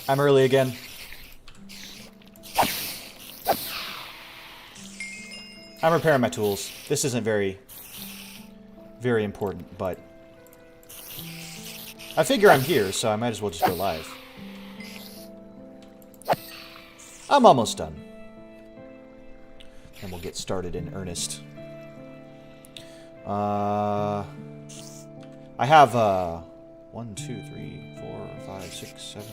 I'm early again. I'm repairing my tools. This isn't very important, but I figure I'm here, so I might as well just go live. I'm almost done. And we'll get started in earnest. I have 1, 2, 3, 4, 5, 6, 7,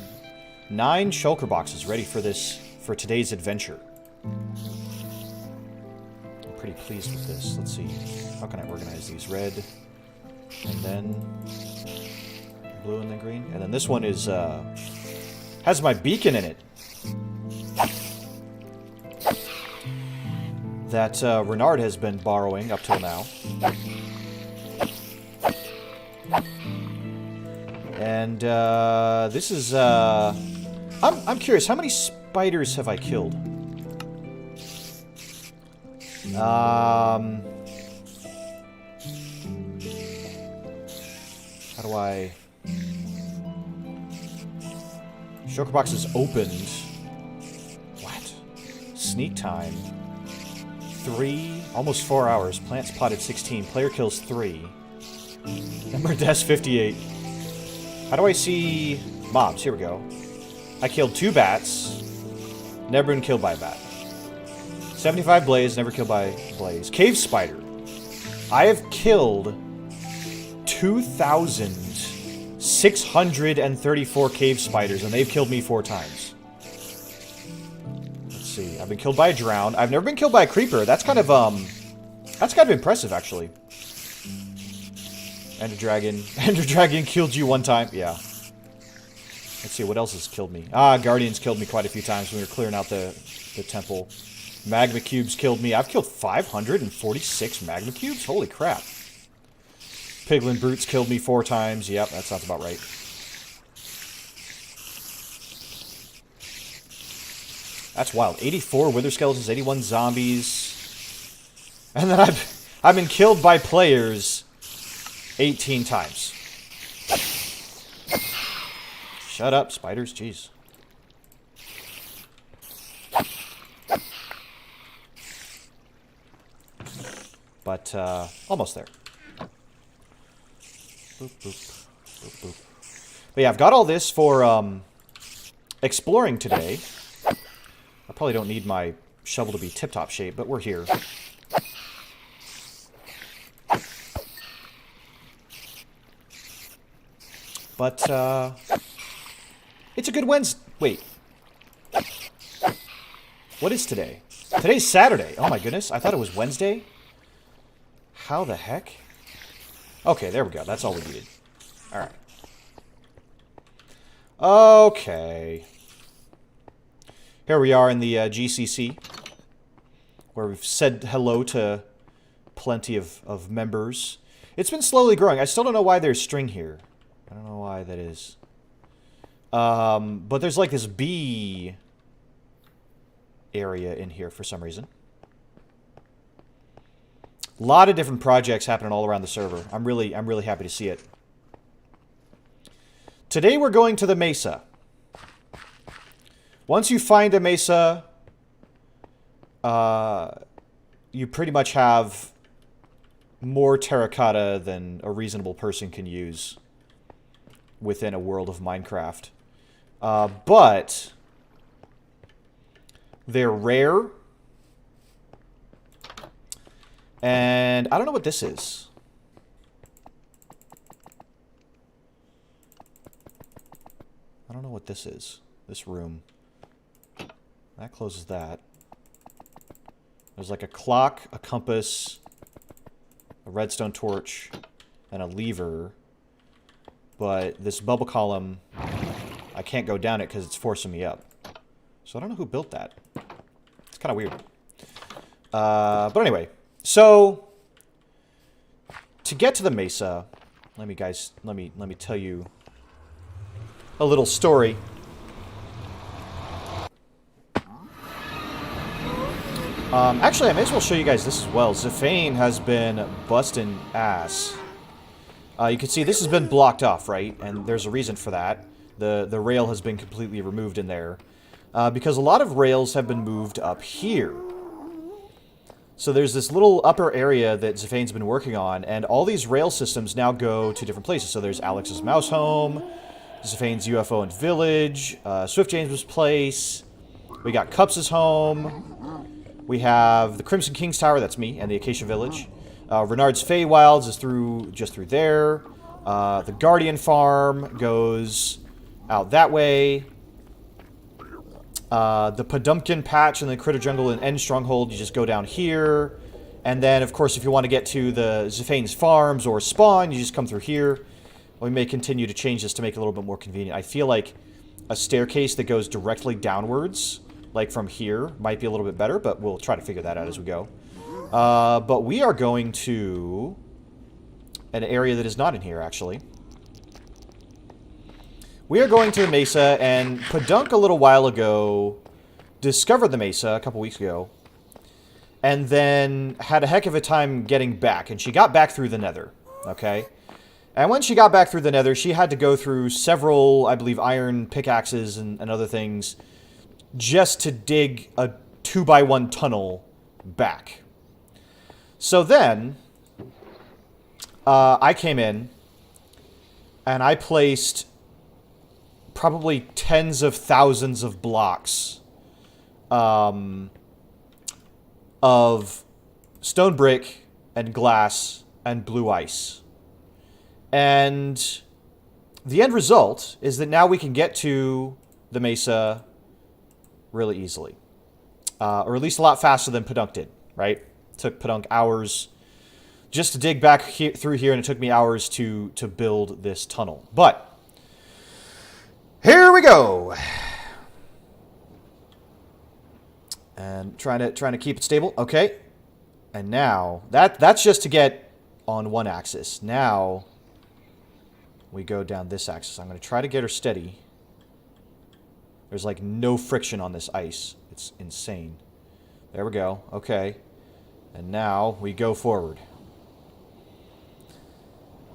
9 shulker boxes ready for today's adventure. I'm pretty pleased with this. Let's see. How can I organize these? Red, and then blue, and then green. And then this one is has my beacon in it. That Renard has been borrowing up till now. And this is I'm curious, how many spiders have I killed? How do I... Shulker box is opened. What? Sneak time. 3, almost 4 hours. Plant spotted 16. Player kills 3. Number deaths 58. How do I see mobs? Here we go. I killed 2 bats. Never been killed by a bat. 75 blaze, never killed by blaze. Cave spider. I have killed 2,634 cave spiders, and they've killed me 4 times. Let's see. I've been killed by a drown. I've never been killed by a creeper. That's kind of impressive, actually. Ender Dragon. Ender Dragon killed you 1 time. Yeah. Let's see, what else has killed me? Guardians killed me quite a few times when we were clearing out the temple. Magma cubes killed me. I've killed 546 magma cubes? Holy crap. Piglin brutes killed me 4 times. Yep, that sounds about right. That's wild. 84 wither skeletons, 81 zombies. And then I've been killed by players 18 times. Shut up, spiders. Jeez. But, almost there. Boop, boop, boop, boop. But yeah, I've got all this for, exploring today. I probably don't need my shovel to be tip-top shape, but we're here. But, it's a good Wednesday. Wait. What is today? Today's Saturday. Oh my goodness, I thought it was Wednesday. How the heck? Okay, there we go. That's all we needed. Alright. Okay. Here we are in the GCC, where we've said hello to plenty of members. It's been slowly growing. I still don't know why there's string here. I don't know why that is. But there's like this bee area in here for some reason. A lot of different projects happening all around the server. I'm really happy to see it. Today we're going to the Mesa. Once you find a Mesa, you pretty much have more terracotta than a reasonable person can use within a world of Minecraft. But they're rare. And I don't know what this is. I don't know what this is. This room. That closes that. There's like a clock, a compass, a redstone torch, and a lever. But this bubble column, I can't go down it because it's forcing me up. So I don't know who built that. It's kind of weird. But anyway. So, to get to the Mesa, let me tell you a little story. Actually, I may as well show you guys this as well. Zafane has been busting ass. You can see this has been blocked off, right? And there's a reason for that. The rail has been completely removed in there. Because a lot of rails have been moved up here. So there's this little upper area that Zephane's been working on, and all these rail systems now go to different places. So there's Alex's mouse home, Zephane's UFO and village, Swift James's place. We got Cups' home. We have the Crimson King's Tower, that's me, and the Acacia Village. Renard's Feywilds is just through there. The Guardian Farm goes out that way. The Podumkin Patch and the Critter Jungle and End Stronghold, you just go down here. And then, of course, if you want to get to the Zephane's Farms or Spawn, you just come through here. We may continue to change this to make it a little bit more convenient. I feel like a staircase that goes directly downwards, like from here, might be a little bit better, but we'll try to figure that out as we go. But we are going to an area that is not in here, actually. We are going to the Mesa, and Podunk a little while ago discovered the Mesa a couple weeks ago, and then had a heck of a time getting back, and she got back through the Nether, okay? And when she got back through the Nether, she had to go through several, I believe, iron pickaxes and other things just to dig a 2x1 tunnel back. So then, I came in, and I placed probably tens of thousands of blocks of stone brick and glass and blue ice. And the end result is that now we can get to the Mesa really easily. Or at least a lot faster than Podunk did, right? It took Podunk hours just to dig back through here, and it took me hours to build this tunnel. But here we go. And trying to keep it stable. Okay. And now that's just to get on one axis. Now we go down this axis. I'm going to try to get her steady. There's like no friction on this ice. It's insane. There we go. Okay. And now we go forward.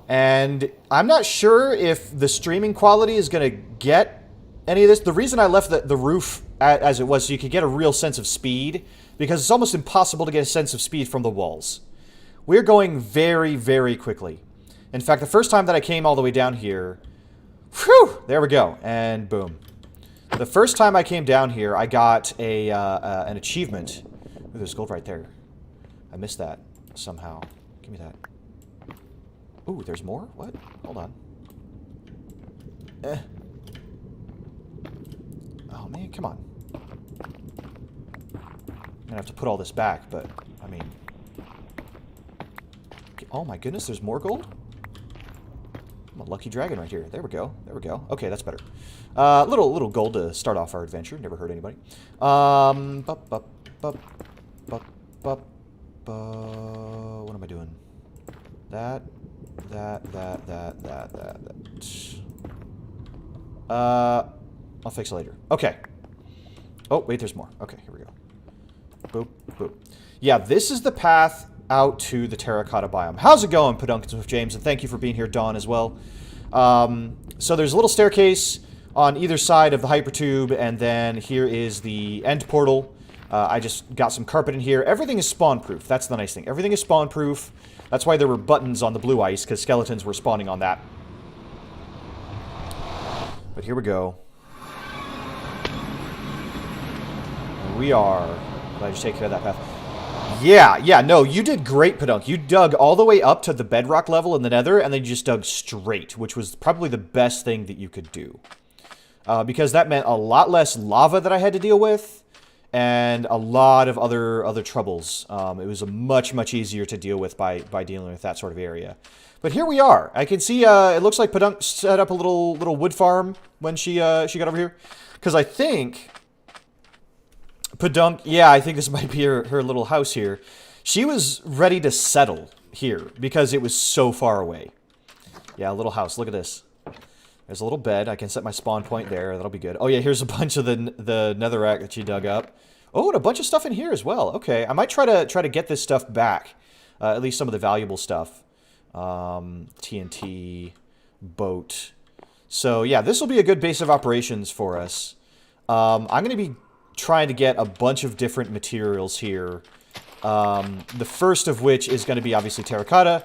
And I'm not sure if the streaming quality is going to get any of this. The reason I left the roof as it was so you could get a real sense of speed, because it's almost impossible to get a sense of speed from the walls. We're going very, very quickly. In fact, the first time that I came all the way down here, whew, there we go, and boom. The first time I came down here, I got an achievement. Ooh, there's gold right there. I missed that somehow. Give me that. Ooh, there's more? What? Hold on. Oh, man, come on. I'm gonna have to put all this back, but, I mean... Oh my goodness, there's more gold? I'm a lucky dragon right here. There we go. There we go. Okay, that's better. Little gold to start off our adventure. Never hurt anybody. What am I doing? That. I'll fix it later. Okay. Oh, wait, there's more. Okay, here we go. Boop, boop. Yeah, this is the path out to the Terracotta biome. How's it going, Podunk with James? And thank you for being here, Dawn, as well. So there's a little staircase on either side of the hypertube, and then here is the end portal. I just got some carpet in here. Everything is spawn-proof. That's the nice thing. Everything is spawn-proof. That's why there were buttons on the blue ice, because skeletons were spawning on that. But here we go. And we are... Glad you take care of that path. Yeah, no, you did great, Podunk. You dug all the way up to the bedrock level in the Nether, and then you just dug straight, which was probably the best thing that you could do. Because that meant a lot less lava that I had to deal with, and a lot of other troubles. It was a much easier to deal with by dealing with that sort of area. But here we are. I can see it looks like Podunk set up a little wood farm when she got over here, because I think Podunk, yeah, I think this might be her little house here. She was ready to settle here because it was so far away. Yeah, a little house. Look at this. There's a little bed. I can set my spawn point there. That'll be good. Oh, yeah, here's a bunch of the netherrack that she dug up. Oh, and a bunch of stuff in here as well. Okay, I might try to get this stuff back. At least some of the valuable stuff. TNT, boat. So yeah, this will be a good base of operations for us. I'm going to be trying to get a bunch of different materials here. The first of which is going to be obviously terracotta,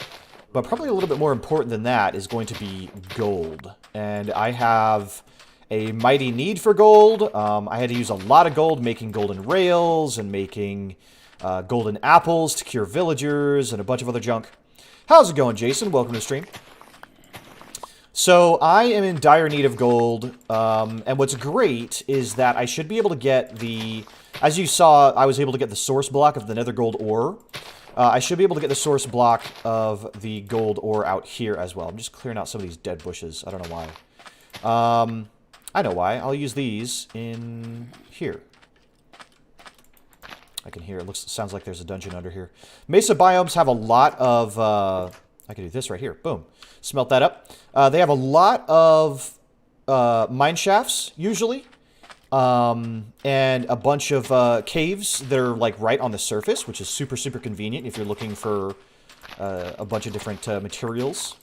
but probably a little bit more important than that is going to be gold. And I have a mighty need for gold. I had to use a lot of gold making golden rails and making golden apples to cure villagers and a bunch of other junk. How's it going, Jason? Welcome to the stream. So I am in dire need of gold, and what's great is that I should be able to get the... As you saw, I was able to get the source block of the nether gold ore. I should be able to get the source block of the gold ore out here as well. I'm just clearing out some of these dead bushes. I don't know why. I know why. I'll use these in here. I can hear it. Sounds like there's a dungeon under here. Mesa biomes have a lot of... I can do this right here. Boom. Smelt that up. They have a lot of mine shafts, usually. And a bunch of caves that are like right on the surface, which is super, super convenient if you're looking for a bunch of different materials.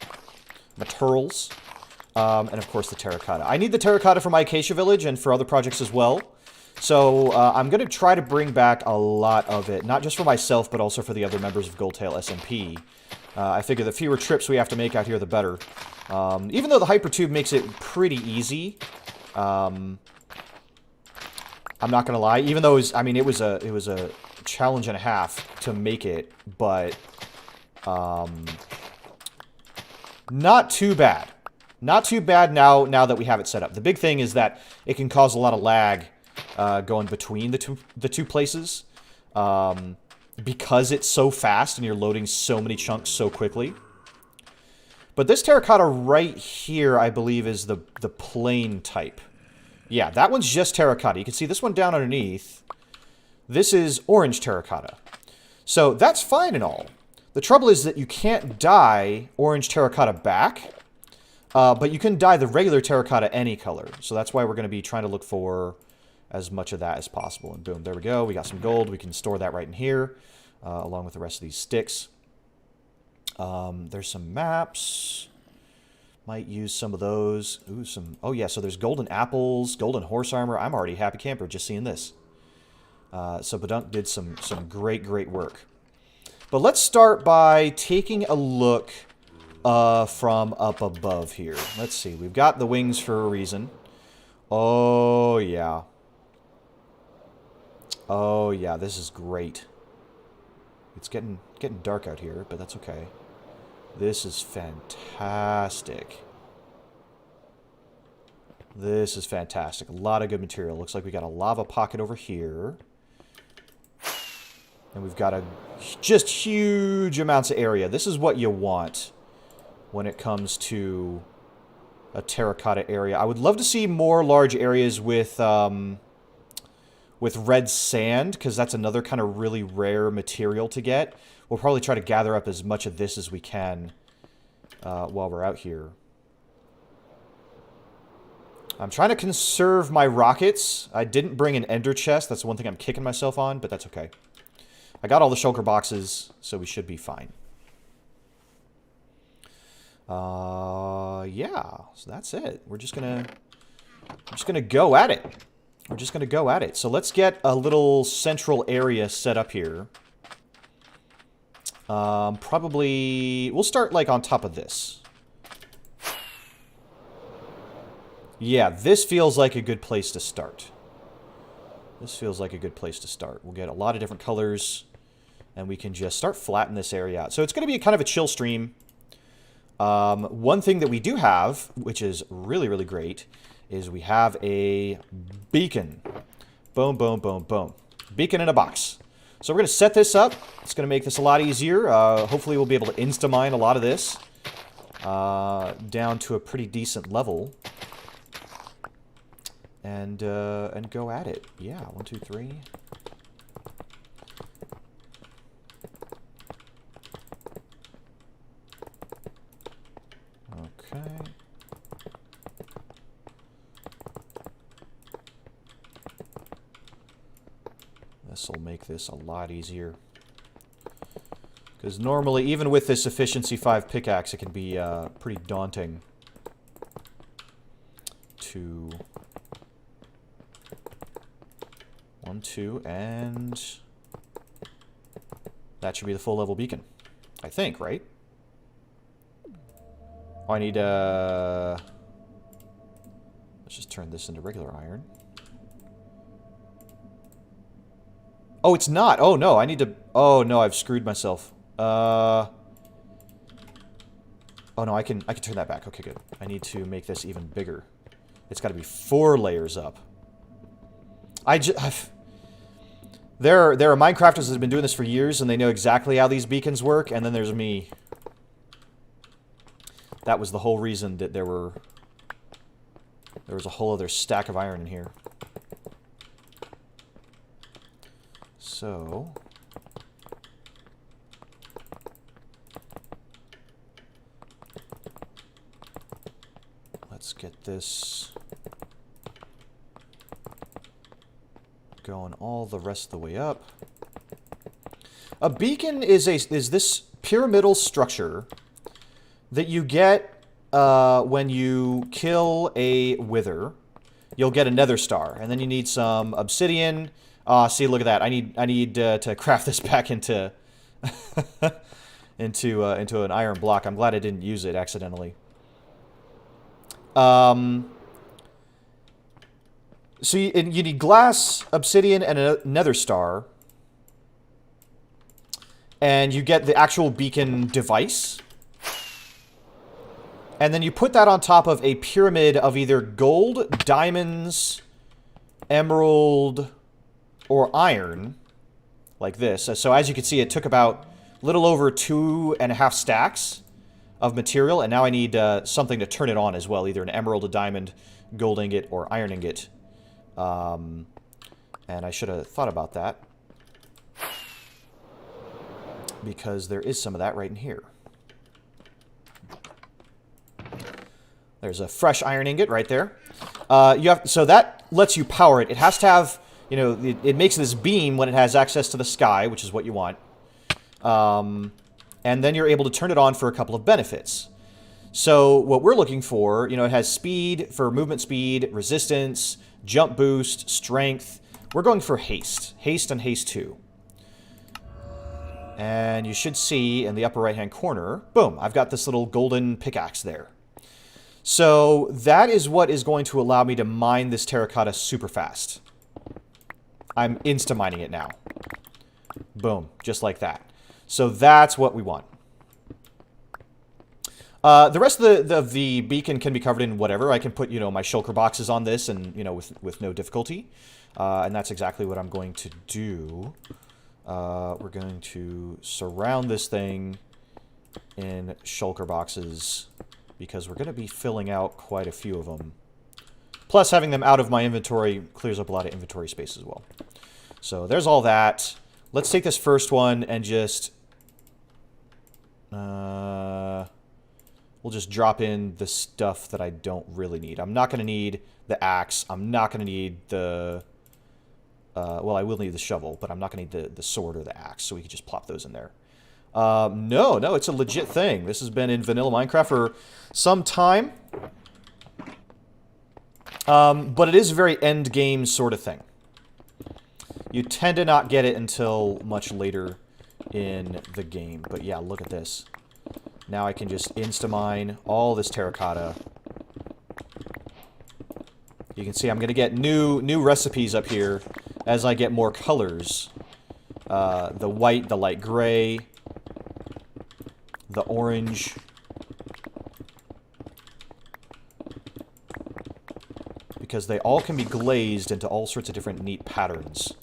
And of course the terracotta. I need the terracotta for my acacia village and for other projects as well. So I'm going to try to bring back a lot of it, not just for myself, but also for the other members of GoldTailSMP. I figure the fewer trips we have to make out here, the better. Even though the hypertube makes it pretty easy, I'm not gonna lie. Even though it was a challenge and a half to make it, but not too bad. Not too bad now that we have it set up. The big thing is that it can cause a lot of lag going between the two places. Because it's so fast and you're loading so many chunks so quickly. But this terracotta right here, I believe, is the plain type. Yeah, that one's just terracotta. You can see this one down underneath. This is orange terracotta. So that's fine and all. The trouble is that you can't dye orange terracotta back, but you can dye the regular terracotta any color. So that's why we're going to be trying to look for as much of that as possible. And boom, there we go. We got some gold. We can store that right in here, along with the rest of these sticks. There's some maps. Might use some of those. Ooh, oh yeah, so there's golden apples, golden horse armor. I'm already happy camper just seeing this. So Badunk did some great, great work. But let's start by taking a look from up above here. Let's see. We've got the wings for a reason. Oh yeah. Oh yeah, this is great. It's getting dark out here, but that's okay. This is fantastic. This is fantastic. A lot of good material. Looks like we got a lava pocket over here. And we've got just huge amounts of area. This is what you want when it comes to a terracotta area. I would love to see more large areas with red sand, because that's another kind of really rare material to get. We'll probably try to gather up as much of this as we can while we're out here. I'm trying to conserve my rockets. I didn't bring an ender chest. That's the one thing I'm kicking myself on, but that's okay. I got all the shulker boxes, so we should be fine. Yeah, so that's it. We're just gonna go at it. We're just going to go at it. So let's get a little central area set up here. Probably... We'll start, like, on top of this. Yeah, this feels like a good place to start. This feels like a good place to start. We'll get a lot of different colors, and we can just start flattening this area out. So it's going to be kind of a chill stream. One thing that we do have, which is really, really great, is we have a beacon. Boom, boom, boom, boom. Beacon in a box. So we're going to set this up. It's going to make this a lot easier. Hopefully we'll be able to insta-mine a lot of this down to a pretty decent level. And go at it. Yeah, 1, 2, 3. Okay. This will make this a lot easier. Because normally, even with this efficiency 5 pickaxe, it can be pretty daunting. 2. 1, 2, and that should be the full level beacon. I think, right? Oh, I need, let's just turn this into regular iron. Oh, it's not! Oh, no, I need to... Oh, no, I've screwed myself. Oh, no, I can turn that back. Okay, good. I need to make this even bigger. It's got to be 4 layers up. There are Minecrafters that have been doing this for years, and they know exactly how these beacons work, and then there's me. That was the whole reason that there was a whole other stack of iron in here. So... let's get this going all the rest of the way up. A beacon is this pyramidal structure that you get when you kill a wither. You'll get a nether star, and then you need some obsidian. See, look at that. I need to craft this back into into an iron block. I'm glad I didn't use it accidentally. So you need glass, obsidian, and a nether star. And you get the actual beacon device. And then you put that on top of a pyramid of either gold, diamonds, emerald, or iron. Like this. So as you can see, it took about a little over 2.5 stacks of material, and now I need something to turn it on as well, either an emerald, a diamond, gold ingot, or iron ingot. And I should have thought about that, because there is some of that right in here. There's a fresh iron ingot right there. So that lets you power it. It has to have, you know, it makes this beam when it has access to the sky, which is what you want. And then you're able to turn it on for a couple of benefits. So what we're looking for, you know, it has speed for movement speed, resistance, jump boost, strength. We're going for haste. Haste and haste 2. And you should see in the upper right-hand corner, boom, I've got this little golden pickaxe there. So that is what is going to allow me to mine this terracotta super fast. I'm insta-mining it now. Boom, just like that. So that's what we want. The rest of the beacon can be covered in whatever. I can put, you know, my shulker boxes on this and, you know, with no difficulty. And that's exactly what I'm going to do. We're going to surround this thing in shulker boxes because we're going to be filling out quite a few of them. Plus, having them out of my inventory clears up a lot of inventory space as well. So there's all that. Let's take this first one and just... we'll just drop in the stuff that I don't really need. I'm not going to need the axe. I'm not going to need the... well, I will need the shovel, but I'm not going to need the sword or the axe, so we can just plop those in there. No, it's a legit thing. This has been in vanilla Minecraft for some time. But it is a very end game sort of thing. You tend to not get it until much later in the game. But yeah, look at this. Now I can just insta-mine all this terracotta. You can see I'm going to get new recipes up here as I get more colors. The white, the light gray, the orange. Because they all can be glazed into all sorts of different neat patterns.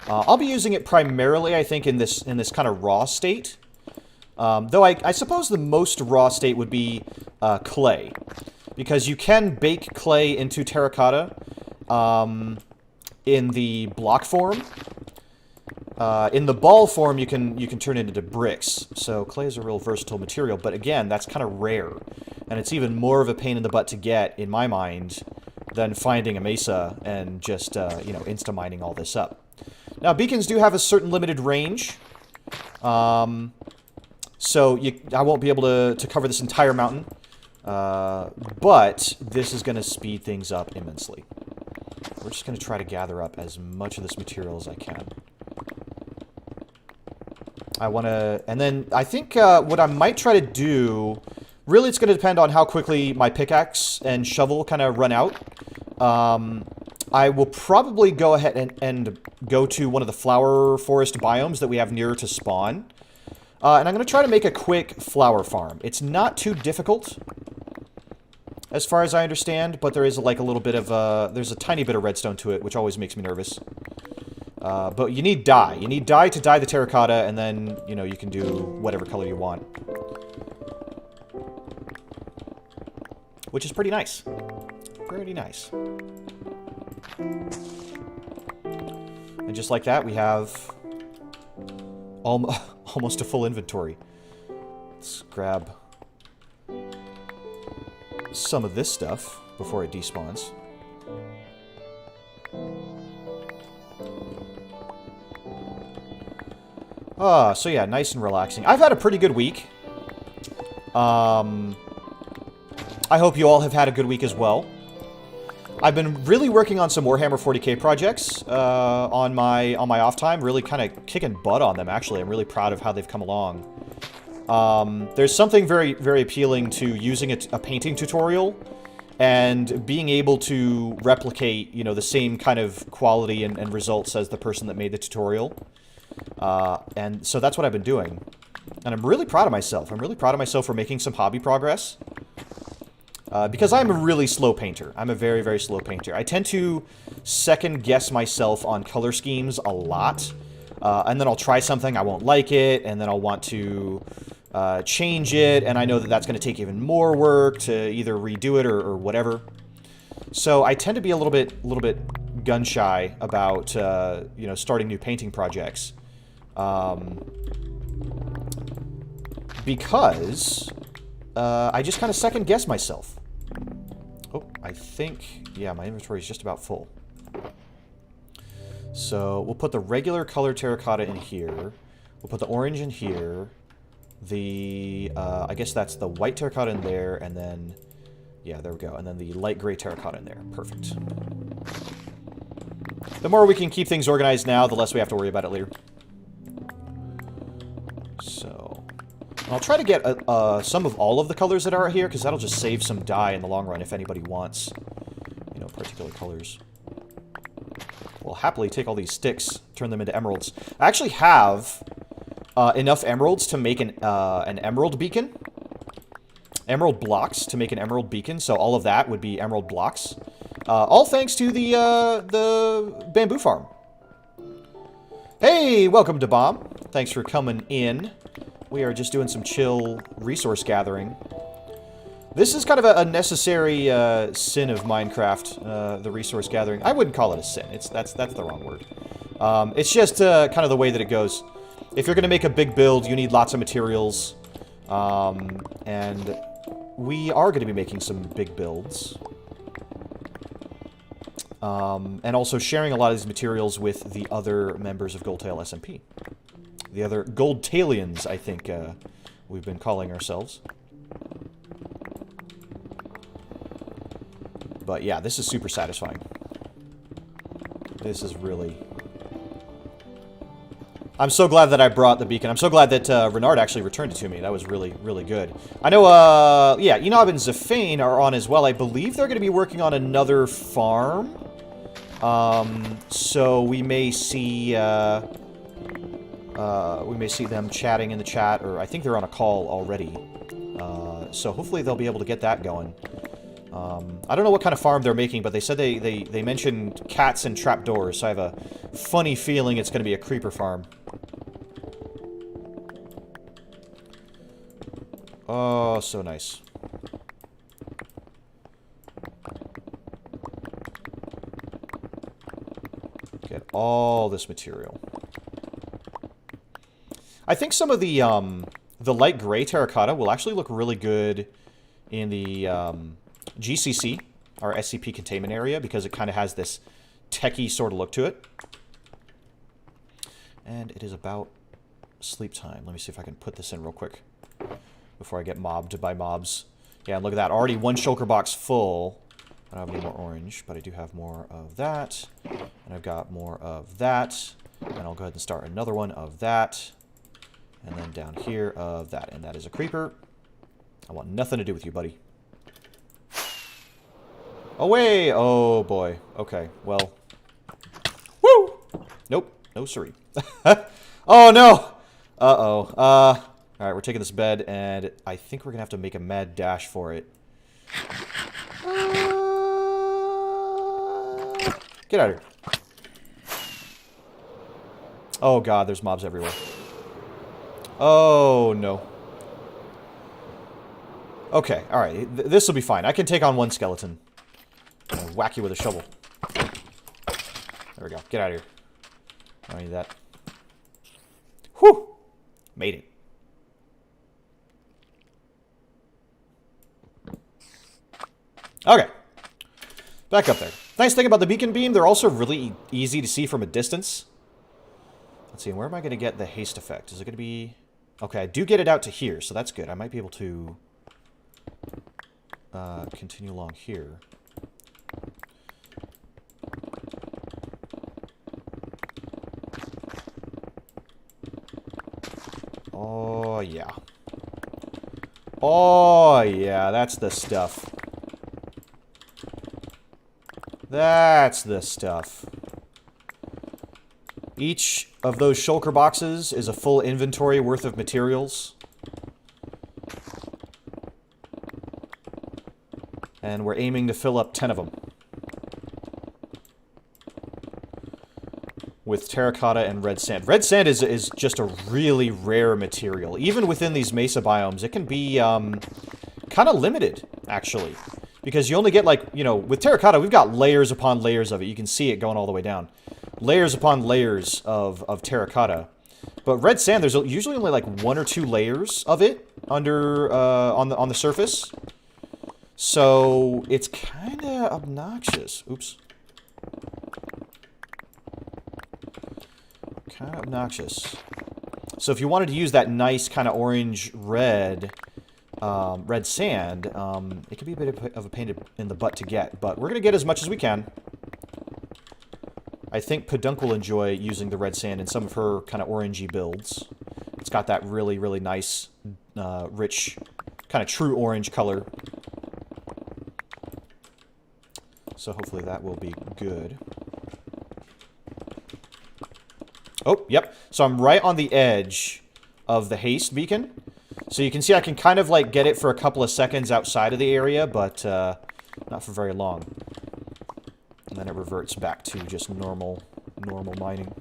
I'll be using it primarily, I think, in this kind of raw state. Though I suppose the most raw state would be clay. Because you can bake clay into terracotta in the block form. In the ball form, you can turn it into bricks. So clay is a real versatile material, but again, that's kind of rare. And it's even more of a pain in the butt to get, in my mind, than finding a mesa and just, you know, insta-mining all this up. Now, beacons do have a certain limited range. So I won't be able to cover this entire mountain But this is going to speed things up immensely. We're just going to try to gather up as much of this material as I can. I want to... And then I think what I might try to do... Really, it's going to depend on how quickly my pickaxe and shovel kind of run out. I will probably go ahead and go to one of the flower forest biomes that we have nearer to spawn. And I'm going to try to make a quick flower farm. It's not too difficult, as far as I understand, but there is like a little bit of... there's a tiny bit of redstone to it, which always makes me nervous. But you need dye. You need dye to dye the terracotta, and then, you know, you can do whatever color you want. Which is pretty nice. Pretty nice. And just like that, we have almost a full inventory. Let's grab some of this stuff before it despawns. So yeah, nice and relaxing. I've had a pretty good week. I hope you all have had a good week as well. I've been really working on some Warhammer 40k projects on my off time, really kind of kicking butt on them, actually. I'm really proud of how they've come along. There's something very, very appealing to using a painting tutorial and being able to replicate, you know, the same kind of quality and results as the person that made the tutorial. And so that's what I've been doing. And I'm really proud of myself. I'm really proud of myself for making some hobby progress. Because I'm a really slow painter. I'm a very, very slow painter. I tend to second-guess myself on color schemes a lot. And then I'll try something, I won't like it, and then I'll want to change it, and I know that that's going to take even more work to either redo it or whatever. So I tend to be a little bit gun-shy about, you know, starting new painting projects. Because I just kind of second-guess myself. Oh, I think, yeah, my inventory is just about full. So we'll put the regular color terracotta in here. We'll put the orange in here. The, I guess that's the white terracotta in there, and then, yeah, there we go. And then the light gray terracotta in there. Perfect. The more we can keep things organized now, the less we have to worry about it later. So, I'll try to get some of all of the colors that are here, because that'll just save some dye in the long run if anybody wants, you know, particular colors. We'll happily take all these sticks, turn them into emeralds. I actually have enough emeralds to make an emerald beacon. Emerald blocks to make an emerald beacon, so all of that would be emerald blocks. All thanks to the bamboo farm. Hey, welcome to Bomb. Thanks for coming in. We are just doing some chill resource gathering. This is kind of a necessary sin of Minecraft, the resource gathering. I wouldn't call it a sin. That's the wrong word. It's just kind of the way that it goes. If you're going to make a big build, you need lots of materials. And we are going to be making some big builds. And also sharing a lot of these materials with the other members of GoldTailSMP. The other GoldTailians, I think we've been calling ourselves. But yeah, this is super satisfying. This is really... I'm so glad that I brought the beacon. I'm so glad that Renard actually returned it to me. That was really, really good. I know, yeah, Enob and Zafane are on as well. I believe they're going to be working on another farm. So we may see them chatting in the chat, or I think they're on a call already. So hopefully they'll be able to get that going. I don't know what kind of farm they're making, but they said they mentioned cats and trapdoors, so I have a funny feeling it's going to be a creeper farm. Oh, so nice. Get all this material. I think some of the light gray terracotta will actually look really good in the GCC, our SCP containment area, because it kind of has this techie sort of look to it. And it is about sleep time. Let me see if I can put this in real quick before I get mobbed by mobs. Yeah, look at that. Already one shulker box full. I don't have any more orange, but I do have more of that. And I've got more of that. And I'll go ahead and start another one of that. And then down here of that. And that is a creeper. I want nothing to do with you, buddy. Away! Oh, boy. Okay, well. Woo! Nope. No siree. Oh, no! Uh-oh. Alright, we're taking this bed, and I think we're gonna have to make a mad dash for it. Get out of here. Oh, God, there's mobs everywhere. Oh, no. Okay, alright. This will be fine. I can take on one skeleton. I'm gonna whack you with a shovel. There we go. Get out of here. I don't need that. Whew! Made it. Okay. Back up there. Nice thing about the beacon beam, they're also really easy to see from a distance. Let's see, where am I going to get the haste effect? Is it going to be... Okay, I do get it out to here, so that's good. I might be able to continue along here. Oh, yeah. Oh, yeah, that's the stuff. That's the stuff. Each of those shulker boxes is a full inventory worth of materials. And we're aiming to fill up 10 of them. With terracotta and red sand. Red sand is just a really rare material. Even within these mesa biomes, it can be kind of limited, actually. Because you only get, like, you know, with terracotta, we've got layers upon layers of it. You can see it going all the way down. Layers upon layers of terracotta. But red sand, there's usually only, like, 1 or 2 layers of it under, on the surface. So, it's kind of obnoxious. Oops. Kind of obnoxious. So if you wanted to use that nice kind of orange-red red sand, it can be a bit of a pain in the butt to get, but we're going to get as much as we can. I think Pedunk will enjoy using the red sand in some of her kind of orangey builds. It's got that really, really nice, rich, kind of true orange color. So hopefully that will be good. Oh, yep. So I'm right on the edge of the haste beacon. So you can see I can kind of like get it for a couple of seconds outside of the area, but not for very long. And then it reverts back to just normal mining.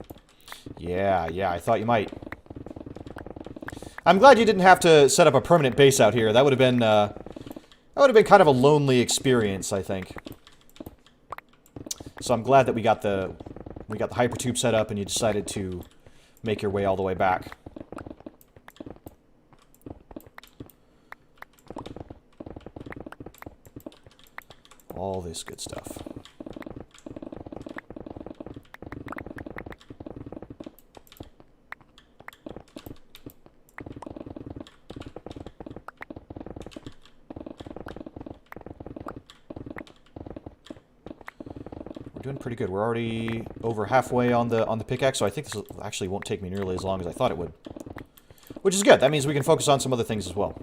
Yeah, I thought you might. I'm glad you didn't have to set up a permanent base out here. That would have been kind of a lonely experience, I think. So I'm glad that we got the hypertube set up and you decided to make your way all the way back. All this good stuff. Doing pretty good. We're already over halfway on the pickaxe, so I think this actually won't take me nearly as long as I thought it would. Which is good. That means we can focus on some other things as well.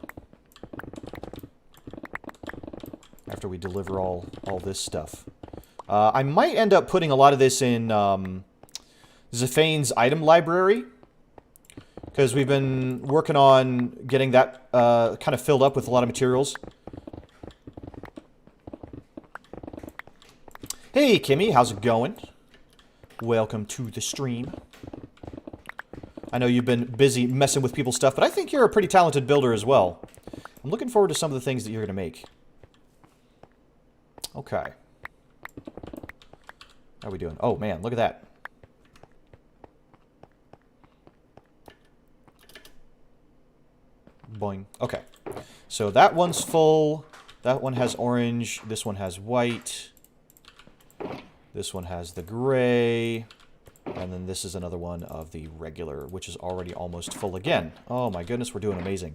After we deliver all this stuff. I might end up putting a lot of this in Zephane's item library. Because we've been working on getting that kind of filled up with a lot of materials. Hey, Kimmy, how's it going? Welcome to the stream. I know you've been busy messing with people's stuff, but I think you're a pretty talented builder as well. I'm looking forward to some of the things that you're going to make. Okay. How are we doing? Oh, man, look at that. Boing. Okay. So that one's full. That one has orange. This one has white. This one has the gray, and then this is another one of the regular, which is already almost full again. Oh my goodness, we're doing amazing.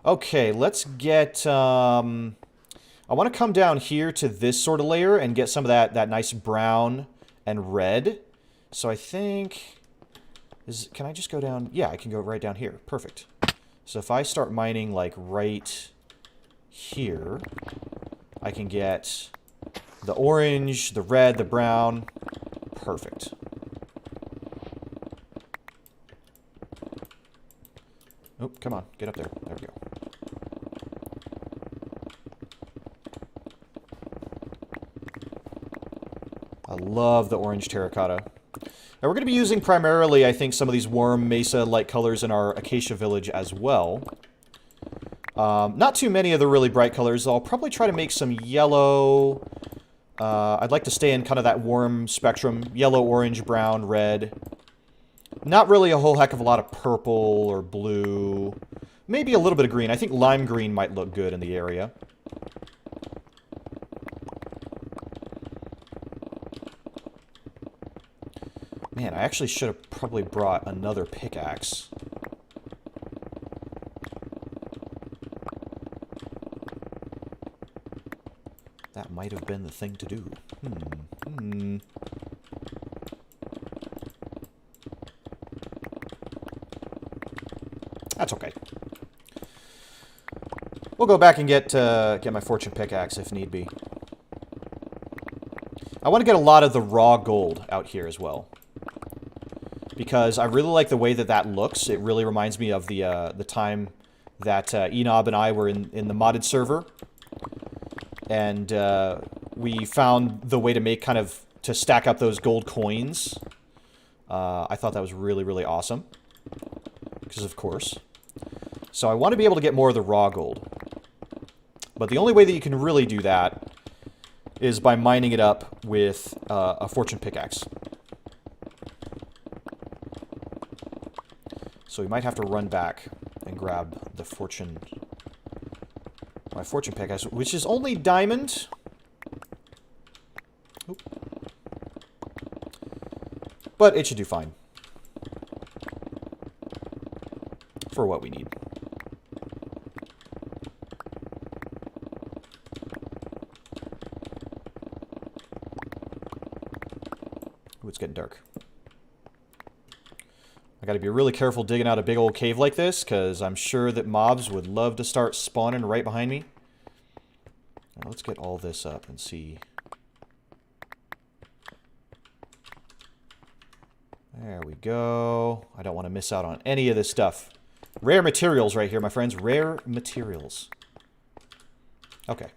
Okay, let's get... I want to come down here to this sort of layer and get some of that nice brown and red. So I think... Can I just go down? Yeah, I can go right down here. Perfect. So if I start mining, like, right here, I can get the orange, the red, the brown. Perfect. Oh, come on. Get up there. There we go. I love the orange terracotta. Now we're going to be using primarily, I think, some of these warm Mesa light colors in our Acacia Village as well. Not too many of the really bright colors. I'll probably try to make some yellow. I'd like to stay in kind of that warm spectrum. Yellow, orange, brown, red. Not really a whole heck of a lot of purple or blue. Maybe a little bit of green. I think lime green might look good in the area. Man, I actually should have probably brought another pickaxe. That might have been the thing to do. That's okay. We'll go back and get my fortune pickaxe if need be. I want to get a lot of the raw gold out here as well, because I really like the way that looks. It really reminds me of the time that Enob and I were in the modded server, and we found the way to make to stack up those gold coins. I thought that was really, really awesome, because of course. So I want to be able to get more of the raw gold, but the only way that you can really do that is by mining it up with a fortune pickaxe. So we might have to run back and grab the my fortune pickaxe, which is only diamond. Oop. But it should do fine for what we need. Ooh, it's getting dark. I gotta be really careful digging out a big old cave like this, because I'm sure that mobs would love to start spawning right behind me. Now let's get all this up and see. There we go. I don't want to miss out on any of this stuff. Rare materials right here, my friends. Rare materials. Okay.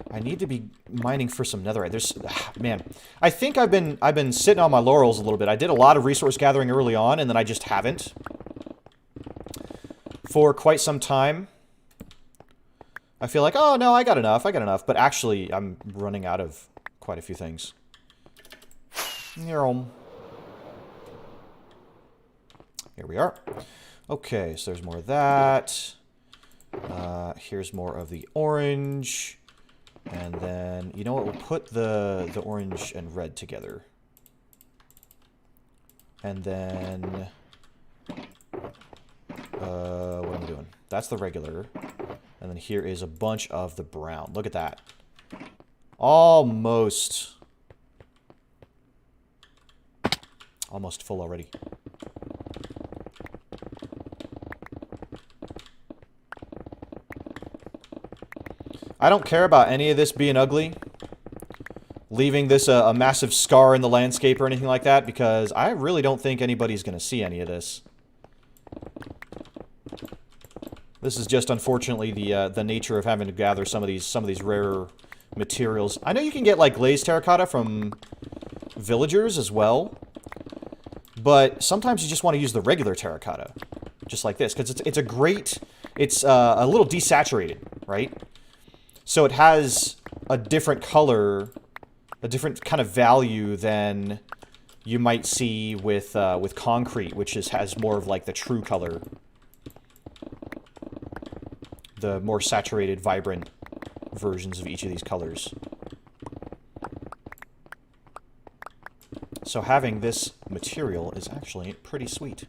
I need to be mining for some netherite. Man, I think I've been sitting on my laurels a little bit. I did a lot of resource gathering early on, and then I just haven't for quite some time. I feel like, oh no, I got enough, but actually I'm running out of quite a few things. Here we are. Okay, so there's more of that. Here's more of the orange. And then, you know what, we'll put the orange and red together. And then, what am I doing? That's the regular. And then here is a bunch of the brown. Look at that. Almost full already. I don't care about any of this being ugly, leaving this a massive scar in the landscape or anything like that, because I really don't think anybody's going to see any of this. This is just, unfortunately, the nature of having to gather some of these rarer materials. I know you can get, like, glazed terracotta from villagers as well, but sometimes you just want to use the regular terracotta, just like this, because it's a little desaturated, right? So it has a different color, a different kind of value than you might see with concrete, which has more of like the true color. the more saturated, vibrant versions of each of these colors. So having this material is actually pretty sweet.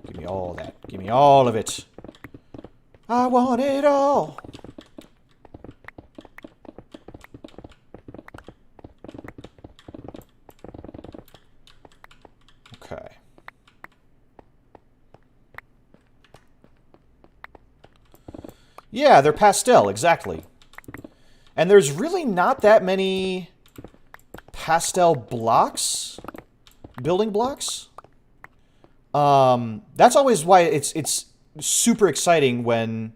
Give me all that. Give me all of it. I want it all. Okay. Yeah, they're pastel, exactly. And there's really not that many pastel blocks, building blocks. That's always why it's super exciting when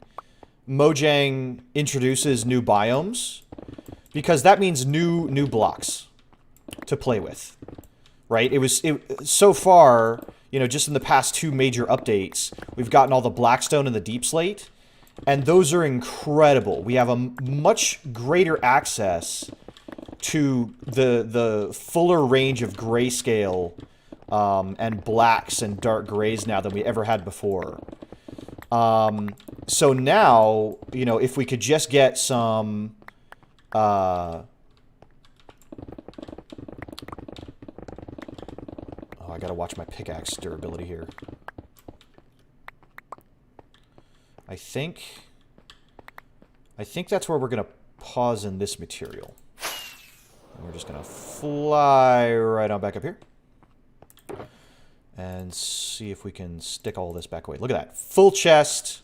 Mojang introduces new biomes, because that means new blocks to play with, right? So far, you know, just in the past 2 major updates, we've gotten all the Blackstone and the Deep Slate, and those are incredible. We have a much greater access to the fuller range of grayscale and blacks and dark grays now than we ever had before. So now, you know, if we could just get some, oh, I gotta watch my pickaxe durability here. I think that's where we're gonna pause in this material. And we're just gonna fly right on back up here. And see if we can stick all this back away. Look at that. Full chest.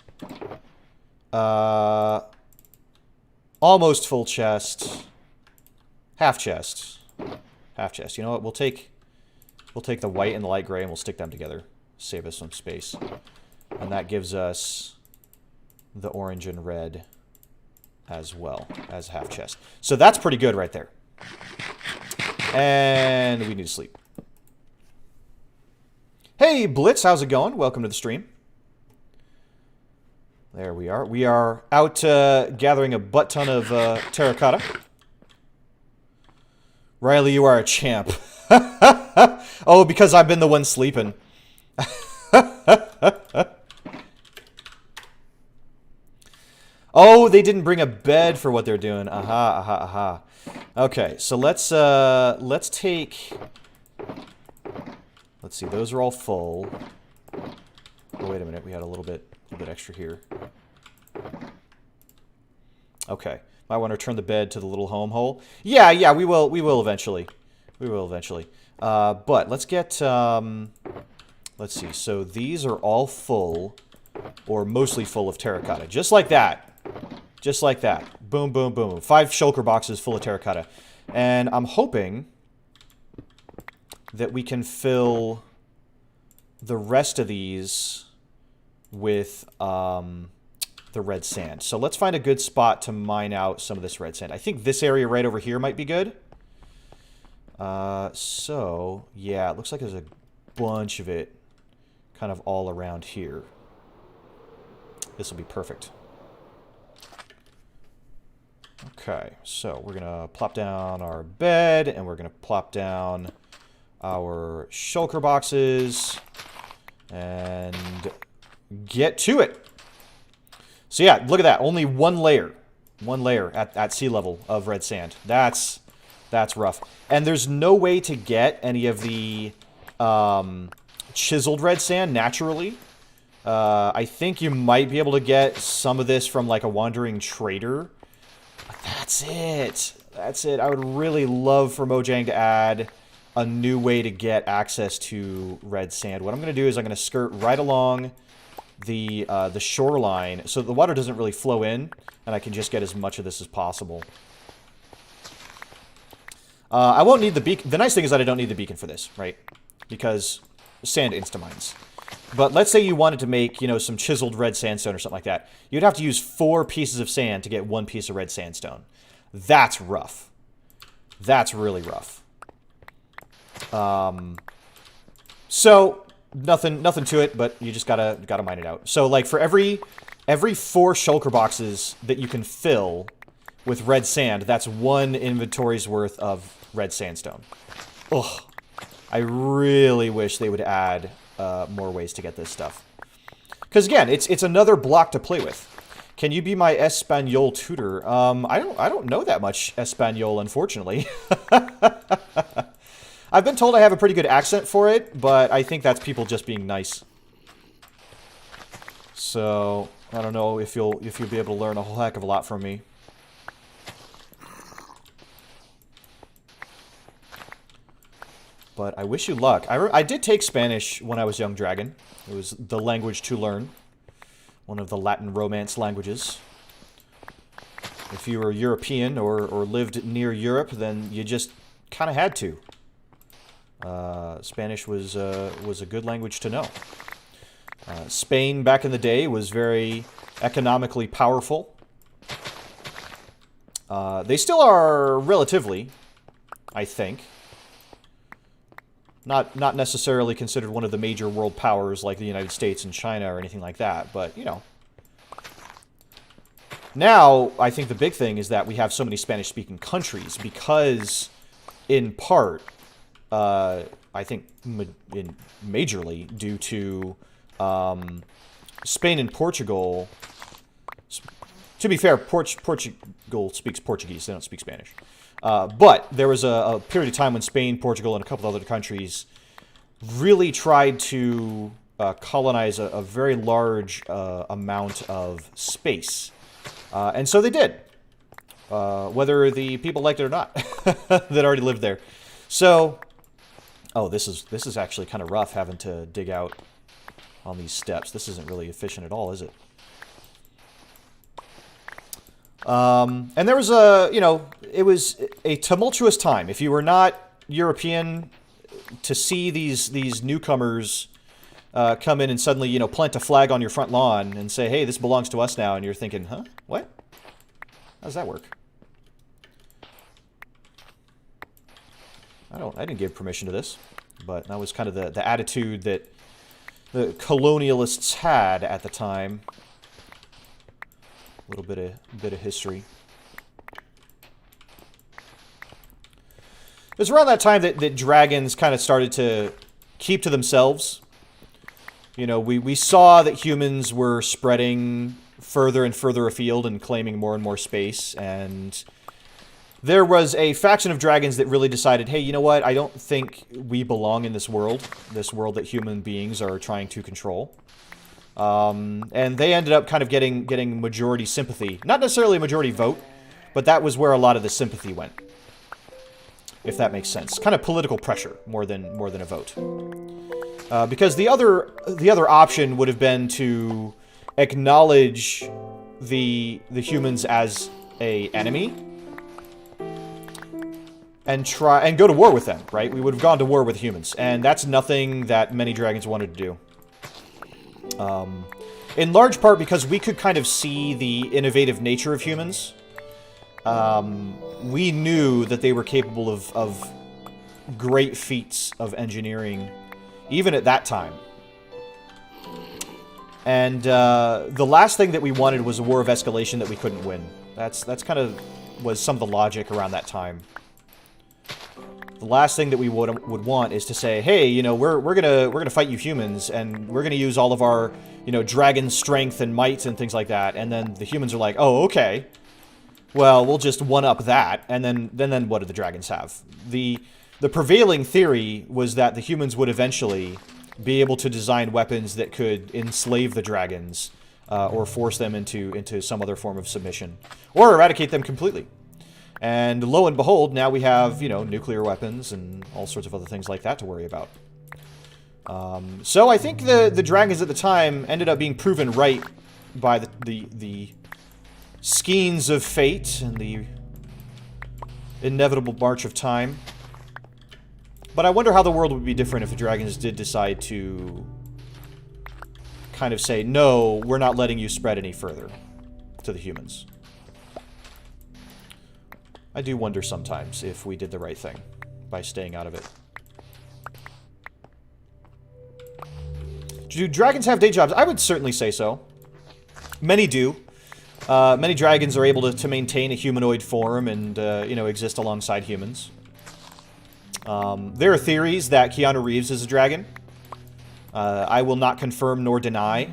Almost full chest. Half chest. Half chest. You know what? We'll take the white and the light gray and we'll stick them together. Save us some space. And that gives us the orange and red as well as half chest. So that's pretty good right there. And we need to sleep. Hey, Blitz, how's it going? Welcome to the stream. There we are. We are out gathering a butt ton of terracotta. Riley, you are a champ. Oh, because I've been the one sleeping. Oh, they didn't bring a bed for what they're doing. Aha, aha, aha. Okay, so let's take... Let's see, those are all full. Oh, wait a minute, we had a little bit extra here. Okay, might want to return the bed to the little home hole. Yeah, we will eventually. We will eventually. But let's get, let's see, so these are all full, or mostly full of terracotta. Just like that. Just like that. Boom, boom, boom. 5 shulker boxes full of terracotta. And I'm hoping that we can fill the rest of these with the red sand. So let's find a good spot to mine out some of this red sand. I think this area right over here might be good. So, yeah, it looks like there's a bunch of it kind of all around here. This will be perfect. Okay, so we're going to plop down our bed, and we're going to plop down our shulker boxes, and get to it. So yeah, look at that. Only one layer at sea level of red sand. That's rough. And there's no way to get any of the chiseled red sand naturally. I think you might be able to get some of this from like a wandering trader. But that's it. That's it. I would really love for Mojang to add a new way to get access to red sand. What I'm going to do is I'm going to skirt right along the shoreline so the water doesn't really flow in, and I can just get as much of this as possible. I won't need the beacon. The nice thing is that I don't need the beacon for this, right? Because sand insta-mines. But let's say you wanted to make, you know, some chiseled red sandstone or something like that. You'd have to use 4 pieces of sand to get 1 piece of red sandstone. That's rough. That's really rough. So nothing to it, but you just gotta mine it out. So like for every every 4 shulker boxes that you can fill with red sand, that's 1 inventory's worth of red sandstone. Ugh. I really wish they would add more ways to get this stuff. Because again, it's another block to play with. Can you be my Espanol tutor? I don't know that much Espanol, unfortunately. I've been told I have a pretty good accent for it, but I think that's people just being nice. So I don't know if you'll be able to learn a whole heck of a lot from me. But I wish you luck. I did take Spanish when I was young dragon. It was the language to learn. One of the Latin Romance languages. If you were European or lived near Europe, then you just kind of had to. Spanish was a good language to know. Spain back in the day was very economically powerful. They still are relatively, I think. Not necessarily considered one of the major world powers like the United States and China or anything like that, but, you know. Now, I think the big thing is that we have so many Spanish-speaking countries because, in part, I think majorly due to Spain and Portugal. To be fair, Portugal speaks Portuguese. They don't speak Spanish. But there was a period of time when Spain, Portugal, and a couple of other countries really tried to colonize a very large amount of space. And so they did. Whether the people liked it or not that already lived there. So, oh, this is actually kind of rough having to dig out on these steps. This isn't really efficient at all, is it? And there was it was a tumultuous time. If you were not European, to see these newcomers come in and suddenly, plant a flag on your front lawn and say, hey, this belongs to us now, and you're thinking, huh? What? How does that work? I didn't give permission to this, but that was kind of the attitude that the colonialists had at the time. A little bit of history. It was around that time that dragons kind of started to keep to themselves. We saw that humans were spreading further and further afield and claiming more and more space, and there was a faction of dragons that really decided, hey, you know what? I don't think we belong in this world that human beings are trying to control. And they ended up kind of getting majority sympathy. Not necessarily a majority vote, but that was where a lot of the sympathy went. If that makes sense. Kind of political pressure more than a vote. Because the other option would have been to acknowledge the humans as an enemy and go to war with them, right? We would have gone to war with humans, and that's nothing that many dragons wanted to do. In large part because we could kind of see the innovative nature of humans. We knew that they were capable of great feats of engineering, even at that time. And the last thing that we wanted was a war of escalation that we couldn't win. That's kind of was some of the logic around that time. The last thing that we would want is to say, hey, we're gonna fight you humans, and we're gonna use all of our, dragon strength and might and things like that, and then the humans are like, oh, okay, well, we'll just one-up that, and then what do the dragons have? The prevailing theory was that the humans would eventually be able to design weapons that could enslave the dragons, or force them into some other form of submission, or eradicate them completely. And lo and behold, now we have, nuclear weapons and all sorts of other things like that to worry about. So I think the dragons at the time ended up being proven right by the skeins of fate and the inevitable march of time. But I wonder how the world would be different if the dragons did decide to kind of say, no, we're not letting you spread any further to the humans. I do wonder sometimes if we did the right thing by staying out of it. Do dragons have day jobs? I would certainly say so. Many do. Many dragons are able to maintain a humanoid form and, you know, exist alongside humans. There are theories that Keanu Reeves is a dragon. I will not confirm nor deny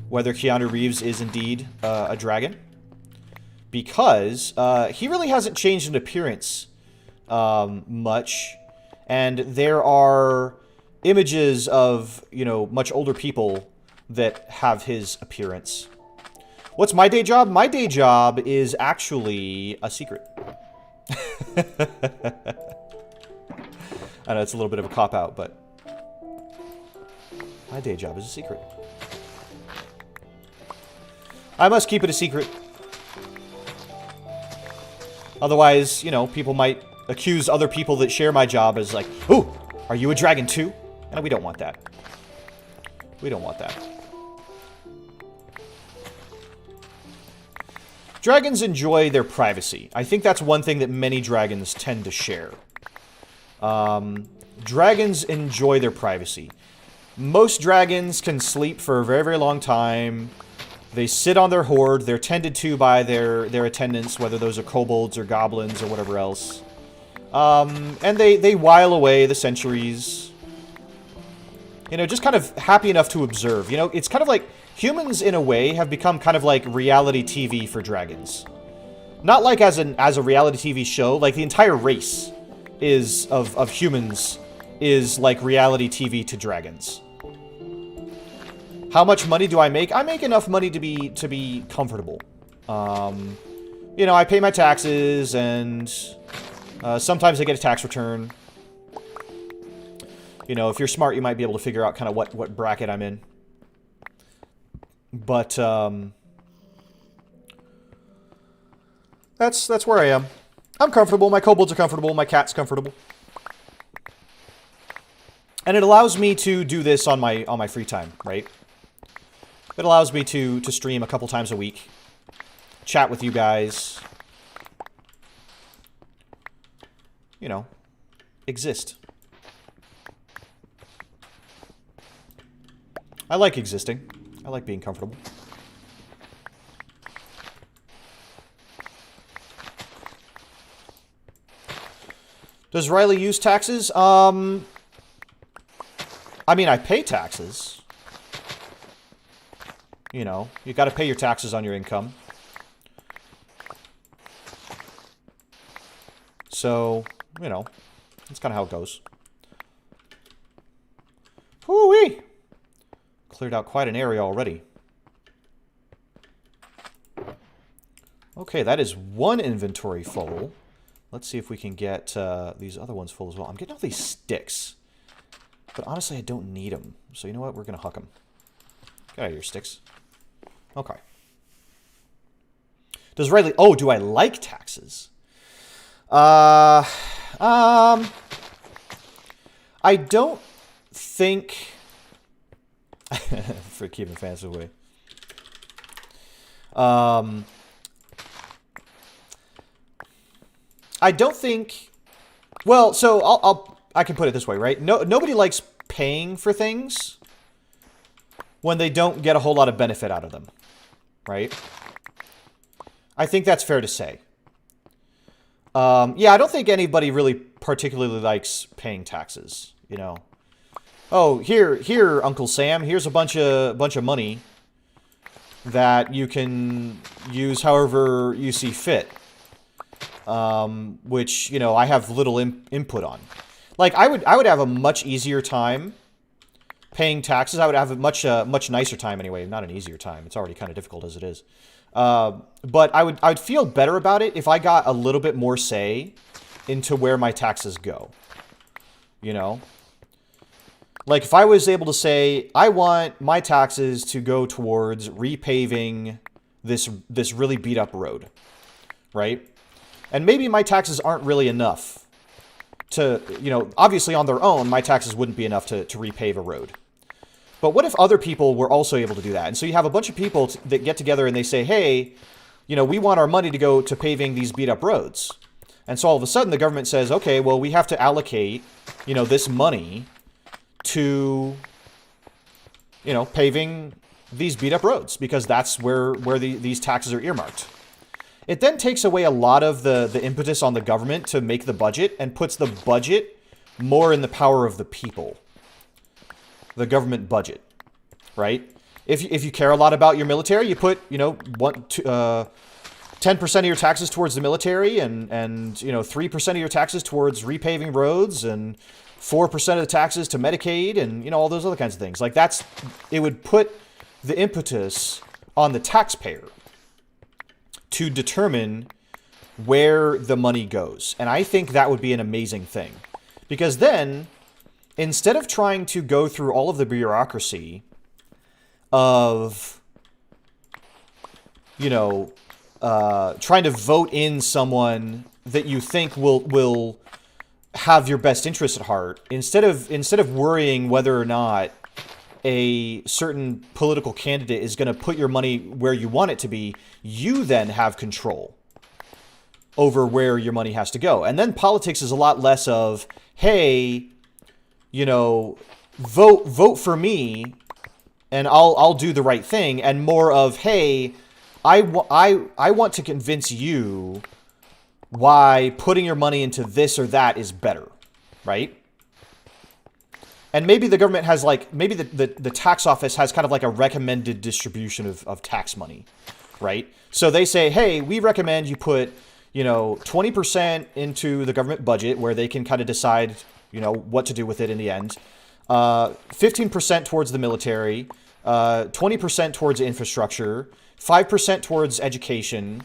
whether Keanu Reeves is indeed a dragon. Because he really hasn't changed in appearance much. And there are images of, you know, much older people that have his appearance. What's my day job? My day job is actually a secret. I know it's a little bit of a cop-out, but my day job is a secret. I must keep it a secret. Otherwise, you know, people might accuse other people that share my job as like, "Ooh, are you a dragon too?" And we don't want that. We don't want that. Dragons enjoy their privacy. I think that's one thing that many dragons tend to share. Dragons enjoy their privacy. Most dragons can sleep for a very, very long time. They sit on their hoard. They're tended to by their attendants, whether those are kobolds or goblins or whatever else. And they while away the centuries. You know, just kind of happy enough to observe. You know, it's kind of like humans, in a way, have become kind of like reality TV for dragons. Not like as a reality TV show. Like, the entire race of humans is like reality TV to dragons. How much money do I make? I make enough money to be comfortable. You know, I pay my taxes, and sometimes I get a tax return. You know, if you're smart, you might be able to figure out kind of what bracket I'm in. But that's where I am. I'm comfortable. My kobolds are comfortable. My cat's comfortable. And it allows me to do this on my free time, right? It allows me to stream a couple times a week, chat with you guys, you know, exist. I like existing. I like being comfortable. Does Riley use taxes? I mean, I pay taxes. You know, you got to pay your taxes on your income. So, you know, that's kind of how it goes. Hoo-wee! Cleared out quite an area already. Okay, that is one inventory full. Let's see if we can get these other ones full as well. I'm getting all these sticks. But honestly, I don't need them. So you know what? We're going to huck them. Get out of here, sticks. Okay. Does Riley... Oh, do I like taxes? I don't think... For keeping fans away. I don't think... Well, so I can put it this way, right? Nobody likes paying for things when they don't get a whole lot of benefit out of them, right? I think that's fair to say. Yeah, I don't think anybody really particularly likes paying taxes, you know. Oh, here, Uncle Sam, here's a bunch of money that you can use however you see fit. Which, you know, I have little input on. Like, I would have a much easier time paying taxes. I would have a much nicer time anyway. Not an easier time. It's already kind of difficult as it is. But I would feel better about it if I got a little bit more say into where my taxes go. You know? Like, if I was able to say, I want my taxes to go towards repaving this really beat up road. Right? And maybe my taxes aren't really enough to, you know, obviously on their own, my taxes wouldn't be enough to repave a road. But what if other people were also able to do that? And so you have a bunch of people that get together and they say, hey, you know, we want our money to go to paving these beat up roads. And so all of a sudden the government says, okay, well, we have to allocate, you know, this money to, you know, paving these beat up roads because that's where these taxes are earmarked. It then takes away a lot of the impetus on the government to make the budget and puts the budget more in the power of the people. The government budget, right? If you care a lot about your military, you put, you know, 10% of your taxes towards the military and you know, 3% of your taxes towards repaving roads and 4% of the taxes to Medicaid and, you know, all those other kinds of things. Like it would put the impetus on the taxpayer to determine where the money goes. And I think that would be an amazing thing. Because then, instead of trying to go through all of the bureaucracy of, you know, trying to vote in someone that you think will have your best interest at heart, instead of worrying whether or not a certain political candidate is going to put your money where you want it to be, you then have control over where your money has to go. And then politics is a lot less of, hey, you know, vote for me and I'll do the right thing, and more of, hey, I want to convince you why putting your money into this or that is better, right? And maybe the government has like, maybe the tax office has kind of like a recommended distribution of tax money, right? So they say, hey, we recommend you put, you know, 20% into the government budget where they can kind of decide, you know, what to do with it in the end. 15% towards the military, 20% towards infrastructure, 5% towards education,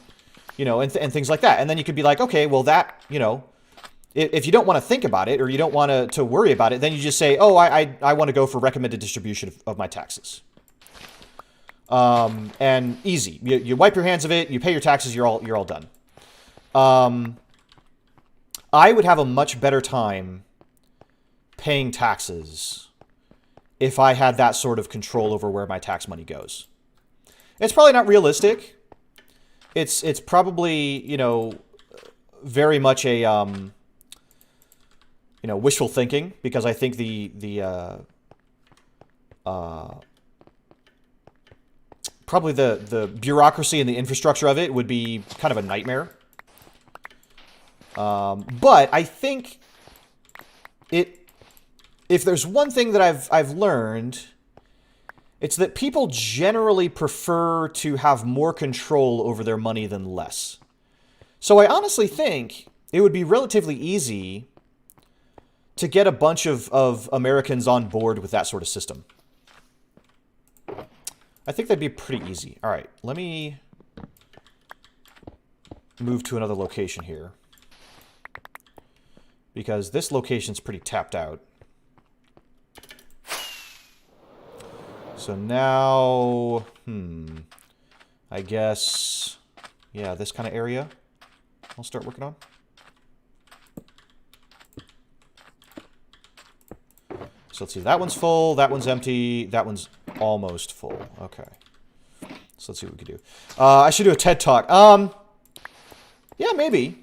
you know, and things like that. And then you could be like, okay, well that, you know, if you don't want to think about it or you don't want to worry about it, then you just say, oh, I want to go for recommended distribution of my taxes. And easy. You wipe your hands of it, you pay your taxes, you're all done. I would have a much better time paying taxes if I had that sort of control over where my tax money goes. It's probably not realistic. It's probably, you know, very much a you know, wishful thinking, because I think probably the bureaucracy and the infrastructure of it would be kind of a nightmare. But I think if there's one thing that I've learned, it's that people generally prefer to have more control over their money than less. So I honestly think it would be relatively easy to get a bunch of Americans on board with that sort of system. I think that'd be pretty easy. All right, let me move to another location here, because this location's pretty tapped out. So now, I guess, yeah, this kind of area I'll start working on. So let's see, that one's full, that one's empty, that one's almost full. Okay. So let's see what we can do. I should do a TED Talk. Yeah, maybe.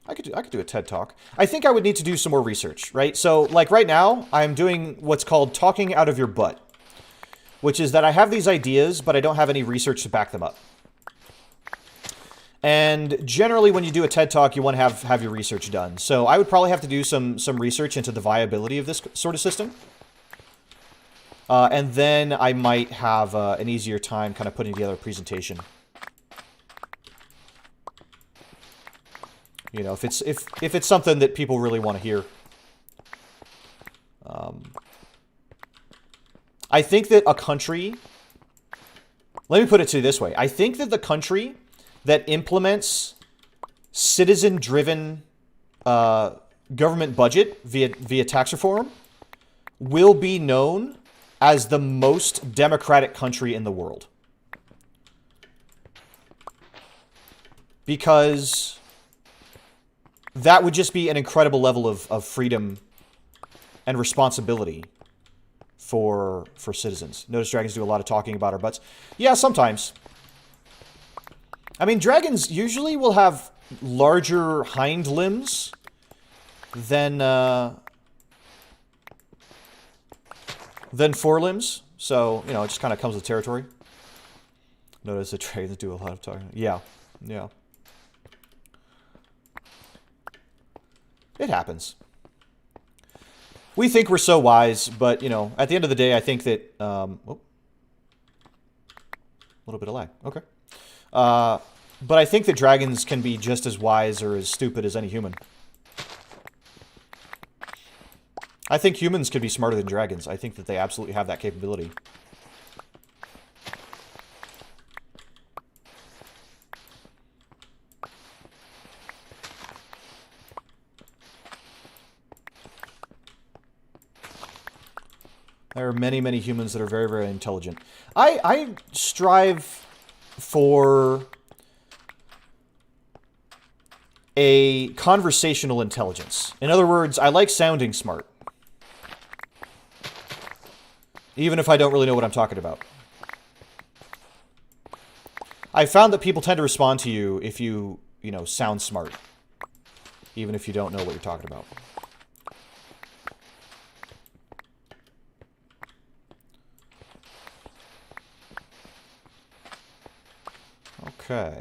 I could do a TED Talk. I think I would need to do some more research, right? So, like right now, I'm doing what's called talking out of your butt, which is that I have these ideas, but I don't have any research to back them up. And generally, when you do a TED Talk, you want to have your research done. So I would probably have to do some research into the viability of this sort of system. And then I might have an easier time kind of putting together a presentation. You know, if it's something that people really want to hear. I think that a country... Let me put it to you this way. I think that the country that implements citizen-driven government budget via tax reform will be known as the most democratic country in the world. Because that would just be an incredible level of freedom and responsibility for citizens. Notice dragons do a lot of talking about our butts. Yeah, sometimes. I mean, dragons usually will have larger hind limbs than than four limbs. So, you know, it just kind of comes with territory. Notice the dragons do a lot of talking. Yeah. Yeah. It happens. We think we're so wise, but, you know, at the end of the day, I think that... oh. A little bit of lag. Okay. But I think that dragons can be just as wise or as stupid as any human. I think humans could be smarter than dragons. I think that they absolutely have that capability. There are many, many humans that are very, very intelligent. I strive for a conversational intelligence. In other words, I like sounding smart. Even if I don't really know what I'm talking about. I found that people tend to respond to you if you know, sound smart. Even if you don't know what you're talking about. Okay.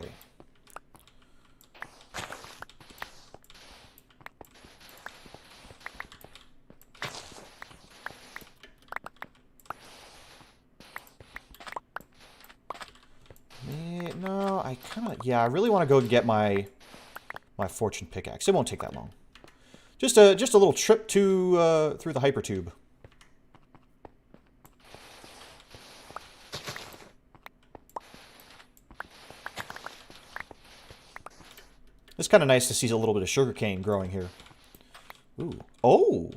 No, I kind of... Yeah, I really want to go get my fortune pickaxe. It won't take that long. Just a little trip to through the hypertube. It's kind of nice to see a little bit of sugarcane growing here. Ooh. Oh!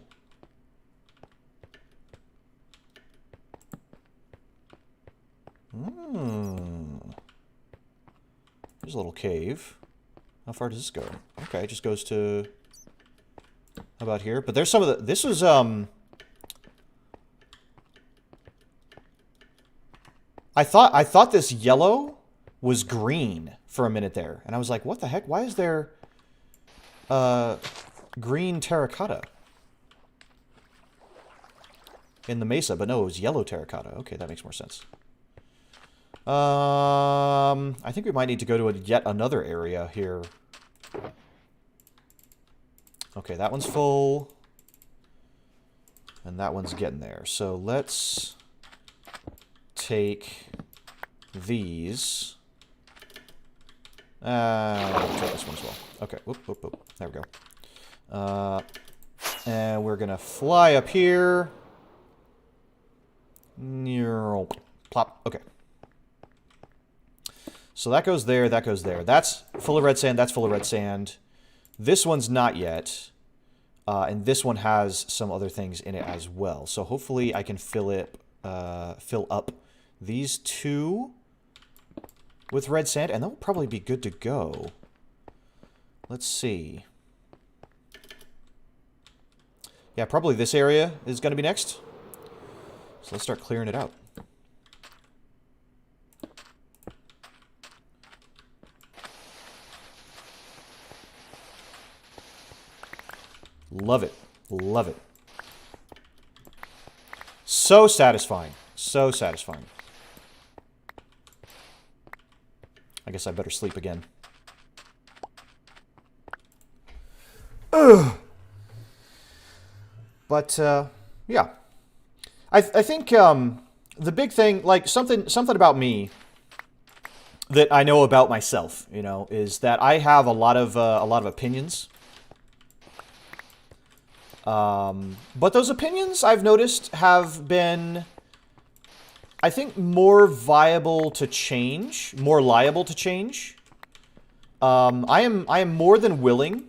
There's a little cave. How far does this go? Okay, it just goes to... How about here? But there's some of the... This was, I thought this yellow was green for a minute there. And I was like, what the heck? Why is there green terracotta in the Mesa? But no, it was yellow terracotta. Okay, that makes more sense. I think we might need to go to yet another area here. Okay, that one's full. And that one's getting there. So let's take these. I'll take this one as well. Okay, whoop, whoop, whoop. There we go. And we're gonna fly up here. Plop. Okay. So that goes there, that goes there. That's full of red sand, that's full of red sand. This one's not yet. And this one has some other things in it as well. So hopefully I can fill up these two with red sand, and that will probably be good to go. Let's see. Yeah, probably this area is going to be next. So let's start clearing it out. Love it. Love it. So satisfying. So satisfying. I guess I better sleep again. Ugh. But, yeah. I think, the big thing, like, something about me that I know about myself, you know, is that I have a lot of opinions. But those opinions, I've noticed, have been, I think, more viable to change, more liable to change. I am more than willing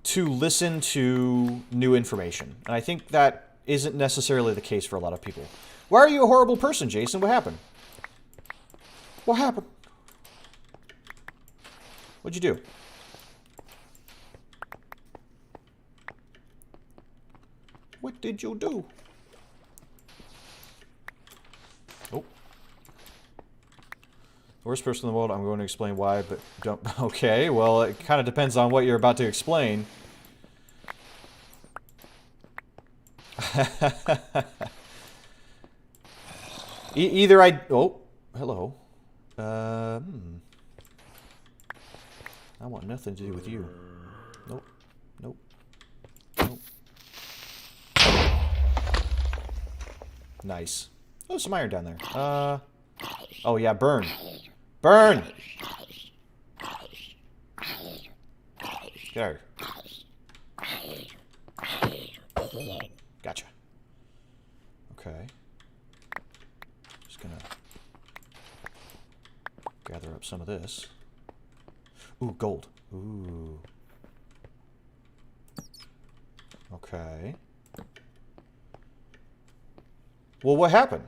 to listen to new information. And I think that isn't necessarily the case for a lot of people. Why are you a horrible person, Jason? What happened? What happened? What'd you do? What did you do? Oh. Worst person in the world, I'm going to explain why, but don't... Okay, well, it kind of depends on what you're about to explain. Either I... Oh, hello. I want nothing to do with you. Nope. Nope. Nope. Nice. Oh, some iron down there. Oh yeah, burn. Burn! Get out of here. Gotcha. Okay. Just gonna gather up some of this. Ooh, gold. Ooh. Okay. Well, what happened?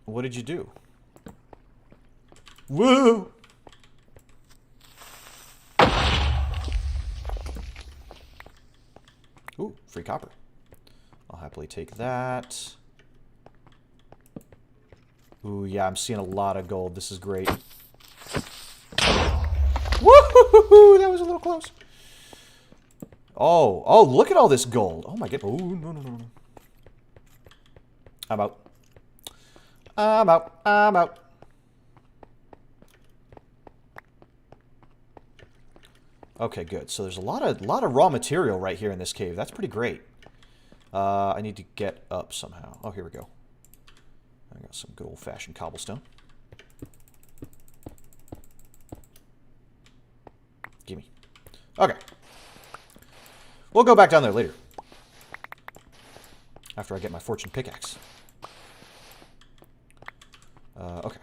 What did you do? Woo! Ooh, free copper. I'll happily take that. Ooh, yeah, I'm seeing a lot of gold. This is great. Woo-hoo-hoo-hoo! That was a little close. Oh, look at all this gold. Oh my god. Oh, no. I'm out. I'm out. Okay, good. So there's a lot of raw material right here in this cave. That's pretty great. I need to get up somehow. Oh, here we go. I got some good old-fashioned cobblestone. Gimme. Okay. We'll go back down there later. After I get my fortune pickaxe. Okay.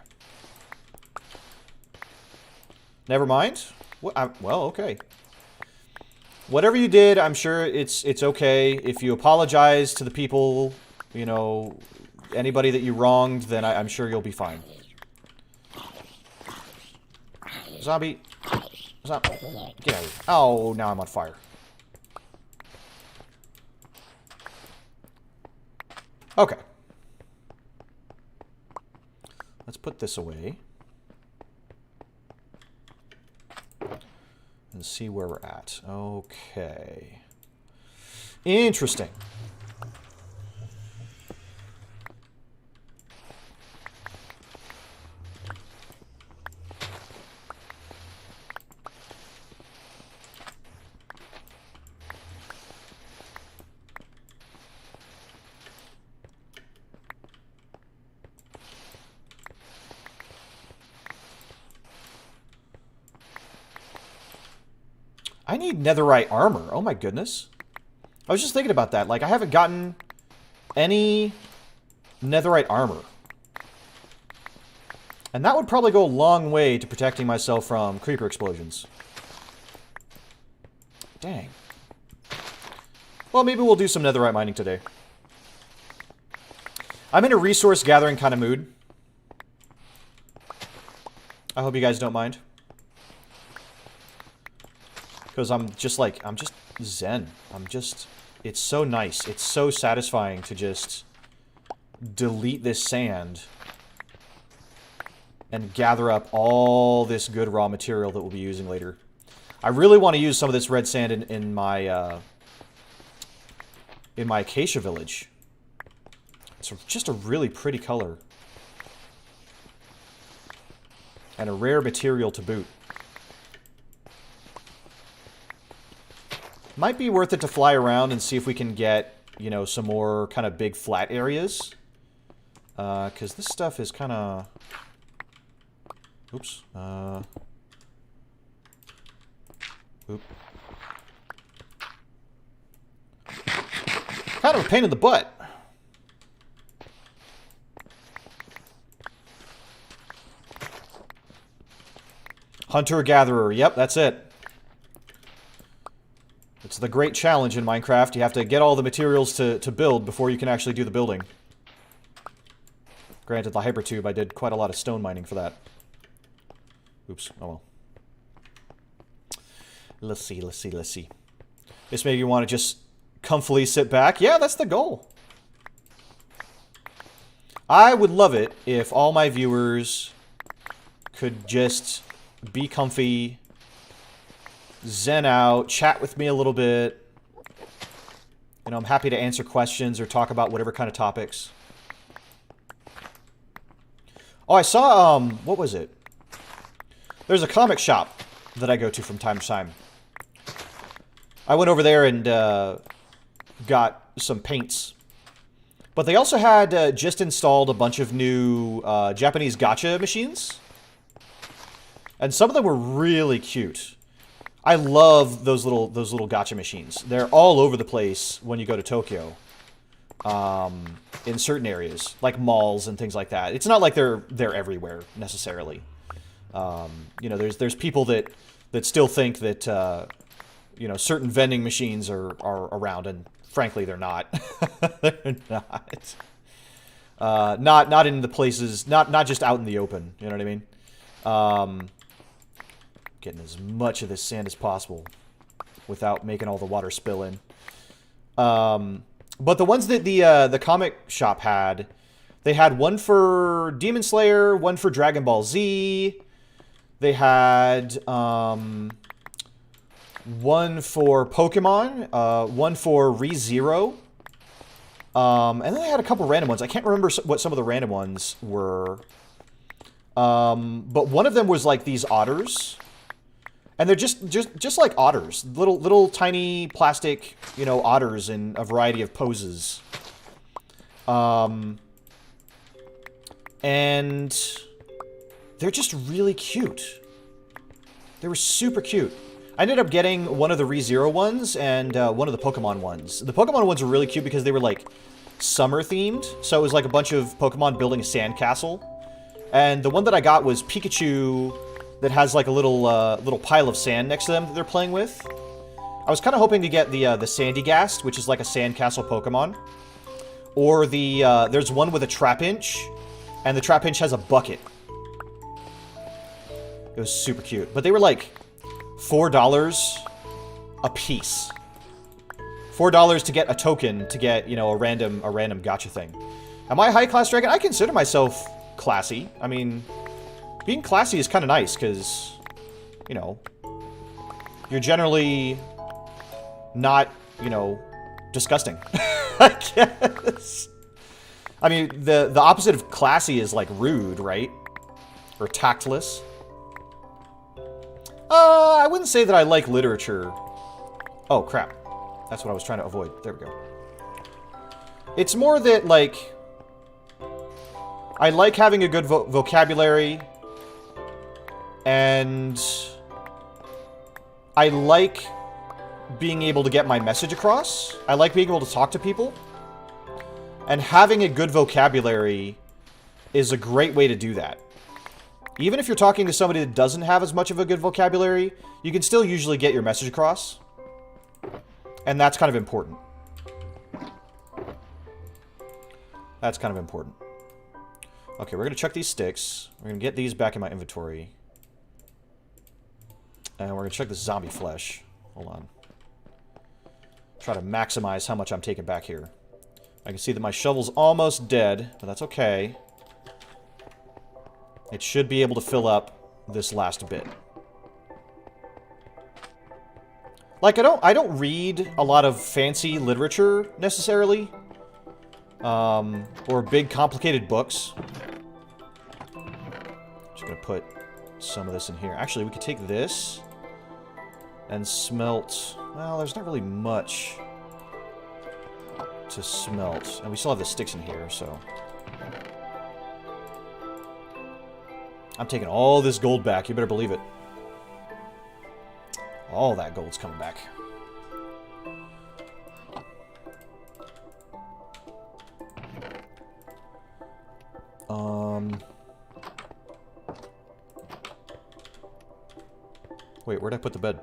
Never mind. Well, okay. Whatever you did, I'm sure it's okay. If you apologize to the people, you know, anybody that you wronged, then I'm sure you'll be fine. Zombie. Get out of here. Oh, now I'm on fire. Okay. Let's put this away. And see where we're at. Okay. Interesting. I need netherite armor. Oh my goodness. I was just thinking about that. Like, I haven't gotten any netherite armor. And that would probably go a long way to protecting myself from creeper explosions. Dang. Well, maybe we'll do some netherite mining today. I'm in a resource gathering kind of mood. I hope you guys don't mind. Because I'm just zen. It's so nice. It's so satisfying to just delete this sand and gather up all this good raw material that we'll be using later. I really want to use some of this red sand in my acacia village. It's just a really pretty color. And a rare material to boot. Might be worth it to fly around and see if we can get, you know, some more kind of big flat areas. Because this stuff is kind of... Oops. Oop. Kind of a pain in the butt. Hunter-gatherer. Yep, that's it. It's the great challenge in Minecraft. You have to get all the materials to build before you can actually do the building. Granted, the hypertube, I did quite a lot of stone mining for that. Oops. Oh well. Let's see. This maybe you want to just comfortably sit back. Yeah, that's the goal. I would love it if all my viewers could just be comfy, zen out, chat with me a little bit, You know, I'm happy to answer questions or talk about whatever kind of topics. Oh, I saw, what was it? There's a comic shop that I go to from time to time. I went over there and got some paints. But they also had just installed a bunch of new Japanese gacha machines. And some of them were really cute. I love those little gacha machines. They're all over the place when you go to Tokyo. In certain areas, like malls and things like that. It's not like they're everywhere necessarily. You know, there's people that still think that you know, certain vending machines are around, and frankly, they're not. They're not. Not in the places, not just out in the open. You know what I mean? Getting as much of this sand as possible without making all the water spill in. But the ones that the comic shop had, they had one for Demon Slayer, one for Dragon Ball Z. They had one for Pokemon, one for ReZero. And then they had a couple random ones. I can't remember what some of the random ones were. But one of them was like these otters. And they're just like otters. Little tiny plastic, you know, otters in a variety of poses. And they're just really cute. They were super cute. I ended up getting one of the ReZero ones and one of the Pokemon ones. The Pokemon ones were really cute because they were like summer themed. So it was like a bunch of Pokemon building a sandcastle. And the one that I got was Pikachu that has like a little pile of sand next to them that they're playing with. I was kind of hoping to get the Sandygast, which is like a sandcastle Pokemon. Or there's one with a Trapinch, and the Trapinch has a bucket. It was super cute. But they were like $4 a piece. $4 to get a token to get, you know, a random gacha thing. Am I a high-class dragon? I consider myself classy. I mean, being classy is kind of nice, because, you know, you're generally not, you know, disgusting, I guess. I mean, the opposite of classy is, like, rude, right? Or tactless. I wouldn't say that I like literature. Oh, crap. That's what I was trying to avoid. There we go. It's more that, like, I like having a good vocabulary. And I like being able to get my message across. I like being able to talk to people. And having a good vocabulary is a great way to do that. Even if you're talking to somebody that doesn't have as much of a good vocabulary, you can still usually get your message across. And that's kind of important. That's kind of important. Okay, we're going to chuck these sticks. We're going to get these back in my inventory. And we're going to check this zombie flesh. Hold on. Try to maximize how much I'm taking back here. I can see that my shovel's almost dead, but that's okay. It should be able to fill up this last bit. Like, I don't read a lot of fancy literature, necessarily. Or big, complicated books. Just gonna put some of this in here. Actually, we could take this and smelt. Well, there's not really much to smelt. And we still have the sticks in here, so. I'm taking all this gold back. You better believe it. All that gold's coming back. Wait, where'd I put the bed?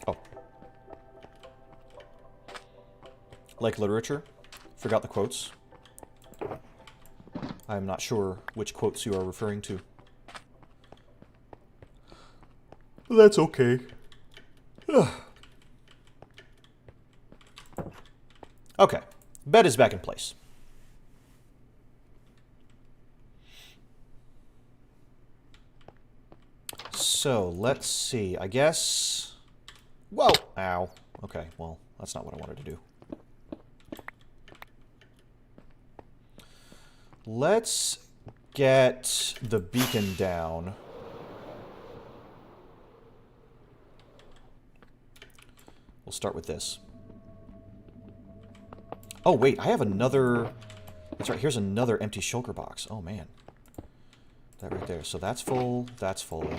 Oh. Like literature? Forgot the quotes. I'm not sure which quotes you are referring to. That's okay. Okay. Bed is back in place. So, let's see. I guess... Whoa! Ow. Okay, well, that's not what I wanted to do. Let's get the beacon down. We'll start with this. Oh, wait, I have another... That's right, here's another empty shulker box. Oh, man. That right there. So that's full, that's full.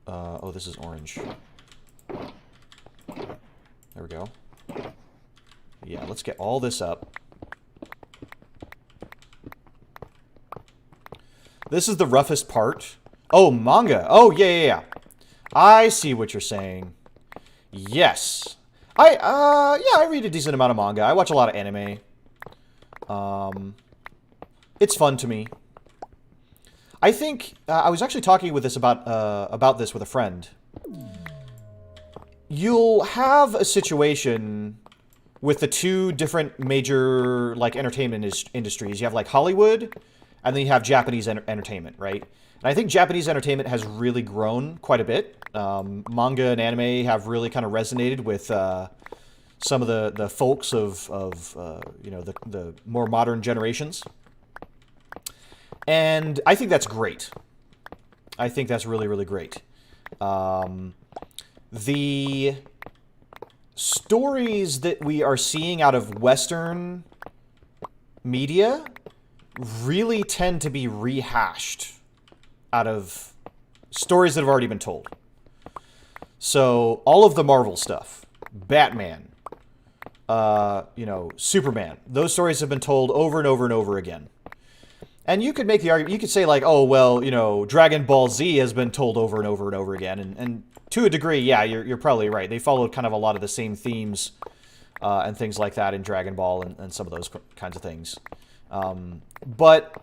Oh, this is orange. There we go. Yeah, let's get all this up. This is the roughest part. Oh, manga. Oh, yeah. I see what you're saying. Yes. Yeah, I read a decent amount of manga. I watch a lot of anime. It's fun to me. I think I was actually talking with this about this with a friend. You'll have a situation with the two different major like entertainment industries. You have like Hollywood, and then you have Japanese entertainment, right? And I think Japanese entertainment has really grown quite a bit. Manga and anime have really kind of resonated with some of the folks of you know, the more modern generations. And I think that's great. I think that's really, really great. The stories that we are seeing out of Western media really tend to be rehashed out of stories that have already been told. So all of the Marvel stuff, Batman, you know, Superman, those stories have been told over and over and over again. And you could make the argument, you could say like, oh, well, you know, Dragon Ball Z has been told over and over and over again. And to a degree, yeah, you're probably right. They followed kind of a lot of the same themes and things like that in Dragon Ball and some of those kinds of things. But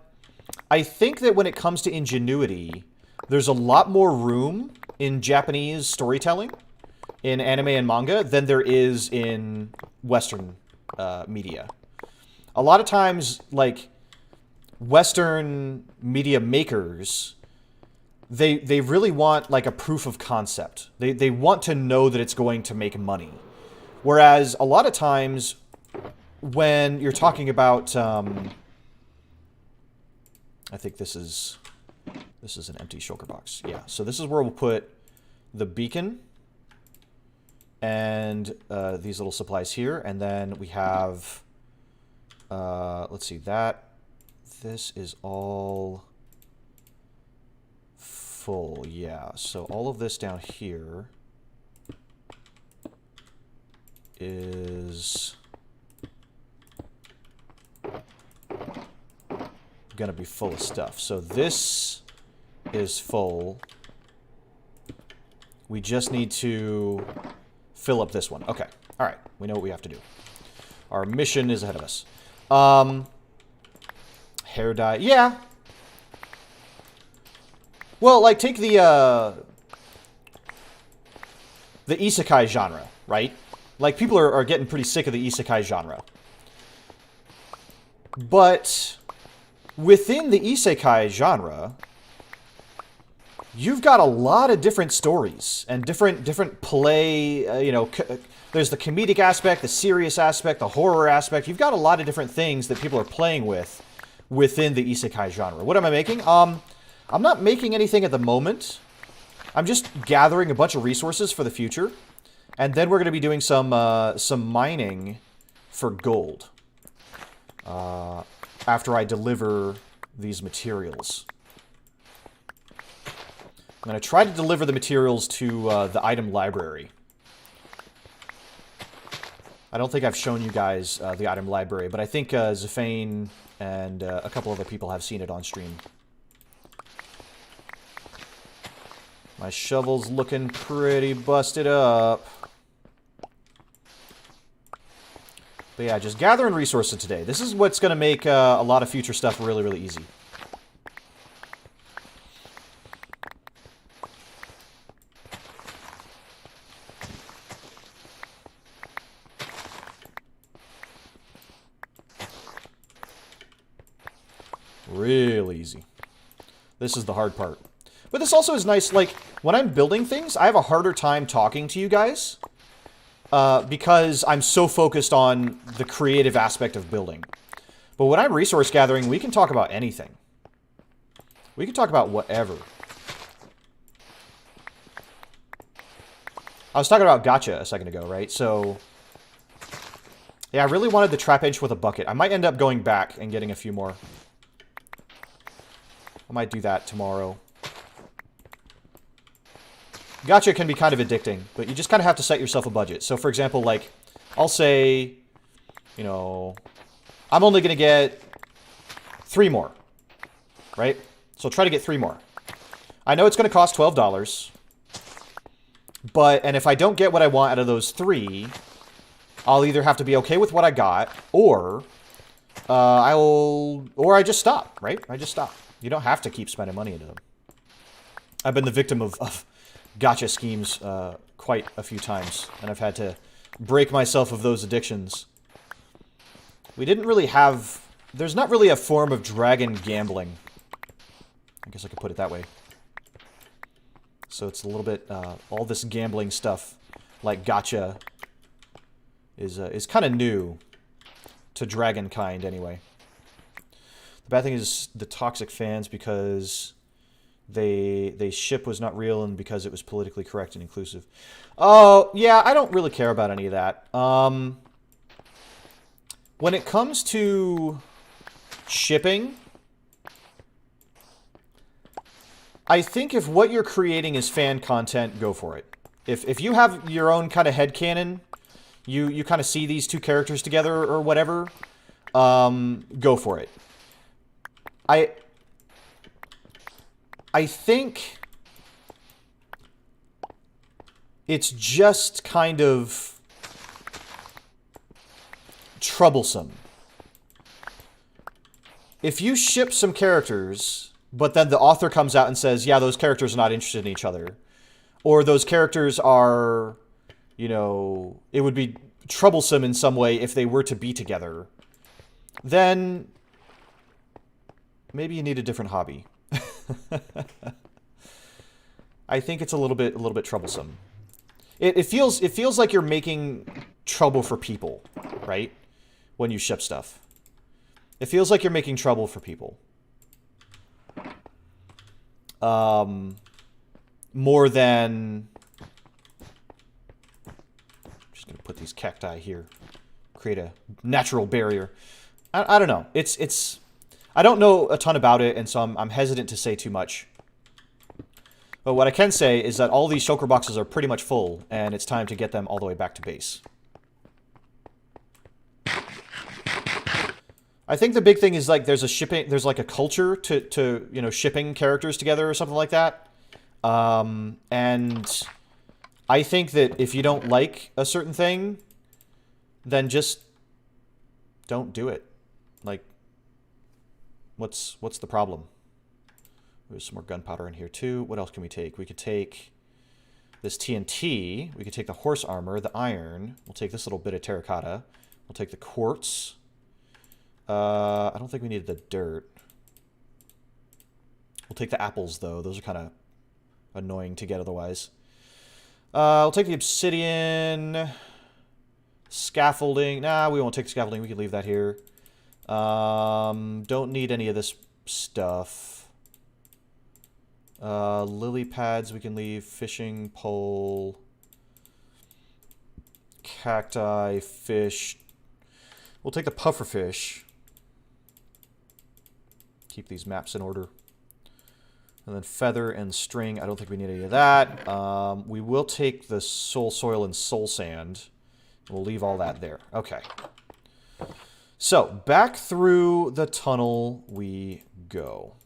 I think that when it comes to ingenuity, there's a lot more room in Japanese storytelling, in anime and manga, than there is in Western media. A lot of times, like, Western media makers, they really want like a proof of concept. They want to know that it's going to make money. Whereas a lot of times when you're talking about I think this is an empty shulker box. Yeah, so this is where we'll put the beacon and these little supplies here, and then we have let's see, that this is all full, yeah. So all of this down here is gonna be full of stuff. So this is full. We just need to fill up this one. Okay, all right. We know what we have to do. Our mission is ahead of us. Hair dye. Yeah. Well, like, take the isekai genre, right? Like, people are getting pretty sick of the isekai genre. But within the isekai genre, you've got a lot of different stories and different play, you know, there's the comedic aspect, the serious aspect, the horror aspect. You've got a lot of different things that people are playing with within the isekai genre. What am I making? I'm not making anything at the moment. I'm just gathering a bunch of resources for the future. And then we're going to be doing some mining for gold. After I deliver these materials. I'm going to try to deliver the materials to the item library. I don't think I've shown you guys the item library, but I think Zafane and a couple other people have seen it on stream. My shovel's looking pretty busted up. But yeah, just gathering resources today. This is what's going to make a lot of future stuff really, really easy. Real easy. This is the hard part. But this also is nice, like, when I'm building things, I have a harder time talking to you guys. Because I'm so focused on the creative aspect of building. But when I'm resource gathering, we can talk about anything. We can talk about whatever. I was talking about gacha a second ago, right? So, yeah, I really wanted the trap edge with a bucket. I might end up going back and getting a few more. I might do that tomorrow. Gacha can be kind of addicting, but you just kind of have to set yourself a budget. So, for example, like, I'll say, you know, I'm only going to get 3 more, right? So try to get 3 more. I know it's going to cost $12, but, and if I don't get what I want out of those 3, I'll either have to be okay with what I got, or I just stop, right? I just stop. You don't have to keep spending money into them. I've been the victim of gacha schemes quite a few times, and I've had to break myself of those addictions. We didn't really have... There's not really a form of dragon gambling. I guess I could put it that way. So it's a little bit... all this gambling stuff, like gacha, is kind of new to dragonkind, anyway. The bad thing is the toxic fans, because they ship was not real and because it was politically correct and inclusive. Oh, yeah, I don't really care about any of that. When it comes to shipping, I think if what you're creating is fan content, go for it. If you have your own kind of headcanon, you kind of see these 2 characters together or whatever, go for it. I think it's just kind of troublesome. If you ship some characters, but then the author comes out and says, yeah, those characters are not interested in each other, or those characters are, you know, it would be troublesome in some way if they were to be together, then maybe you need a different hobby. I think it's a little bit troublesome. It feels like you're making trouble for people, right? When you ship stuff. It feels like you're making trouble for people. More than... I'm just going to put these cacti here. Create a natural barrier. I don't know. It's... I don't know a ton about it, and so I'm hesitant to say too much. But what I can say is that all these shulker boxes are pretty much full, and it's time to get them all the way back to base. I think the big thing is, like, there's like a culture to you know, shipping characters together or something like that. And I think that if you don't like a certain thing, then just don't do it. Like, what's the problem? There's some more gunpowder in here too. What else can we take? We could take this TNT. We could take the horse armor, the iron. We'll take this little bit of terracotta. We'll take the quartz. I don't think we need the dirt. We'll take the apples, though. Those are kind of annoying to get otherwise. We'll take the obsidian. Scaffolding. Nah, we won't take the scaffolding. We can leave that here. Don't need any of this stuff. Lily pads we can leave. Fishing pole. Cacti. Fish. We'll take the puffer fish. Keep these maps in order. And then feather and string. I don't think we need any of that. We will take the soul soil and soul sand. We'll leave all that there. Okay. So, back through the tunnel we go.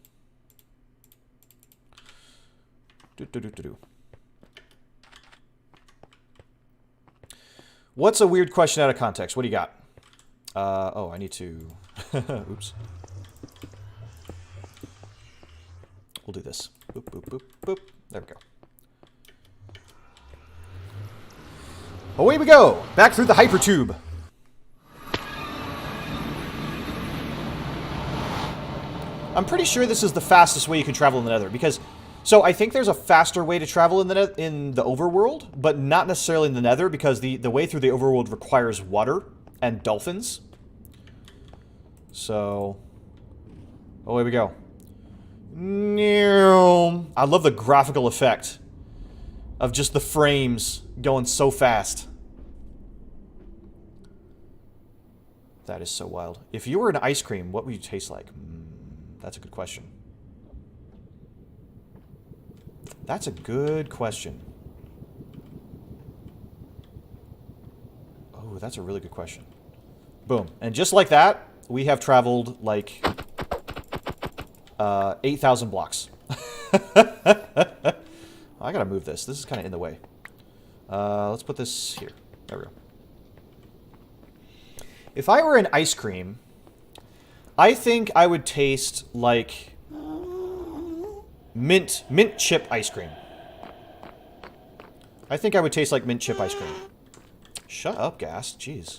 What's a weird question out of context? What do you got? Oh, I need to... Oops. We'll do this. Boop, boop, boop, boop. There we go. Away we go! Back through the hypertube. I'm pretty sure this is the fastest way you can travel in the Nether, because... So, I think there's a faster way to travel in the overworld, but not necessarily in the Nether, because the way through the overworld requires water and dolphins. So, away we go. I love the graphical effect of just the frames going so fast. That is so wild. If you were an ice cream, what would you taste like? That's a good question. That's a good question. Oh, that's a really good question. Boom. And just like that, we have traveled like 8,000 blocks. I gotta move this. This is kind of in the way. Let's put this here. There we go. If I were an ice cream, I think I would taste like mint chip ice cream. I think I would taste like mint chip ice cream. Shut up, Gas. Jeez.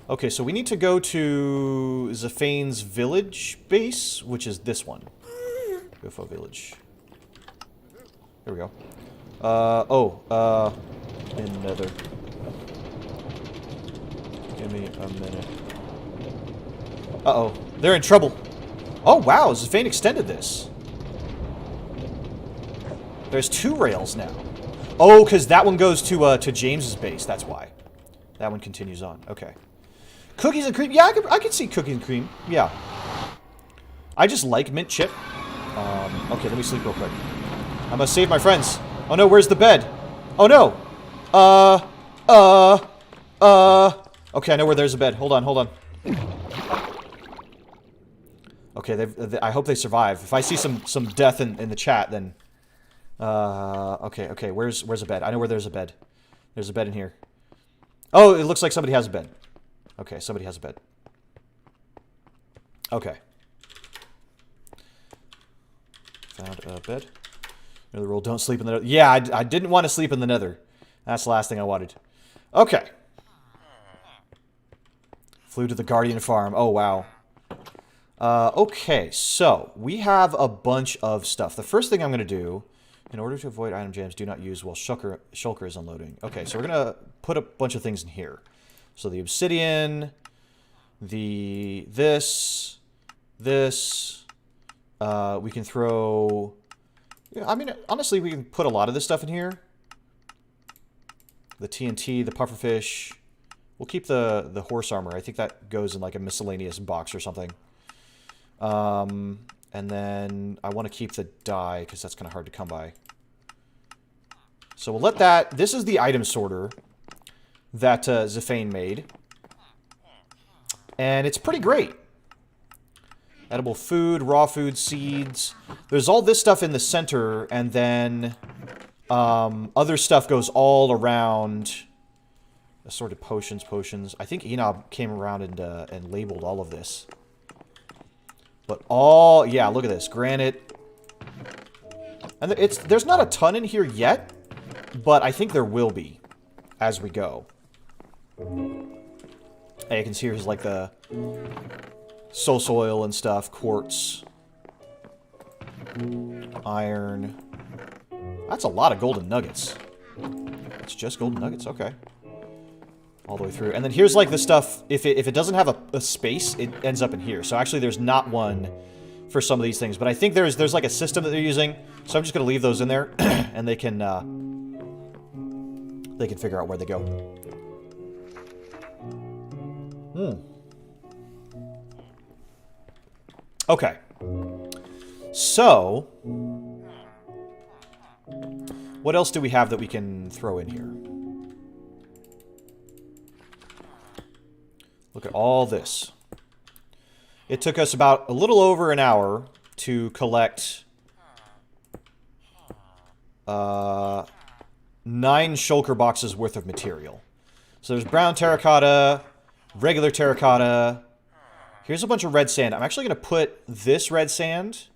Okay, so we need to go to Zephane's village base, which is this one. UFO village. There we go. In Nether. Give me a minute. Uh-oh. They're in trouble. Oh, wow. Zephane extended this. There's 2 rails now. Oh, because that one goes to James's base. That's why. That one continues on. Okay. Cookies and cream. Yeah, I could see cookies and cream. Yeah. I just like mint chip. Okay, let me sleep real quick. I must save my friends. Oh no, where's the bed? Oh no! Okay, I know where there's a bed. Hold on. Okay, I hope they survive. If I see some death in the chat, then... okay, where's a bed? I know where there's a bed. There's a bed in here. Oh, it looks like somebody has a bed. Okay, somebody has a bed. Okay. Found a bed. Another rule, don't sleep in the nether. Yeah, I didn't want to sleep in the nether. That's the last thing I wanted. Okay. Flew to the Guardian Farm. Oh, wow. Okay, so we have a bunch of stuff. The first thing I'm going to do, in order to avoid item jams, do not use while Shulker is unloading. Okay, so we're going to put a bunch of things in here. So the obsidian, this, we can throw... Yeah, I mean, honestly, we can put a lot of this stuff in here. The TNT, the pufferfish. We'll keep the horse armor. I think that goes in like a miscellaneous box or something. And then I want to keep the dye because that's kind of hard to come by. So we'll let that... This is the item sorter that Zephane made. And it's pretty great. Edible food, raw food, seeds. There's all this stuff in the center, and then other stuff goes all around. Assorted potions. I think Enob came around and labeled all of this. But all... Yeah, look at this. Granite. And there's not a ton in here yet, but I think there will be as we go. And you can see here's like the soul soil and stuff, quartz, iron. That's a lot of golden nuggets. It's just golden nuggets, okay. All the way through. And then here's like the stuff, if it doesn't have a space, it ends up in here. So actually there's not one for some of these things. But I think there's like a system that they're using. So I'm just going to leave those in there and they can figure out where they go. Okay. So, what else do we have that we can throw in here? Look at all this. It took us about a little over an hour to collect 9 shulker boxes worth of material. So there's brown terracotta, regular terracotta. Here's a bunch of red sand. I'm actually going to put this red sand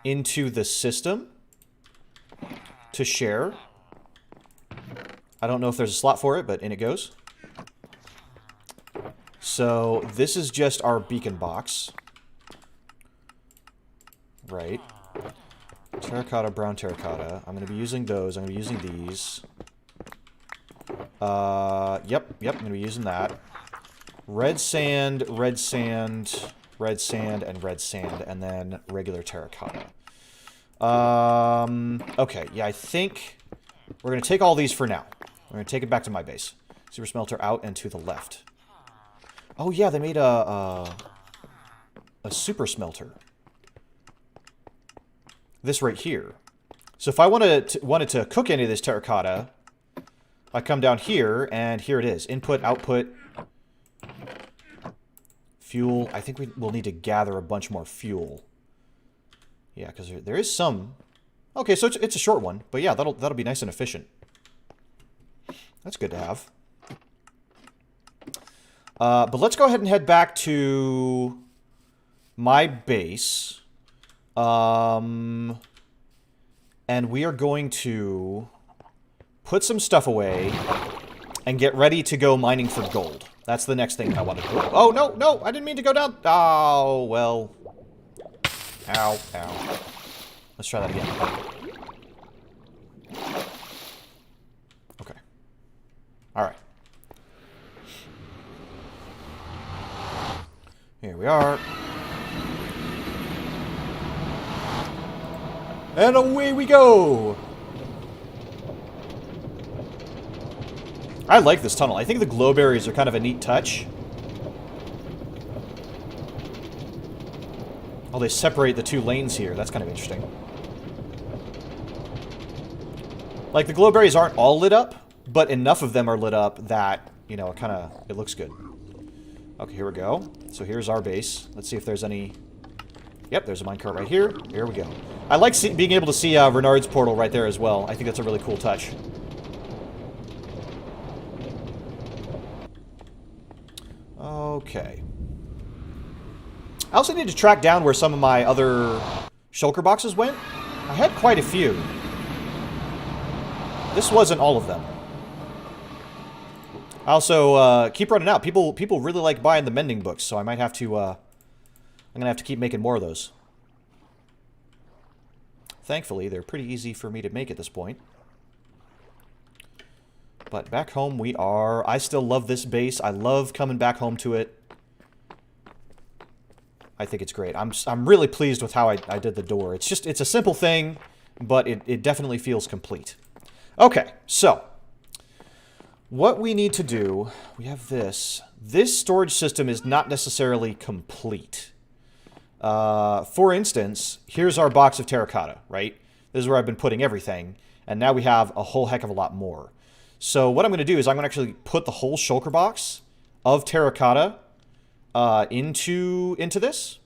into the system to share. I don't know if there's a slot for it, but in it goes. So this is just our beacon box. Right. Terracotta, brown terracotta. I'm going to be using those. I'm going to be using these. Yep, I'm going to be using that. red sand, red sand, red sand, and red sand, and then regular terracotta. Okay, yeah, I think we're going to take all these for now. We're going to take it back to my base. Super smelter out and to the left. Oh, yeah, they made a super smelter. This right here. So if I wanted to cook any of this terracotta, I come down here, and here it is. Input, output, fuel. I think we'll need to gather a bunch more fuel. Yeah, because there is some. Okay, so it's a short one, but yeah, that'll be nice and efficient. That's good to have. But let's go ahead and head back to my base. And we are going to put some stuff away and get ready to go mining for gold. That's the next thing I want to do. Oh, no, no, I didn't mean to go down. Oh, well. Ow, ow. Let's try that again. Okay. All right. Here we are. And away we go! I like this tunnel. I think the glow berries are kind of a neat touch. Oh, they separate the two lanes here. That's kind of interesting. Like, the glow berries aren't all lit up, but enough of them are lit up that, you know, it looks good. Okay, here we go. So here's our base. Let's see if there's any... Yep, there's a minecart right here. Here we go. I like being able to see Renard's portal right there as well. I think that's a really cool touch. Okay. I also need to track down where some of my other shulker boxes went. I had quite a few. This wasn't all of them. I also keep running out. People really like buying the mending books, so I might have to... I'm gonna have to keep making more of those. Thankfully, they're pretty easy for me to make at this point. But back home we are. I still love this base. I love coming back home to it. I think it's great. I'm really pleased with how I did the door. It's a simple thing, but it definitely feels complete. Okay, so what we need to do, we have this. This storage system is not necessarily complete. For instance, here's our box of terracotta, right? This is where I've been putting everything, and now we have a whole heck of a lot more. So what I'm going to do is I'm going to actually put the whole shulker box of terracotta into this.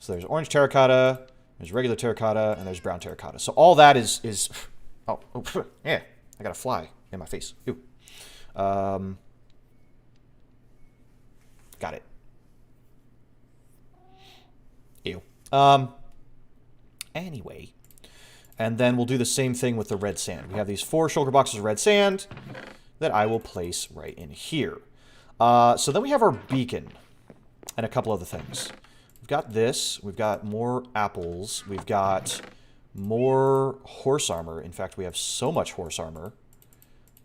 So there's orange terracotta, there's regular terracotta, and there's brown terracotta. So all that is oh, yeah, I got a fly in my face. Ew. Got it. Ew. Anyway. And then we'll do the same thing with the red sand. We have these 4 shulker boxes of red sand that I will place right in here. So then we have our beacon and a couple other things. We've got this. We've got more apples. We've got more horse armor. In fact, we have so much horse armor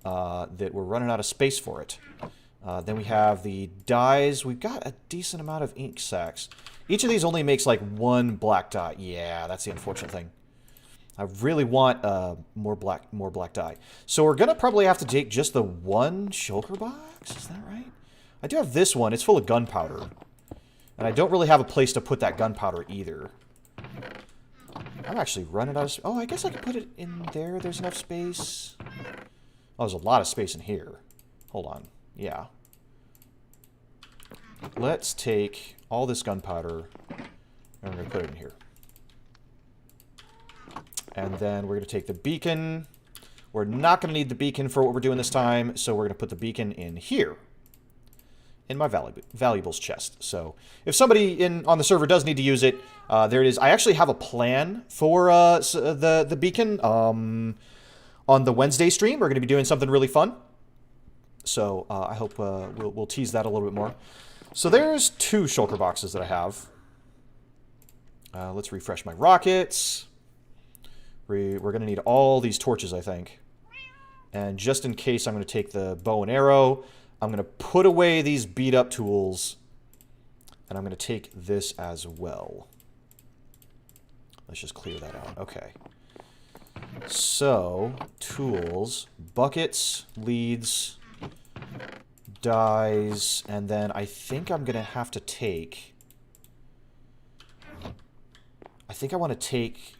that we're running out of space for it. Then we have the dyes. We've got a decent amount of ink sacs. Each of these only makes like 1 black dye. Yeah, that's the unfortunate thing. I really want more black dye. So we're gonna probably have to take just the 1 shulker box. Is that right? I do have this one. It's full of gunpowder, and I don't really have a place to put that gunpowder either. I'm actually running out of... Oh, I guess I could put it in there. There's enough space. Oh, there's a lot of space in here. Hold on. Yeah. Let's take all this gunpowder, and we're gonna put it in here. And then we're going to take the beacon. We're not going to need the beacon for what we're doing this time, so we're going to put the beacon in here. In my valuables chest. So if somebody on the server does need to use it, there it is. I actually have a plan for the beacon. On the Wednesday stream, we're going to be doing something really fun. So I hope we'll tease that a little bit more. So there's 2 shulker boxes that I have. Let's refresh my rockets. We're going to need all these torches, I think. And just in case, I'm going to take the bow and arrow. I'm going to put away these beat-up tools, and I'm going to take this as well. Let's just clear that out. Okay. So, tools, buckets, leads, dyes, and then I think I'm going to have to take... I think I want to take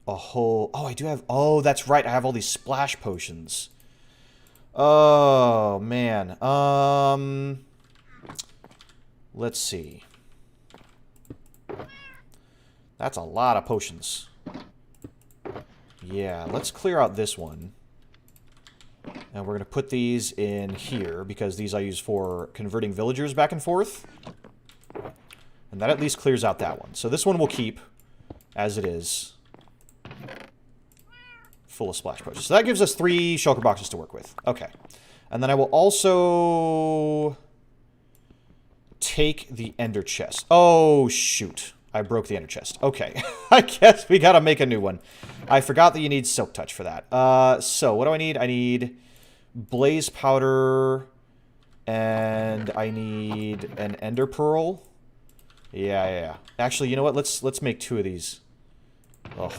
a whole... Oh, I do have... Oh, that's right. I have all these splash potions. Oh, man. Let's see. That's a lot of potions. Yeah, let's clear out this one. And we're going to put these in here, because these I use for converting villagers back and forth. And that at least clears out that one. So this one we'll keep as it is. Full of splash potions. So that gives us 3 shulker boxes to work with. Okay. And then I will also take the ender chest. Oh, shoot. I broke the ender chest. Okay. I guess we gotta make a new one. I forgot that you need silk touch for that. So what do I need? I need blaze powder, and I need an ender pearl. Yeah. Actually, you know what? Let's make 2 of these. Ugh,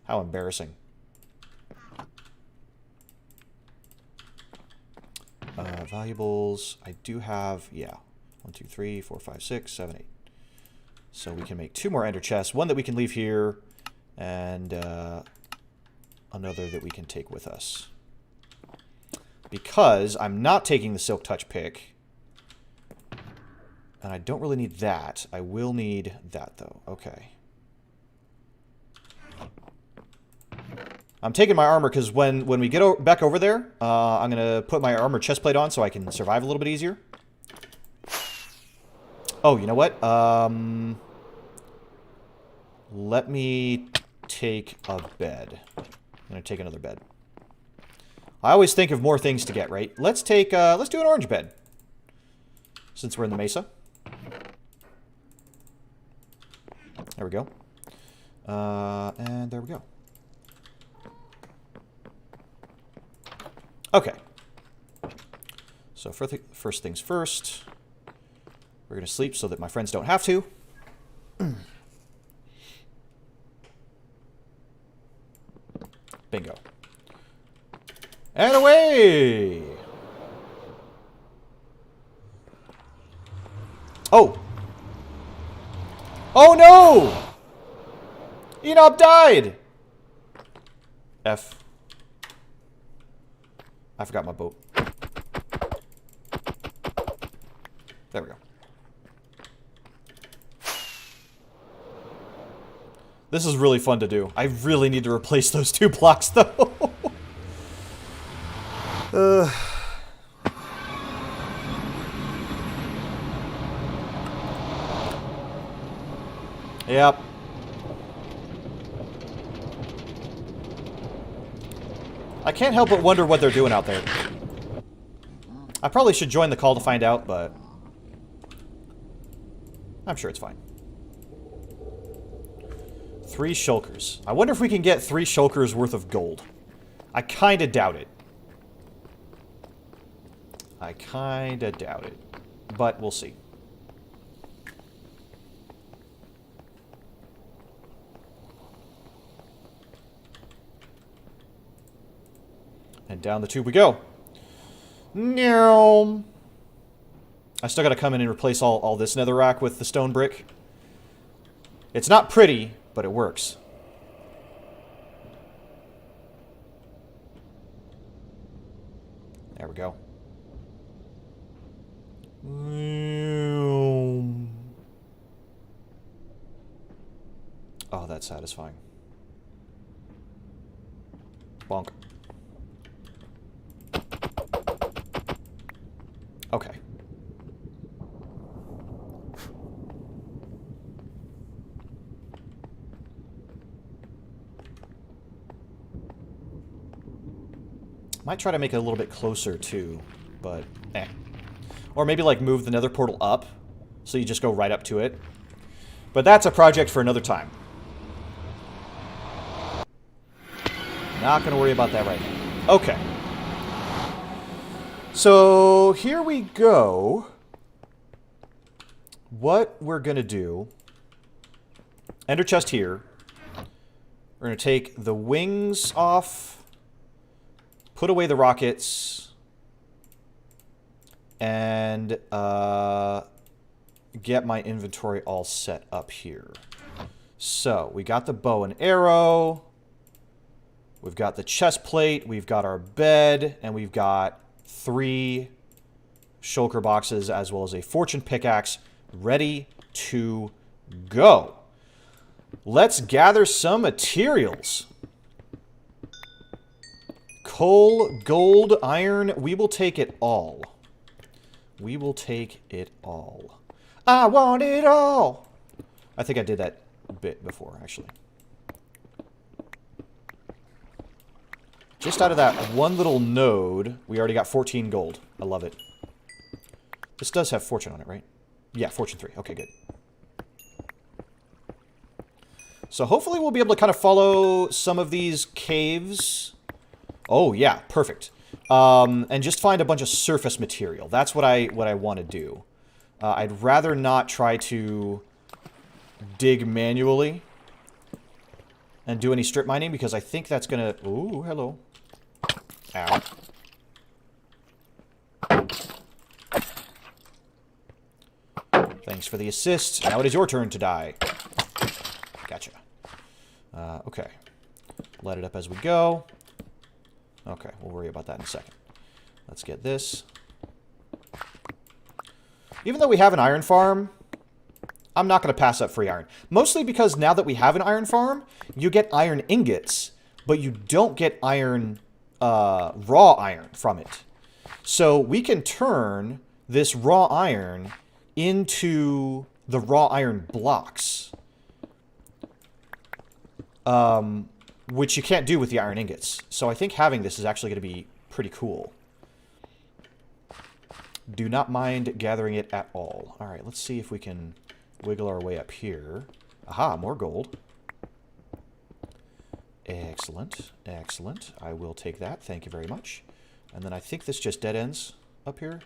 how embarrassing. Valuables. I do have, yeah. 1, 2, 3, 4, 5, 6, 7, 8. So we can make 2 more ender chests. One that we can leave here, and another that we can take with us. Because I'm not taking the silk touch pick. And I don't really need that. I will need that, though. Okay. I'm taking my armor because when we get back over there, I'm going to put my armor chestplate on so I can survive a little bit easier. Oh, you know what? Let me take a bed. I'm going to take another bed. I always think of more things to get, right? Let's do an orange bed. Since we're in the Mesa. There we go. And there we go. Okay. So first things first. We're going to sleep so that my friends don't have to. Bingo. And away! Oh! Oh no! Enob died! F. I forgot my boat. There we go. This is really fun to do. I really need to replace those 2 blocks, though. Yep. I can't help but wonder what they're doing out there. I probably should join the call to find out, but I'm sure it's fine. 3 shulkers. I wonder if we can get 3 shulkers worth of gold. I kinda doubt it. But we'll see. And down the tube we go. No. I still gotta come in and replace all this netherrack with the stone brick. It's not pretty, but it works. There we go. Oh, that's satisfying. Bonk. Okay. Might try to make it a little bit closer too, but eh. Or maybe like move the nether portal up, so you just go right up to it. But that's a project for another time. Not gonna worry about that right now. Okay. So here we go. What we're going to do... Ender chest here. We're going to take the wings off. Put away the rockets. And get my inventory all set up here. So, we got the bow and arrow. We've got the chest plate. We've got our bed. And we've got 3 shulker boxes as well as a fortune pickaxe ready to go. Let's gather some materials. Coal, gold, iron. We will take it all. We will take it all. I want it all. I think I did that bit before, actually. Just out of that one little node, we already got 14 gold. I love it. This does have fortune on it, right? Yeah, fortune 3. Okay, good. So hopefully we'll be able to kind of follow some of these caves. Oh, yeah, perfect. And just find a bunch of surface material. That's what I want to do. I'd rather not try to dig manually and do any strip mining because I think that's going to... Ooh, hello. Ow. Thanks for the assist. Now it is your turn to die. Gotcha. Okay. Light it up as we go. Okay, we'll worry about that in a second. Let's get this. Even though we have an iron farm, I'm not going to pass up free iron. Mostly because now that we have an iron farm, you get iron ingots, but you don't get iron, raw iron from it. So we can turn this raw iron into the raw iron blocks. Which you can't do with the iron ingots. So I think having this is actually going to be pretty cool. Do not mind gathering it at all. Alright, let's see if we can wiggle our way up here. Aha, more gold. Excellent, excellent. I will take that, thank you very much. And then I think this just dead ends up here.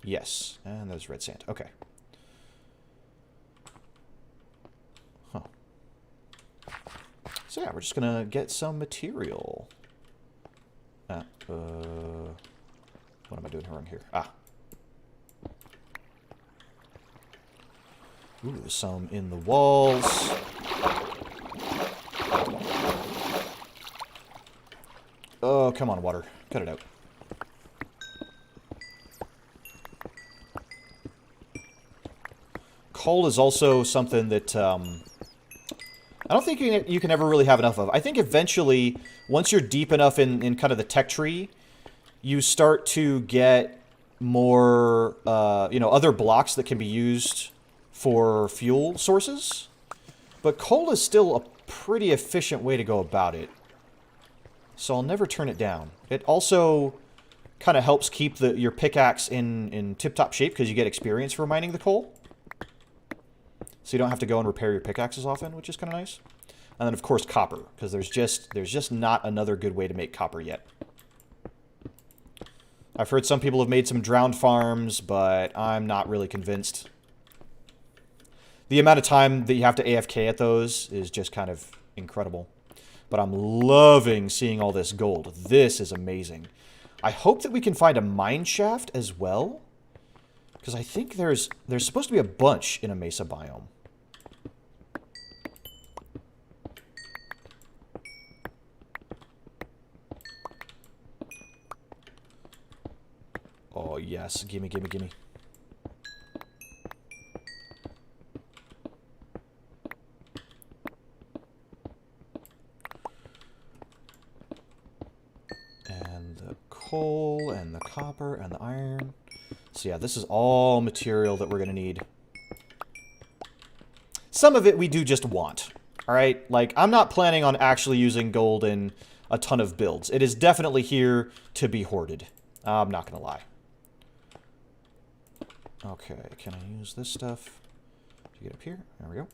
Yes, and there's red sand. Okay. Huh. So yeah, we're just gonna get some material. What am I doing wrong here? Ah. Ooh, there's some in the walls. Oh, come on, water. Cut it out. Coal is also something that I don't think you can ever really have enough of. I think eventually, once you're deep enough in kind of the tech tree, you start to get more, you know, other blocks that can be used for fuel sources. But coal is still a pretty efficient way to go about it. So I'll never turn it down. It also kind of helps keep your pickaxe in tip-top shape because you get experience for mining the coal. So you don't have to go and repair your pickaxes often, which is kind of nice. And then, of course, copper, because there's just not another good way to make copper yet. I've heard some people have made some drowned farms, but I'm not really convinced. The amount of time that you have to AFK at those is just kind of incredible. But I'm loving seeing all this gold. This is amazing. I hope that we can find a mine shaft as well, because I think there's supposed to be a bunch in a Mesa biome. Oh, yes. Gimme, gimme, gimme. And the coal, and the copper, and the iron. So yeah, this is all material that we're going to need. Some of it we do just want. Alright? Like, I'm not planning on actually using gold in a ton of builds. It is definitely here to be hoarded. I'm not going to lie. Okay, can I use this stuff to get up here? There we go.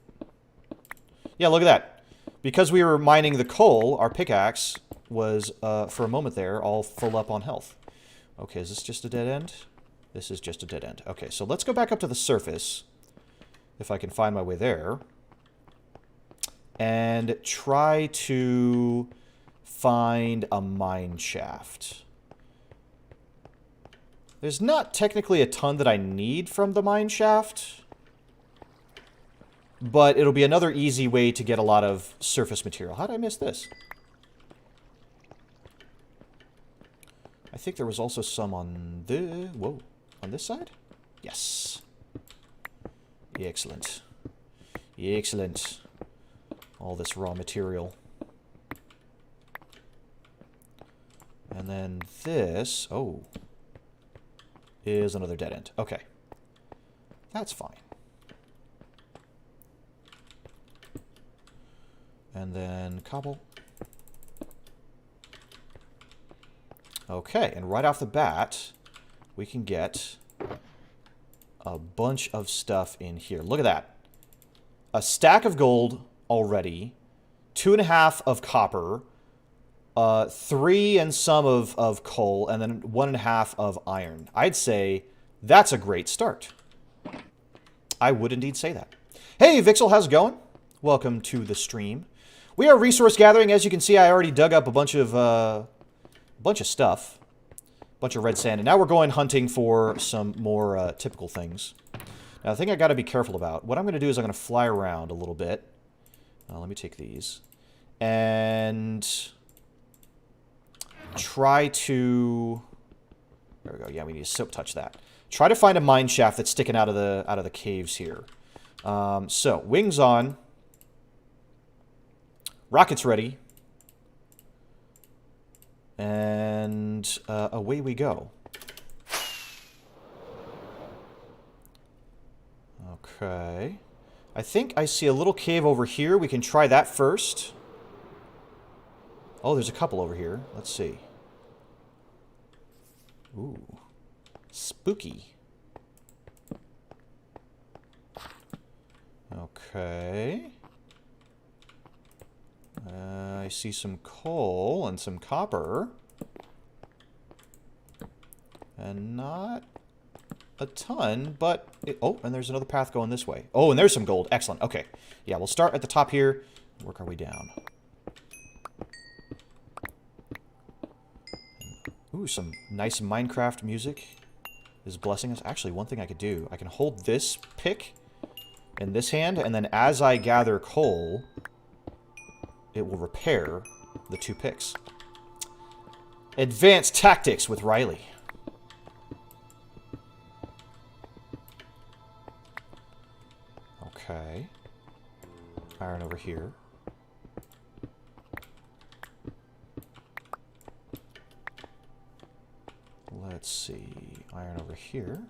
Yeah, look at that. Because we were mining the coal, our pickaxe was, for a moment there, all full up on health. Okay, is this just a dead end? This is just a dead end. Okay, so let's go back up to the surface, if I can find my way there, and try to find a mine shaft. There's not technically a ton that I need from the mine shaft, but it'll be another easy way to get a lot of surface material. How did I miss this? I think there was also some on the... Whoa. On this side? Yes. Excellent. Excellent. All this raw material. And then this... Oh. Is another dead end. Okay. That's fine. And then cobble. Okay, and right off the bat, we can get a bunch of stuff in here. Look at that. A stack of gold already, 2.5 of copper, 3 and some of coal, and then 1.5 of iron. I'd say that's a great start. I would indeed say that. Hey, Vixel, how's it going? Welcome to the stream. We are resource gathering. As you can see, I already dug up a bunch of stuff. Bunch of red sand. And now we're going hunting for some more typical things. Now, the thing I got to be careful about, what I'm going to do is I'm going to fly around a little bit. Let me take these. And try to... There we go. Yeah, we need to silk touch that. Try to find a mine shaft that's sticking out of the caves here. So, wings on. Rockets ready. And away we go. Okay. I think I see a little cave over here. We can try that first. Oh, there's a couple over here. Let's see. Ooh. Spooky. Okay. I see some coal and some copper. And not a ton, but... oh, and there's another path going this way. Oh, and there's some gold. Excellent. Okay. Yeah, we'll start at the top here. Work our way down. Ooh, some nice Minecraft music is blessing us. Actually, one thing I could do, I can hold this pick in this hand, and then as I gather coal, it will repair the 2 picks. Advanced tactics with Riley. Okay. Iron over here. Let's see. Iron over here.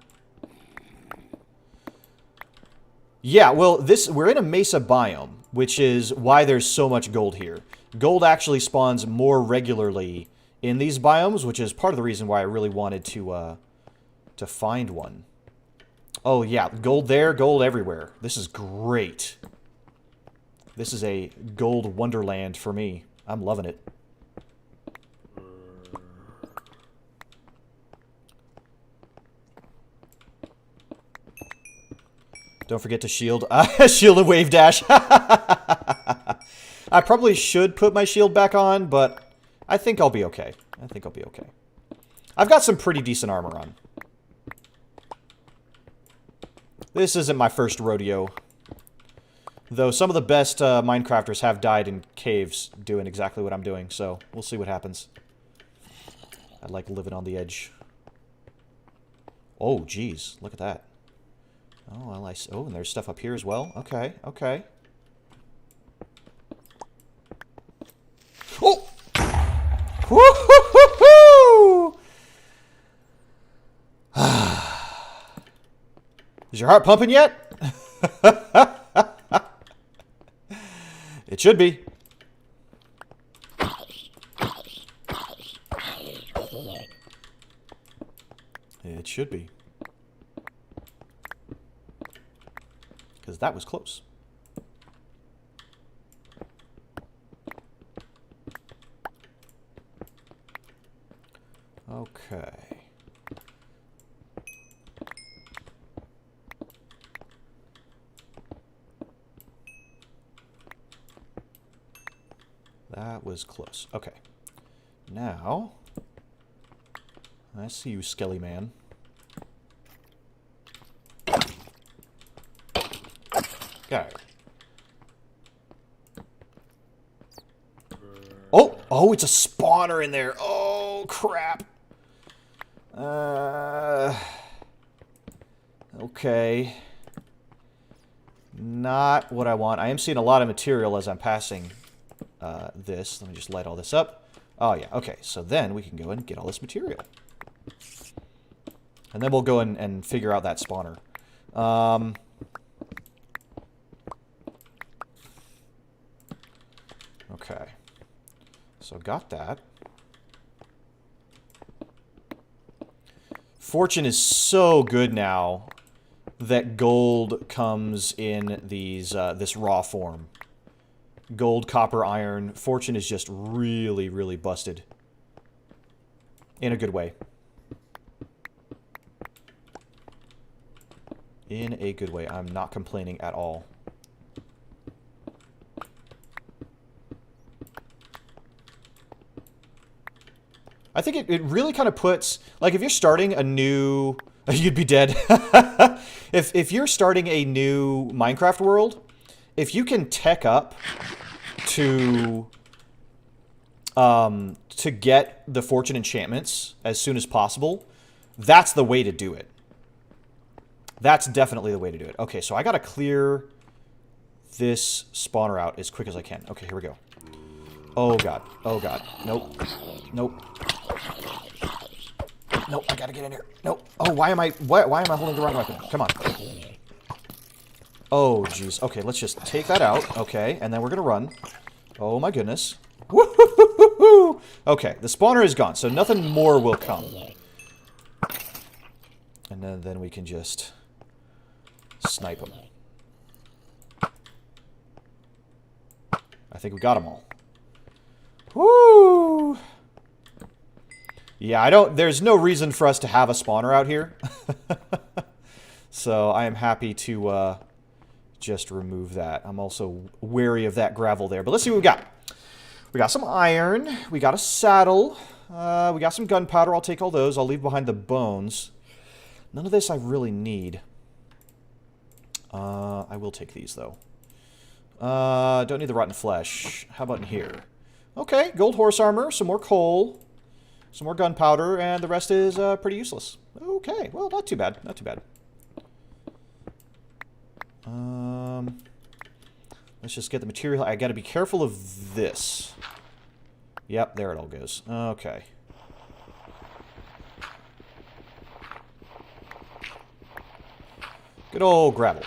Yeah, well, we're in a Mesa biome, which is why there's so much gold here. Gold actually spawns more regularly in these biomes, which is part of the reason why I really wanted to find one. Oh, yeah, gold there, gold everywhere. This is great. This is a gold wonderland for me. I'm loving it. Don't forget to shield. Shield and wave dash. I probably should put my shield back on, but I think I'll be okay. I think I'll be okay. I've got some pretty decent armor on. This isn't my first rodeo. Though some of the best Minecrafters have died in caves doing exactly what I'm doing, so we'll see what happens. I like living on the edge. Oh, geez. Look at that. Oh, well, oh, and there's stuff up here as well. Okay, okay. Oh! Woo-hoo-hoo-hoo! Is your heart pumping yet? It should be. It should be. Because that was close. Okay. That was close. Okay. Now, I see you, Skelly Man. Okay. Oh! Oh, it's a spawner in there. Oh, crap. Okay. Not what I want. I am seeing a lot of material as I'm passing this. Let me just light all this up. Oh, yeah. Okay, so then we can go and get all this material. And then we'll go and figure out that spawner. Okay. So got that. Fortune is so good now that gold comes in these this raw form. Gold, copper, iron. Fortune is just really, really busted. In a good way. In a good way. I'm not complaining at all. I think it really kind of puts... Like, if you're starting a new... You'd be dead. If you're starting a new Minecraft world, if you can tech up to get the fortune enchantments as soon as possible, that's the way to do it. That's definitely the way to do it. Okay, so I gotta clear this spawner out as quick as I can. Okay, here we go. Oh god. Oh god. Nope. Nope. Nope, I gotta get in here. Nope. Oh, why am I holding the wrong weapon? Come on. Oh, jeez. Okay, let's just take that out. Okay, and then we're gonna run. Oh my goodness. Woo-hoo-hoo-hoo-hoo! Okay, the spawner is gone, so nothing more will come. And then we can just snipe them. I think we got them all. Woo! Yeah, there's no reason for us to have a spawner out here. So I am happy to just remove that. I'm also wary of that gravel there. But let's see what we got. We got some iron. We got a saddle. We got some gunpowder. I'll take all those. I'll leave behind the bones. None of this I really need. I will take these, though. Don't need the rotten flesh. How about in here? Okay, gold horse armor, some more coal, some more gunpowder, and the rest is pretty useless. Okay, well, not too bad. Not too bad. Let's just get the material. I gotta be careful of this. Yep, there it all goes. Okay. Good old gravel.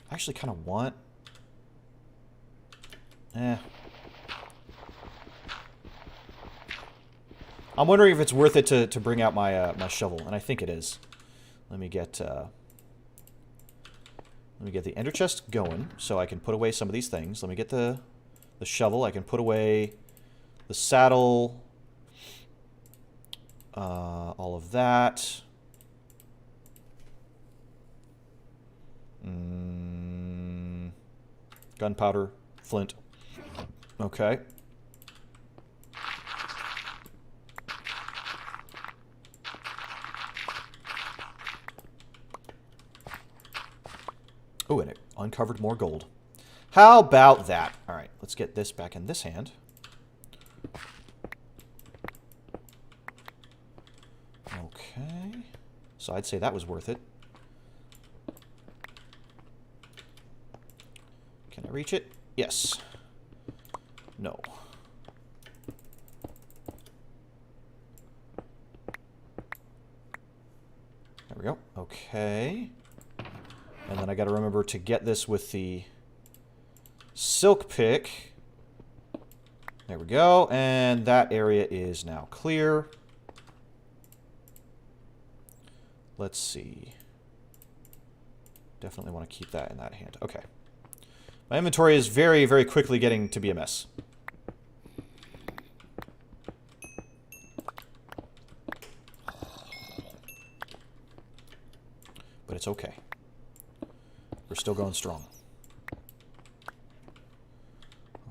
I actually kind of want... I'm wondering if it's worth it to bring out my my shovel, and I think it is. Let me get the ender chest going, so I can put away some of these things. Let me get the shovel. I can put away the saddle, all of that. Gunpowder, flint. Okay. Oh, and it uncovered more gold. How about that? All right, let's get this back in this hand. Okay. So I'd say that was worth it. Can I reach it? Yes. No. There we go. Okay. And then I got to remember to get this with the silk pick. There we go. And that area is now clear. Let's see. Definitely want to keep that in that hand. Okay. My inventory is very, very quickly getting to be a mess. it's okay. We're still going strong.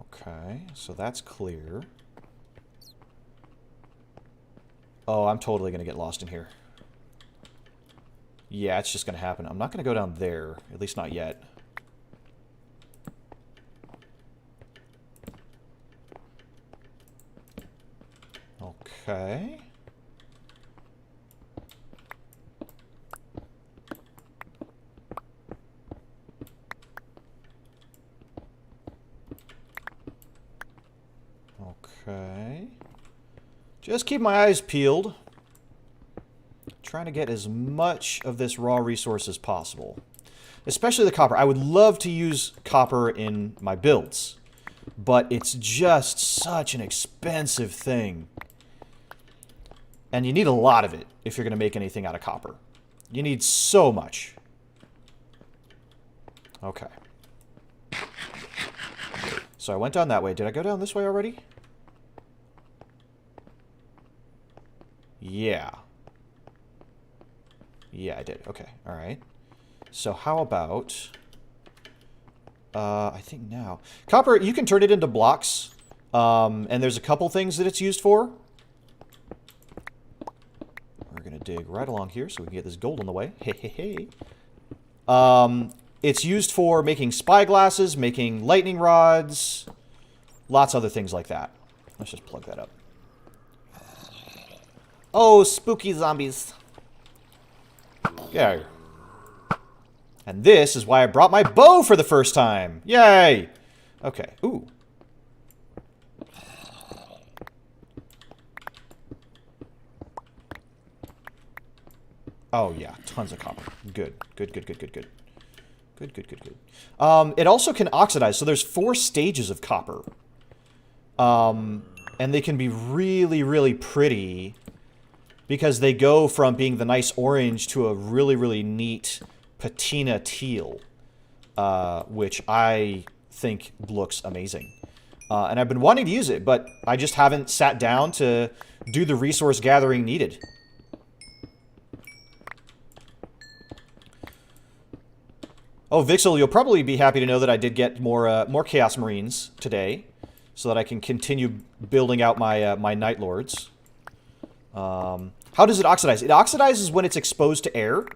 Okay, so that's clear. Oh, I'm totally going to get lost in here. Yeah, it's just going to happen. I'm not going to go down there. At least not yet. Okay. Okay. Just keep my eyes peeled. Trying to get as much of this raw resource as possible. Especially the copper. I would love to use copper in my builds. But it's just such an expensive thing. And you need a lot of it if you're going to make anything out of copper. You need so much. Okay. So I went down that way. Did I go down this way already? Yeah. Yeah, I did. Okay. All right. So how about... I think now... Copper, you can turn it into blocks. And there's a couple things that it's used for. We're going to dig right along here so we can get this gold on the way. Hey, hey, hey. It's used for making spyglasses, making lightning rods, lots of other things like that. Let's just plug that up. Oh, spooky zombies. Yeah. And this is why I brought my bow for the first time. Yay! Okay. Ooh. Oh, yeah. Tons of copper. Good. Good, good, good, good, good. Good, good, good, good. It also can oxidize. So there's 4 stages of copper. And they can be really, really pretty because they go from being the nice orange to a really, really neat patina teal, which I think looks amazing. And I've been wanting to use it, but I just haven't sat down to do the resource gathering needed. Oh, Vixel, you'll probably be happy to know that I did get more Chaos Marines today, so that I can continue building out my my Night Lords. How does it oxidize? It oxidizes when it's exposed to air,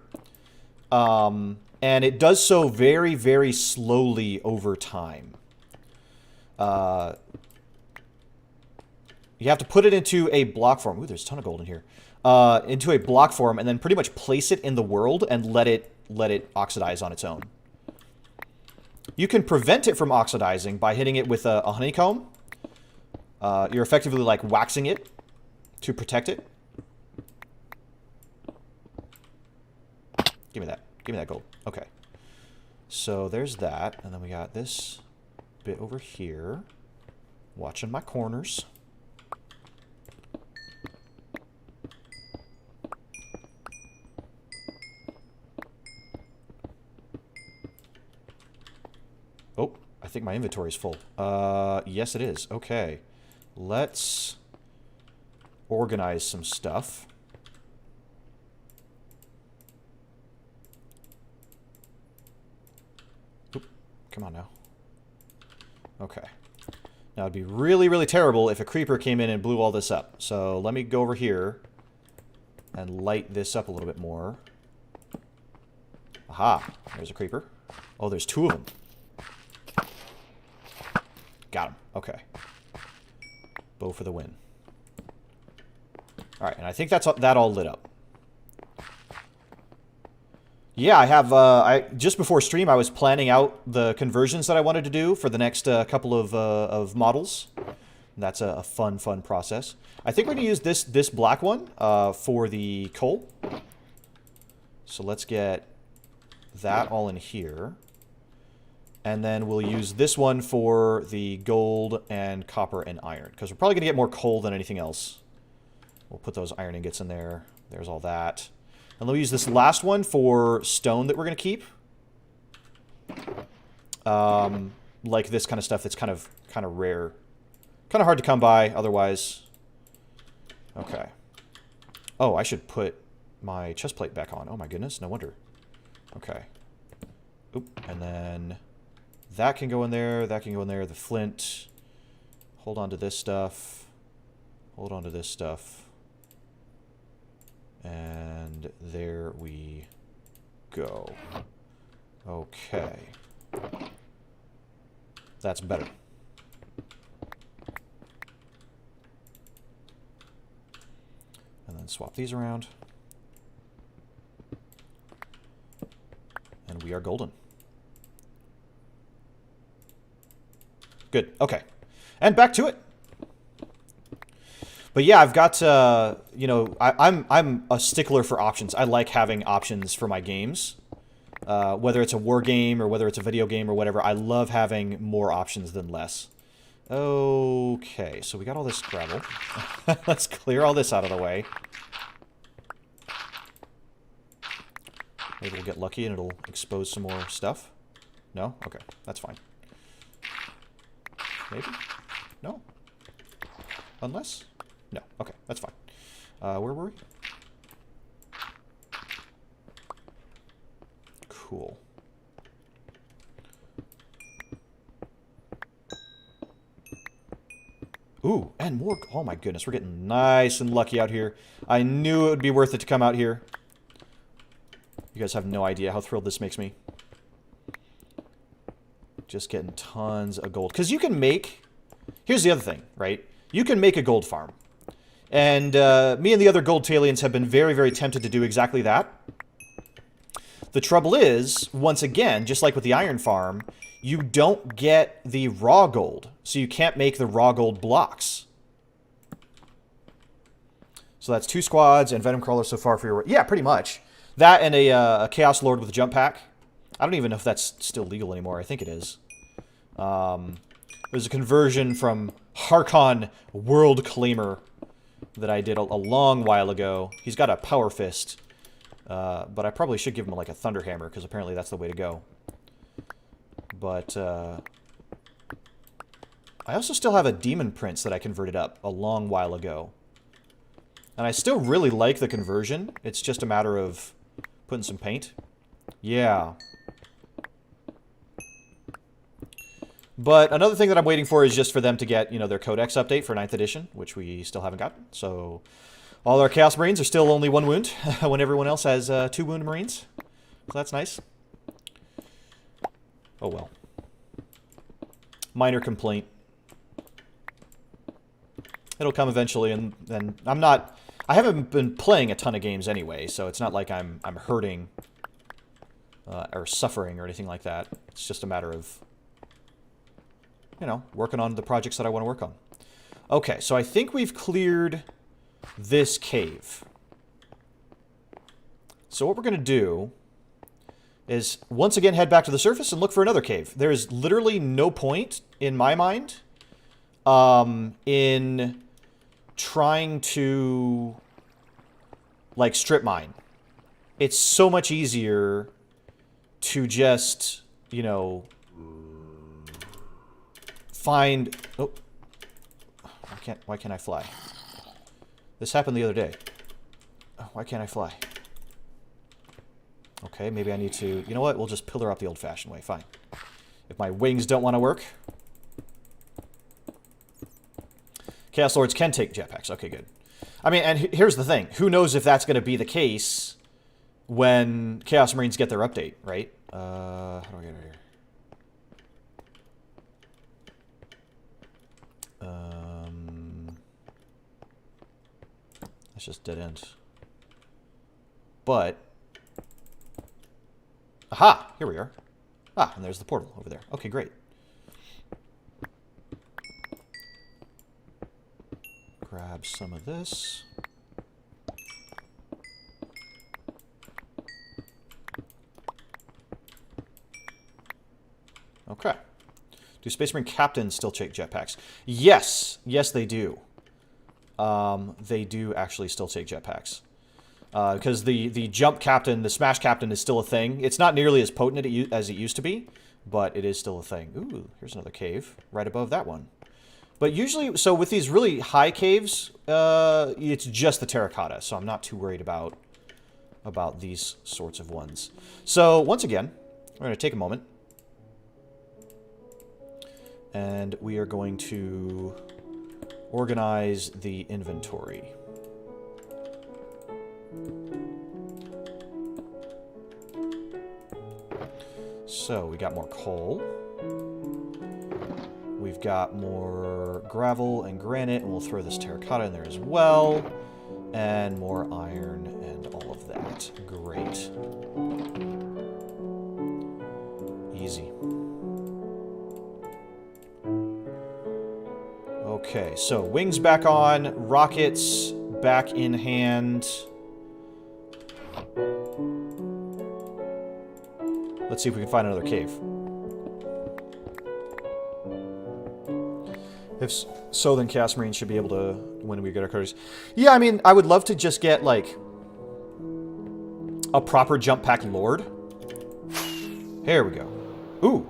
and it does so very, very slowly over time. You have to put it into a block form. Ooh, there's a ton of gold in here. Into a block form, and then pretty much place it in the world and let it oxidize on its own. You can prevent it from oxidizing by hitting it with a honeycomb. You're effectively like waxing it to protect it. Give me that. Give me that gold. Okay. So there's that. And then we got this bit over here. Watching my corners. Oh, I think my inventory is full. Yes it is. Okay. Let's organize some stuff. Oop, come on now. Okay. Now it'd be really, really terrible if a creeper came in and blew all this up. So let me go over here and light this up a little bit more. Aha, there's a creeper. Oh, there's 2 of them. Got him. Okay. Bow for the win. Alright, and I think that's that all lit up. Yeah, I have, just before stream, I was planning out the conversions that I wanted to do for the next couple of models. That's a fun process. I think we're going to use this black one for the coal. So let's get that all in here. And then we'll use this one for the gold and copper and iron. Because we're probably going to get more coal than anything else. We'll put those iron ingots in there. There's all that. And we'll use this last one for stone that we're going to keep. Like this kind of stuff that's kind of rare. Kind of hard to come by otherwise. Okay. Oh, I should put my chest plate back on. Oh my goodness, no wonder. Okay. Oop, and then that can go in there, that can go in there, the flint. Hold on to this stuff. Hold on to this stuff. And there we go. Okay. That's better. And then swap these around. And we are golden. Good. Okay. And back to it. But yeah, I've got, you know, I'm a stickler for options. I like having options for my games. Whether it's a war game or whether it's a video game or whatever, I love having more options than less. Okay, so we got all this gravel. Let's clear all this out of the way. Maybe we'll get lucky and it'll expose some more stuff. No? Okay, that's fine. Maybe? No? Unless? No. Okay, that's fine. Where were we? Cool. Ooh, and more. Oh my goodness, we're getting nice and lucky out here. I knew it would be worth it to come out here. You guys have no idea how thrilled this makes me. Just getting tons of gold. Because you can make... Here's the other thing, right? You can make a gold farm. And me and the other GoldTailians have been very, very tempted to do exactly that. The trouble is, once again, just like with the iron farm, you don't get the raw gold. So you can't make the raw gold blocks. So that's 2 squads and Venom Crawler so far for your... Yeah, pretty much. That and a Chaos Lord with a jump pack. I don't even know if that's still legal anymore. I think it is. There's a conversion from Harkon World Claimer that I did a long while ago. He's got a Power Fist. But I probably should give him like a Thunder Hammer, because apparently that's the way to go. But I also still have a Demon Prince that I converted up a long while ago. And I still really like the conversion. It's just a matter of putting some paint. Yeah. But another thing that I'm waiting for is just for them to get, you know, their Codex update for 9th edition, which we still haven't gotten. So all our Chaos Marines are still only 1 wound, when everyone else has 2 wound Marines. So that's nice. Oh well. Minor complaint. It'll come eventually, and then I haven't been playing a ton of games anyway, so it's not like I'm hurting or suffering or anything like that. It's just a matter of, you know, working on the projects that I want to work on. Okay, so I think we've cleared this cave. So what we're going to do is once again head back to the surface and look for another cave. There's literally no point, in my mind, in trying to, like, strip mine. It's so much easier to just, you know, find... Oh. Why can't I fly? This happened the other day. Oh, why can't I fly? Okay, maybe I need to... You know what? We'll just pillar up the old-fashioned way. Fine. If my wings don't want to work... Chaos Lords can take jetpacks. Okay, good. I mean, and here's the thing. Who knows if that's going to be the case when Chaos Marines get their update, right? How do I get out of here? That's just dead end. But... Aha! Here we are. Ah, and there's the portal over there. Okay, great. Grab some of this. Okay. Do Space Marine captains still take jetpacks? Yes. Yes, they do. They do actually still take jetpacks. Because the jump captain, the smash captain is still a thing. It's not nearly as potent as it used to be, but it is still a thing. Ooh, here's another cave right above that one. But usually, so with these really high caves, it's just the terracotta, so I'm not too worried about about these sorts of ones. So, once again, we're going to take a moment. And we are going to organize the inventory. So, we got more coal. We've got more gravel and granite, and we'll throw this terracotta in there as well. And more iron and all of that. Great. Easy. Okay, so wings back on, rockets back in hand. Let's see if we can find another cave. If so, then Chaos Marine should be able to, when we get our coders. Yeah, I mean, I would love to just get, like, a proper jump pack lord. Here we go. Ooh.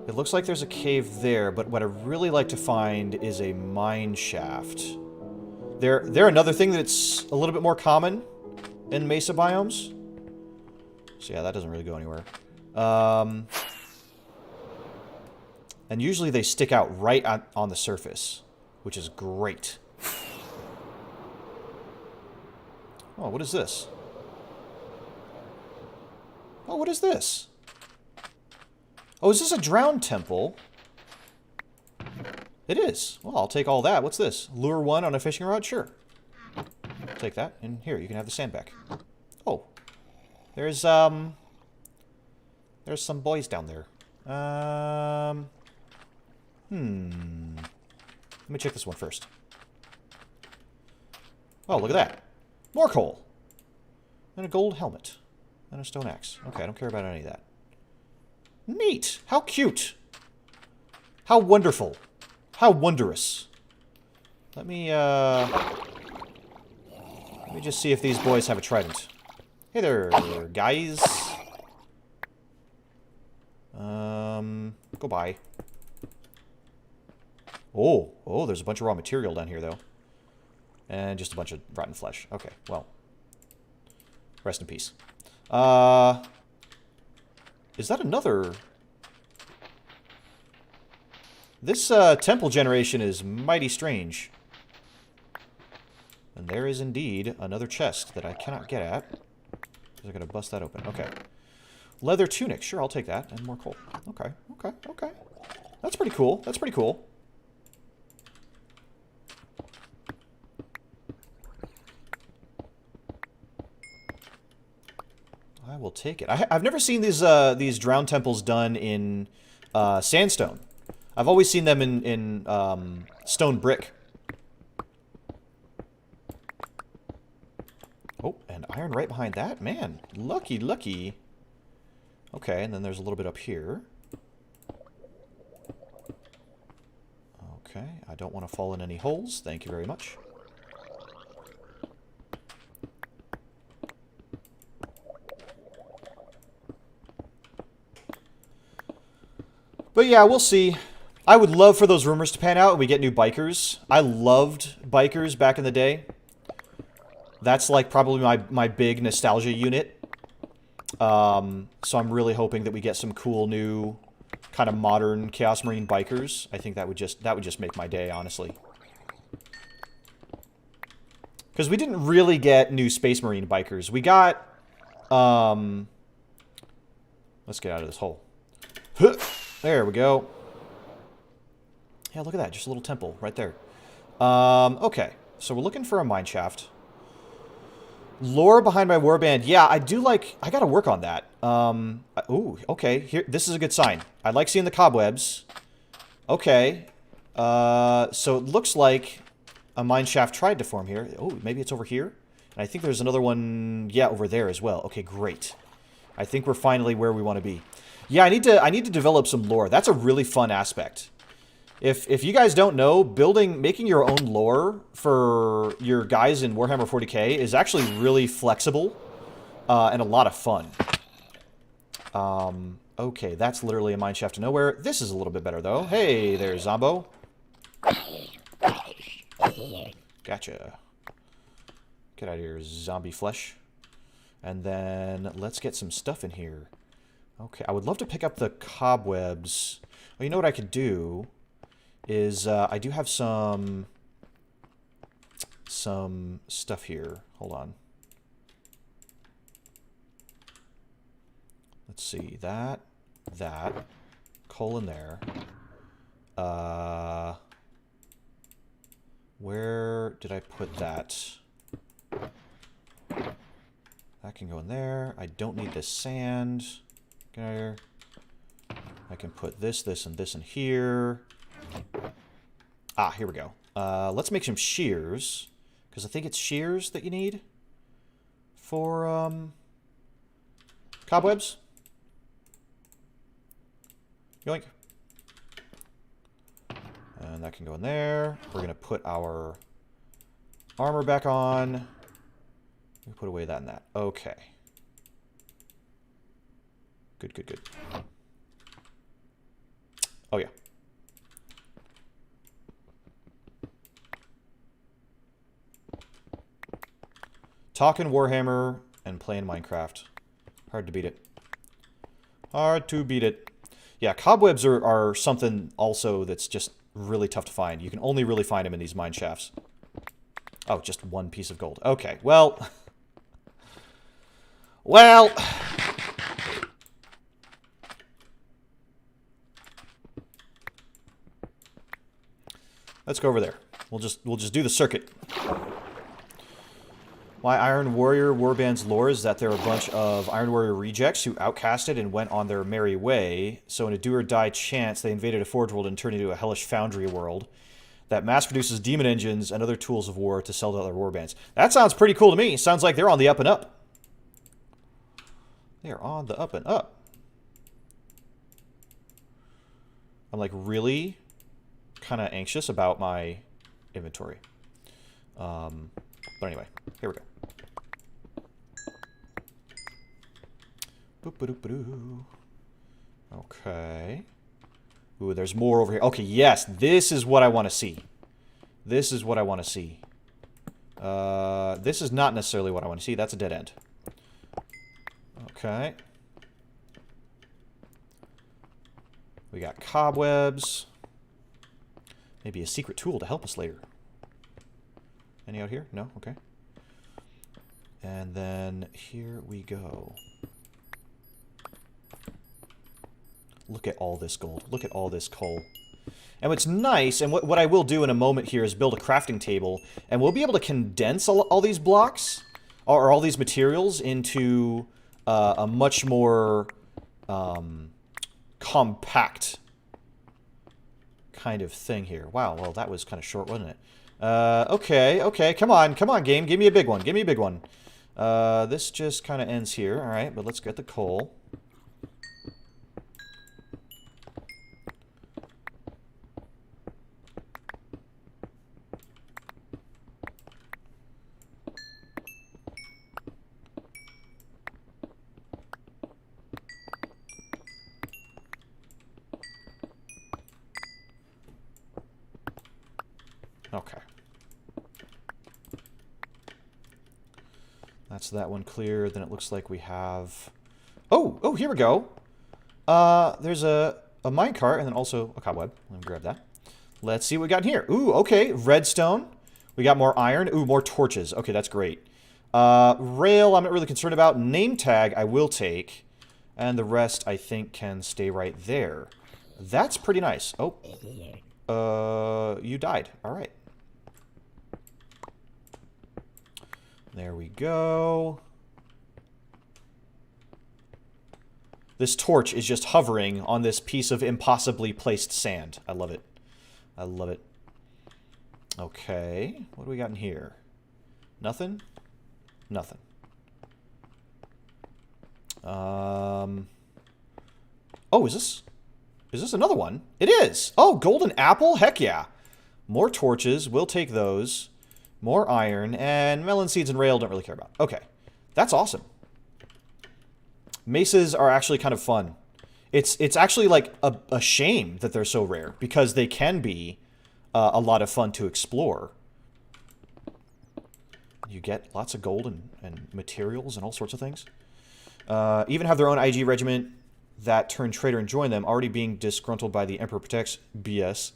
It looks like there's a cave there, but what I'd really like to find is a mine shaft. They're another thing that's a little bit more common in Mesa biomes. So yeah, that doesn't really go anywhere. And usually they stick out right on the surface, which is great. Oh, what is this? Oh, what is this? Oh, is this a drowned temple? It is. Well, I'll take all that. What's this? Lure 1 on a fishing rod? Sure. Take that. And here, you can have the sand back. Oh. There's some boys down there. Let me check this one first. Oh, look at that. More coal. And a gold helmet. And a stone axe. Okay, I don't care about any of that. Neat. How cute. How wonderful. How wondrous. Let me just see if these boys have a trident. Hey there, guys. Go by. Oh, there's a bunch of raw material down here, though. And just a bunch of rotten flesh. Okay, well. Rest in peace. Is that another... This temple generation is mighty strange. And there is indeed another chest that I cannot get at. Because I gotta bust that open. Okay. Leather tunic. Sure, I'll take that. And more coal. Okay, okay, okay. That's pretty cool. That's pretty cool. I will take it. I've never seen these drowned temples done in sandstone. I've always seen them in stone brick. Oh, and iron right behind that? Man, lucky, lucky. Okay, and then there's a little bit up here. Okay, I don't want to fall in any holes. Thank you very much. But yeah, we'll see. I would love for those rumors to pan out and we get new bikers. I loved bikers back in the day. That's like probably my big nostalgia unit. So I'm really hoping that we get some cool new kind of modern Chaos Marine bikers. I think that would just make my day, honestly. Because we didn't really get new Space Marine bikers. We got let's get out of this hole. There we go. Yeah, look at that. Just a little temple right there. Okay. So we're looking for a mine shaft. Lore behind my warband. Yeah, I do like... I gotta work on that. Ooh, okay. Here, this is a good sign. I like seeing the cobwebs. Okay. So it looks like a mine shaft tried to form here. Oh, maybe it's over here? And I think there's another one, yeah, over there as well. Okay, great. I think we're finally where we want to be. Yeah, I need to develop some lore. That's a really fun aspect. If you guys don't know, making your own lore for your guys in Warhammer 40k is actually really flexible and a lot of fun. Okay, that's literally a mine shaft to nowhere. This is a little bit better, though. Hey there, Zombo. Gotcha. Get out of here, zombie flesh. And then let's get some stuff in here. Okay, I would love to pick up the cobwebs. Well, you know what I could do is I do have some stuff here. Hold on. Let's see. That. Coal in there. Where did I put that? That can go in there. I don't need this sand. Get out of here. I can put this, and this in here. Ah, here we go. Let's make some shears. Because I think it's shears that you need for cobwebs. Yoink. And that can go in there. We're going to put our armor back on. We put away that and that. Okay. Good. Oh, yeah. Talking Warhammer and playing Minecraft. Hard to beat it. Hard to beat it. Yeah, cobwebs are something also that's just really tough to find. You can only really find them in these mine shafts. Oh, just one piece of gold. Okay, well... Well... Let's go over there. We'll just do the circuit. Why Iron Warrior Warband's lore is that there are a bunch of Iron Warrior rejects who outcasted and went on their merry way. So in a do-or-die chance, they invaded a Forge world and turned into a hellish foundry world that mass-produces demon engines and other tools of war to sell to other warbands. That sounds pretty cool to me. Sounds like they're on the up and up. They are on the up and up. I'm like really kind of anxious about my inventory. But anyway, here we go. Boop-a-doop-a-doo. Okay. Ooh, there's more over here. Okay, yes, this is what I want to see. This is what I want to see. This is not necessarily what I want to see. That's a dead end. Okay. We got cobwebs. Maybe a secret tool to help us later. Any out here? No? Okay. And then here we go. Look at all this gold. Look at all this coal. And what's nice, and what I will do in a moment here is build a crafting table, and we'll be able to condense all these blocks, or all these materials, into a much more compact kind of thing here. Wow, well, that was kind of short, wasn't it? Okay, come on, game. Give me a big one, this just kind of ends here, alright, but let's get the coal. Okay. That's that one clear. Then it looks like we have... Oh, here we go. There's a minecart and then also a cobweb. Let me grab that. Let's see what we got in here. Ooh, okay. Redstone. We got more iron. Ooh, more torches. Okay, that's great. Rail, I'm not really concerned about. Name tag, I will take. And the rest, I think, can stay right there. That's pretty nice. Oh. You died. All right. There we go. This torch is just hovering on this piece of impossibly placed sand. I love it. I love it. Okay. What do we got in here? Nothing? Nothing. Oh, is this another one? It is! Oh, golden apple? Heck yeah. More torches. We'll take those. More iron. And melon seeds and rail don't really care about. Okay. That's awesome. Mesas are actually kind of fun. It's actually like a shame that they're so rare, because they can be a lot of fun to explore. You get lots of gold and materials and all sorts of things. Even have their own IG regiment that turn traitor and join them, already being disgruntled by the Emperor Protects BS,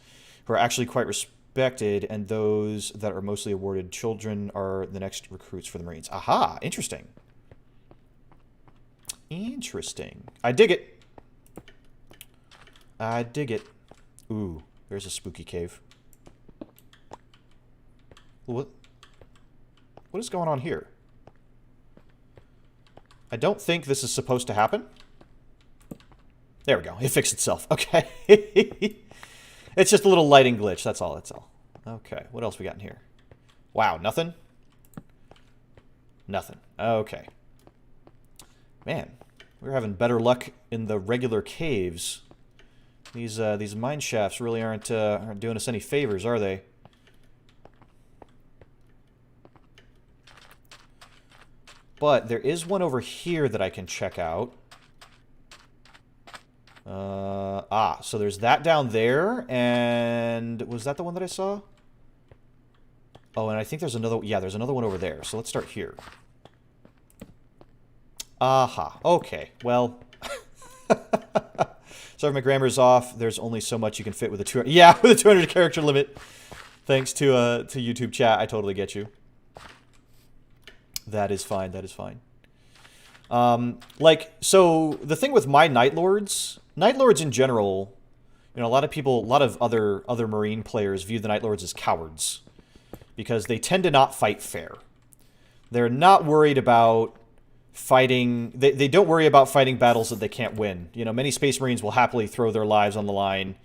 who are actually quite respected, and those that are mostly awarded children are the next recruits for the Marines. Aha! Interesting. Interesting. I dig it. I dig it. Ooh, there's a spooky cave. What is going on here? I don't think this is supposed to happen. There we go. It fixed itself. Okay. It's just a little lighting glitch. That's all. That's all. Okay. What else we got in here? Wow. Nothing? Nothing. Okay. Man, we're having better luck in the regular caves. These mine shafts really aren't doing us any favors, are they? But there is one over here that I can check out. So there's that down there, and was that the one that I saw? Oh, and I think there's another, yeah, there's another one over there. So let's start here. Aha, okay, well. Sorry if my grammar's off. There's only so much you can fit with a 200, yeah, with a 200 character limit. Thanks to YouTube chat, I totally get you. That is fine, that is fine. Like, so the thing with my Night Lords in general, you know, a lot of people, a lot of other Marine players view the Night Lords as cowards because they tend to not fight fair. They're not worried about fighting, they don't worry about fighting battles that they can't win. You know, many Space Marines will happily throw their lives on the line,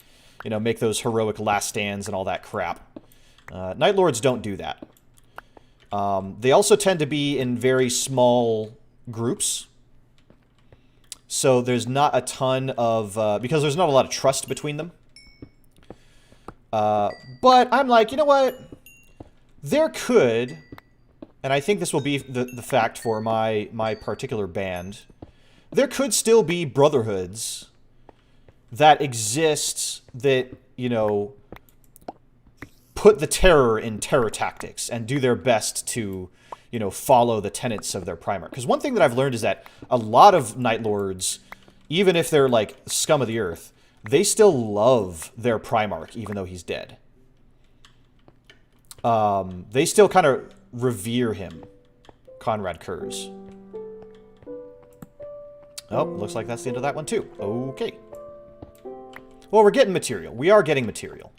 you know, make those heroic last stands and all that crap. Night Lords don't do that. They also tend to be in very small groups. So there's not a ton of, because there's not a lot of trust between them. But I'm like, you know what? There could, and I think this will be the fact for my particular band, there could still be brotherhoods that exist that, you know, put the terror in terror tactics and do their best to, you know, follow the tenets of their Primarch. Because one thing that I've learned is that a lot of Night Lords, even if they're like scum of the earth, they still love their Primarch, even though he's dead. They still kind of revere him. Conrad Kurz. Oh, looks like that's the end of that one too. Okay. Well, we're getting material. We are getting material.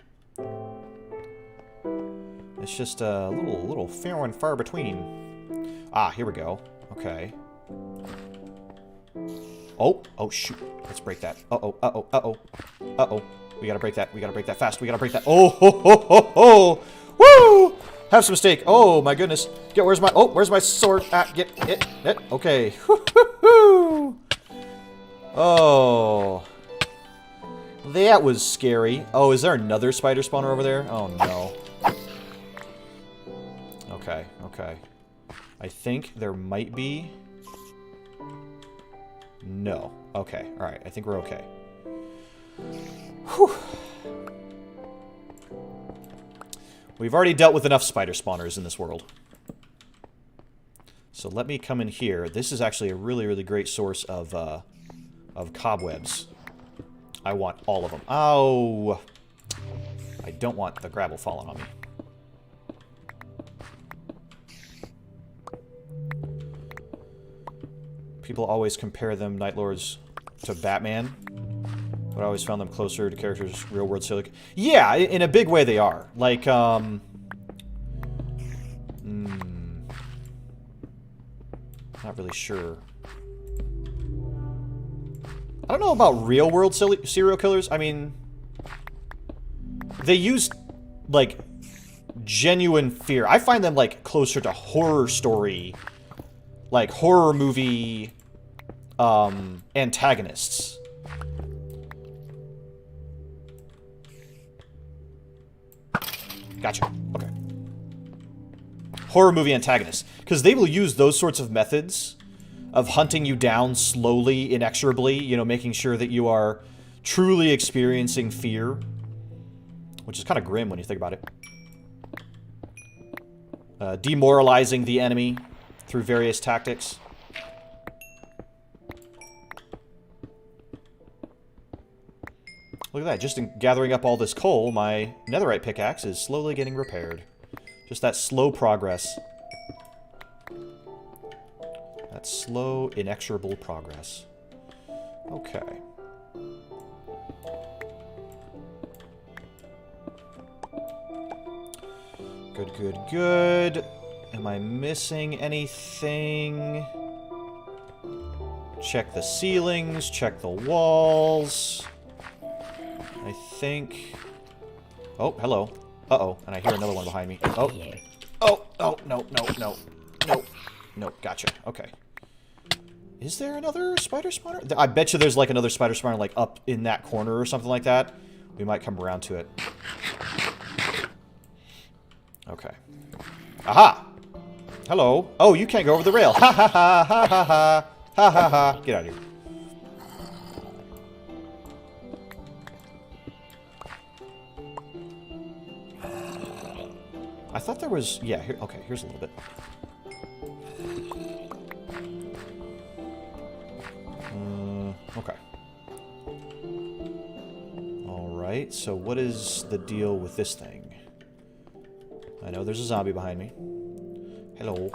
It's just a little few and far between. Ah, here we go. Okay. Oh, shoot. Let's break that. Uh-oh. We gotta break that. We gotta break that fast. We gotta break that. Oh, ho, ho, ho, ho. Woo! Have some steak. Oh, my goodness. Where's my sword? Get it. Okay. Oh. That was scary. Oh, is there another spider spawner over there? Oh, no. Okay. I think there might be. No. Okay. Alright. I think we're okay. Whew. We've already dealt with enough spider spawners in this world. So let me come in here. This is actually a really, really great source of cobwebs. I want all of them. Oh! I don't want the gravel falling on me. People always compare them, Night Lords, to Batman. But I always found them closer to characters real-world silic. Yeah, in a big way they are. Like, not really sure. I don't know about real-world serial killers. I mean, they use, like, genuine fear. I find them, like, closer to horror story, like, horror movie antagonists. Gotcha. Okay. Horror movie antagonists. Because they will use those sorts of methods of hunting you down slowly, inexorably, you know, making sure that you are truly experiencing fear. Which is kind of grim when you think about it. demoralizing the enemy through various tactics. Look at that, just in gathering up all this coal, my netherite pickaxe is slowly getting repaired. Just that slow progress. That slow, inexorable progress. Okay. Good, good, good. Am I missing anything? Check the ceilings, check the walls. I think... Oh, hello. Uh-oh, and I hear another one behind me. Oh. Oh, oh, no, no, no. No. No, gotcha. Okay. Is there another spider spawner? I bet you there's like another spider spawner like up in that corner or something like that. We might come around to it. Okay. Aha! Hello. Oh, you can't go over the rail. Ha ha ha ha ha ha. Ha ha ha. Get out of here. I thought there was... Yeah, here... Okay, here's a little bit. Okay. Alright, so what is the deal with this thing? I know there's a zombie behind me. Hello.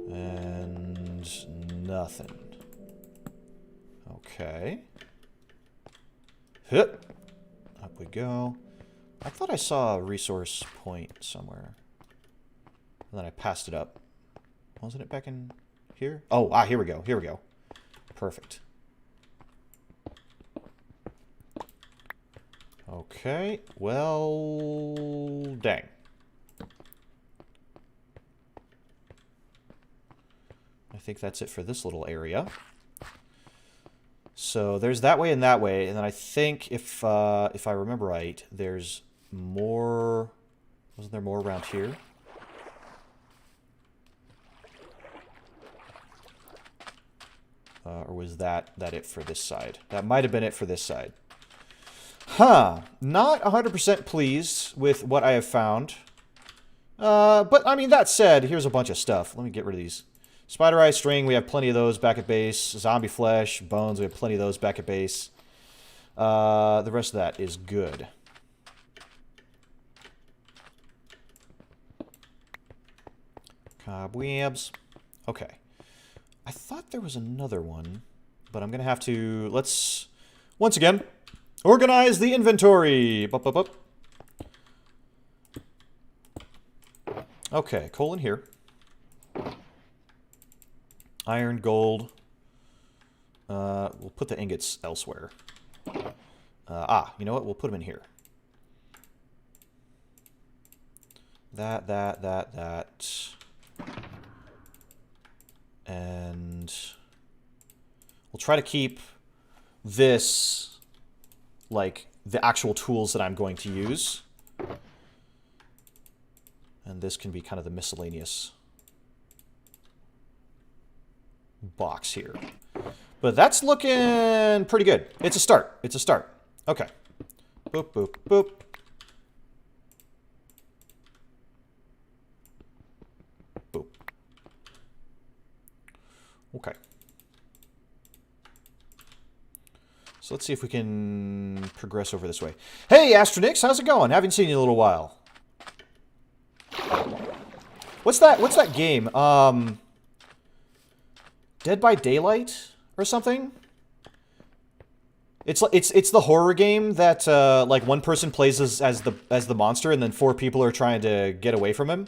And... nothing. Okay. Hup. Up we go. I thought I saw a resource point somewhere. And then I passed it up. Wasn't it back in here? Oh, here we go. Here we go. Perfect. Okay. Well, dang. I think that's it for this little area. So there's that way, and then I think if I remember right, there's more. Wasn't there more around here? Or was that it for this side? That might have been it for this side. Huh. Not 100% pleased with what I have found. But, I mean, that said, here's a bunch of stuff. Let me get rid of these. Spider eye string, we have plenty of those back at base. Zombie flesh, bones, we have plenty of those back at base. The rest of that is good. Cobwebs. Okay. I thought there was another one, but I'm going to have to... Let's, once again, organize the inventory. Bup, bup, bup. Okay, coal in here. Iron, gold. We'll put the ingots elsewhere. You know what? We'll put them in here. That. And we'll try to keep this, like, the actual tools that I'm going to use. And this can be kind of the miscellaneous box here. But that's looking pretty good. It's a start. It's a start. Okay. Boop, boop, boop. Boop. Okay. So let's see if we can progress over this way. Hey, Astronix, how's it going? Haven't seen you in a little while. What's that game? Dead by Daylight or something? It's the horror game that like one person plays as the monster and then 4 people are trying to get away from him.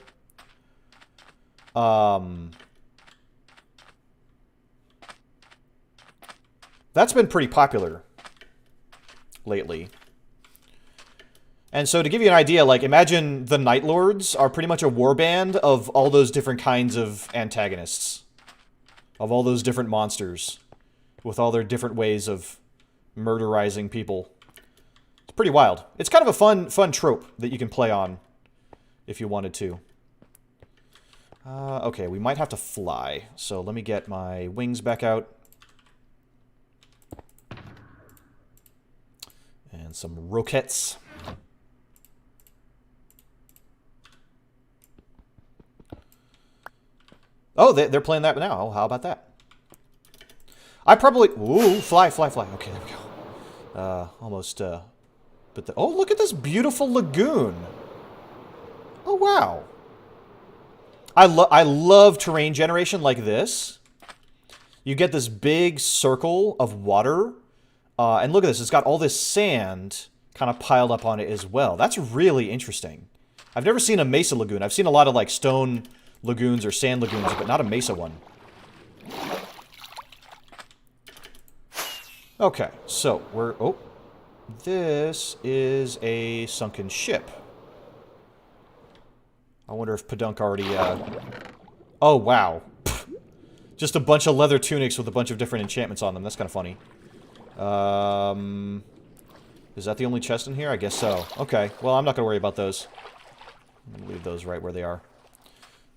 That's been pretty popular lately. And so to give you an idea, like, imagine the Night Lords are pretty much a warband of all those different kinds of antagonists. Of all those different monsters. With all their different ways of murderizing people. It's pretty wild. It's kind of a fun trope that you can play on if you wanted to. Okay, we might have to fly. So let me get my wings back out. And some rockets. Oh, they're playing that now. Oh, how about that? I probably... Ooh, fly. Okay, there we go. Almost, but oh, look at this beautiful lagoon. Oh, wow. I love terrain generation like this. You get this big circle of water. And look at this. It's got all this sand kind of piled up on it as well. That's really interesting. I've never seen a mesa lagoon. I've seen a lot of, like, stone lagoons or sand lagoons, but not a mesa one. Okay, so we're... Oh. This is a sunken ship. I wonder if Padunk already, Oh, wow. Just a bunch of leather tunics with a bunch of different enchantments on them. That's kind of funny. Is that the only chest in here? I guess so. Okay, well, I'm not going to worry about those. I'm going to leave those right where they are.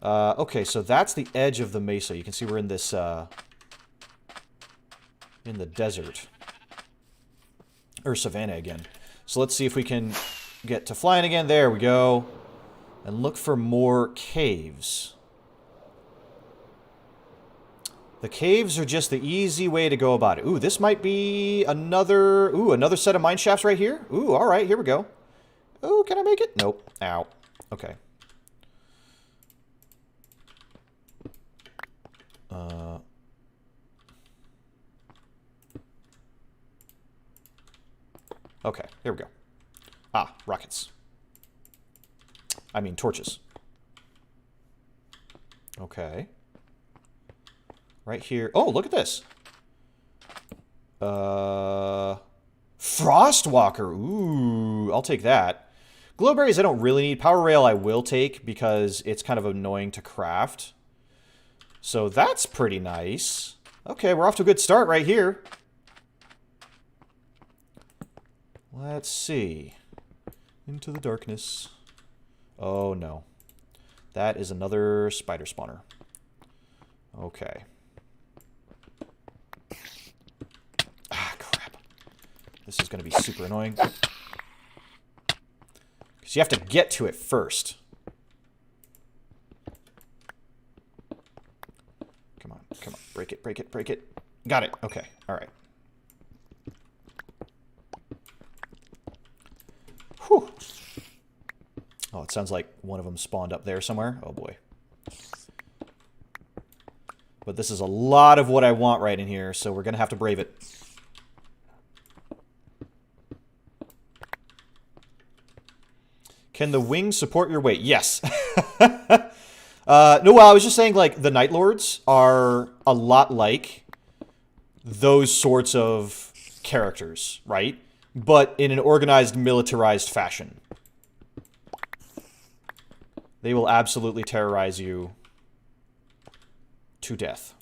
Okay, so that's the edge of the mesa. You can see we're in this, in the desert. Or savanna again. So let's see if we can get to flying again. There we go. And look for more caves. The caves are just the easy way to go about it. Ooh, this might be another... Ooh, another set of mine shafts right here. Ooh, alright, here we go. Ooh, can I make it? Nope. Ow. Okay. Okay, here we go. Ah, rockets. I mean, torches. Okay. Right here. Oh, look at this. Frostwalker. Ooh, I'll take that. Glowberries I don't really need. Power Rail I will take because it's kind of annoying to craft. So that's pretty nice. Okay, we're off to a good start right here. Let's see. Into the darkness. Oh, no. That is another spider spawner. Okay. Ah, crap. This is going to be super annoying. Because you have to get to it first. Come on, come on. Break it, break it, break it. Got it. Okay, alright. Whew. Oh, it sounds like one of them spawned up there somewhere. Oh, boy. But this is a lot of what I want right in here, so we're going to have to brave it. Can the wings support your weight? Yes. No, well, I was just saying, like, the Night Lords are a lot like those sorts of characters, right? But in an organized, militarized fashion. They will absolutely terrorize you to death.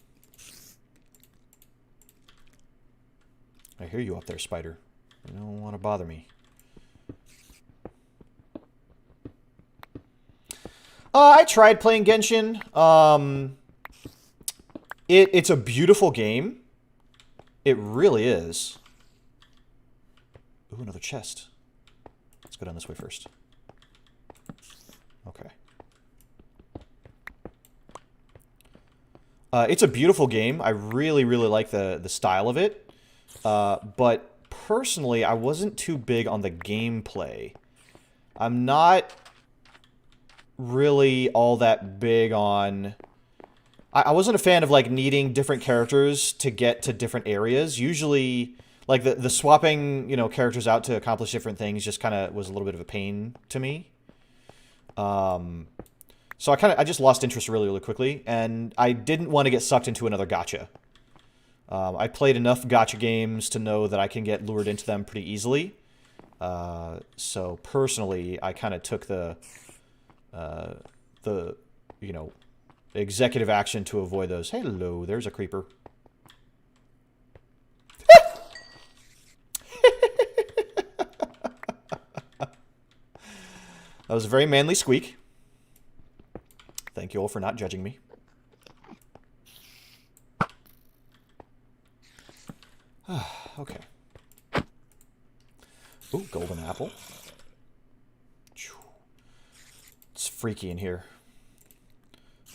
I hear you up there, spider. You don't want to bother me. I tried playing Genshin. It's a beautiful game. It really is. Ooh, another chest. Let's go down this way first. Okay. It's a beautiful game. I really, really like the style of it. But personally, I wasn't too big on the gameplay. I'm not really all that big on... I wasn't a fan of, like, needing different characters to get to different areas. Usually, like, the swapping, you know, characters out to accomplish different things just kind of was a little bit of a pain to me. So I just lost interest really, really quickly, and I didn't want to get sucked into another gacha. I played enough gacha games to know that I can get lured into them pretty easily. So personally, I kind of took the you know, executive action to avoid those. Hello, there's a creeper. That was a very manly squeak. Thank you all for not judging me. Okay. Ooh, golden apple. It's freaky in here.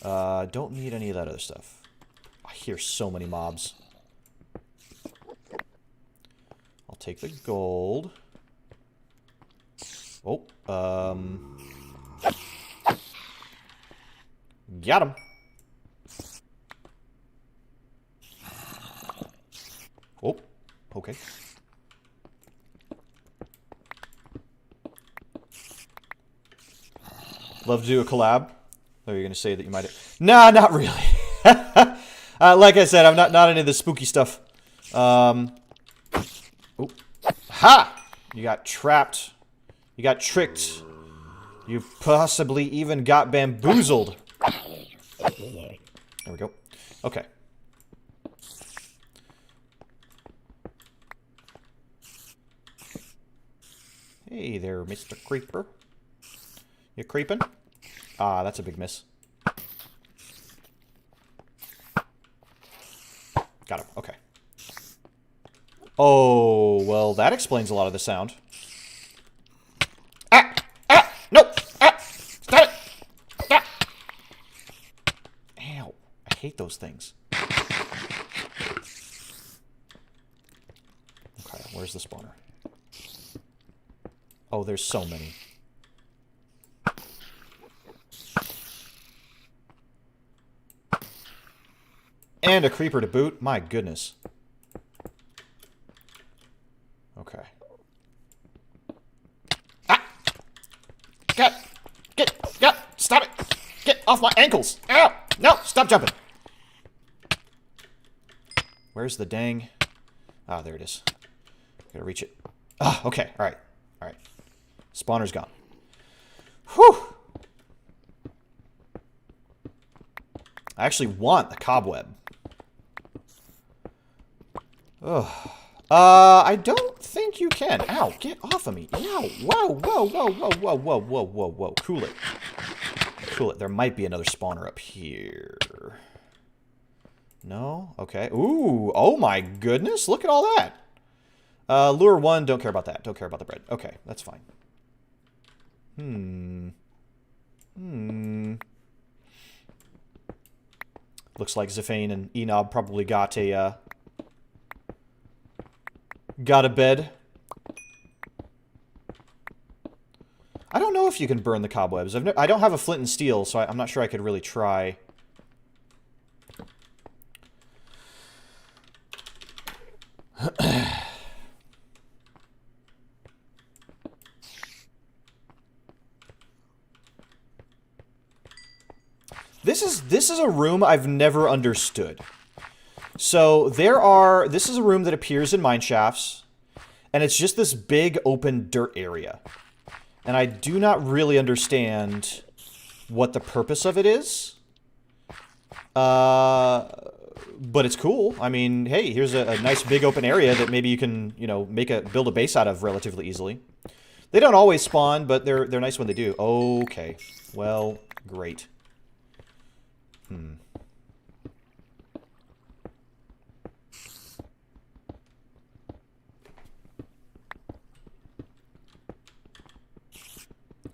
Don't need any of that other stuff. I hear so many mobs. I'll take the gold. Oh, got him. Oh, okay. Love to do a collab. Oh, you're gonna say that you might. Nah, not really. Like I said, I'm not into the spooky stuff. Oh, ha! You got trapped. You got tricked. You possibly even got bamboozled. There we go. Okay. Hey there, Mr. Creeper. You creeping? Ah, that's a big miss. Got him. Okay. Oh, well, that explains a lot of the sound. Ah! Ah! Nope! Ah! Stop it! Ah! Ow. I hate those things. Okay, where's the spawner? Oh, there's so many. And a creeper to boot. My goodness. Okay. Ah! Get! Stop it! Get off my ankles! Ow! No! Stop jumping! Where's the dang... Ah, there it is. Gotta reach it. Ah, okay. Alright. Alright. Spawner's gone. Whew! I actually want the cobweb. Ugh. I don't think you can. Ow, get off of me. Ow. Whoa. Cool it. Cool it. There might be another spawner up here. No? Okay. Ooh. Oh my goodness. Look at all that. Lure 1. Don't care about that. Don't care about the bread. Okay. That's fine. Looks like Zafane and Enob probably got a bed. I don't know if you can burn the cobwebs. I don't have a flint and steel, so I'm not sure I could really try. This is a room I've never understood. So this is a room that appears in mine shafts, and it's just this big open dirt area. And I do not really understand what the purpose of it is. But it's cool. I mean, hey, here's a nice big open area that maybe you can, you know, build a base out of relatively easily. They don't always spawn, but they're nice when they do. Okay. Well, great.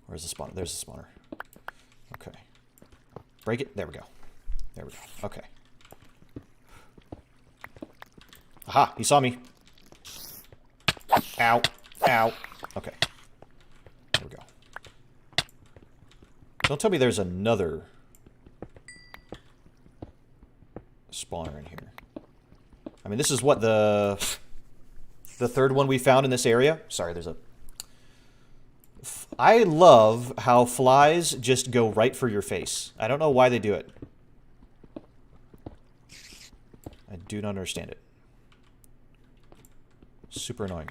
Where's the spawner? There's the spawner. Okay. Break it. There we go. There we go. Okay. Aha! He saw me. Ow. Ow. Okay. There we go. Don't tell me there's another spawner in here. I mean, this is what the third one we found in this area. Sorry, there's a... I love how flies just go right for your face. I don't know why they do it. I do not understand it. Super annoying.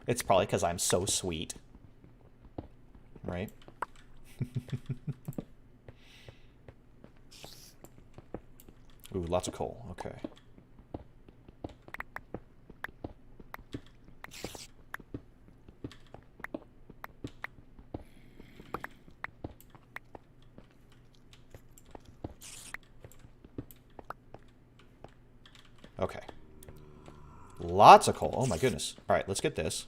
It's probably because I'm so sweet. Right? Ooh, lots of coal. Okay. Okay. Lots of coal. Oh my goodness. Alright, let's get this.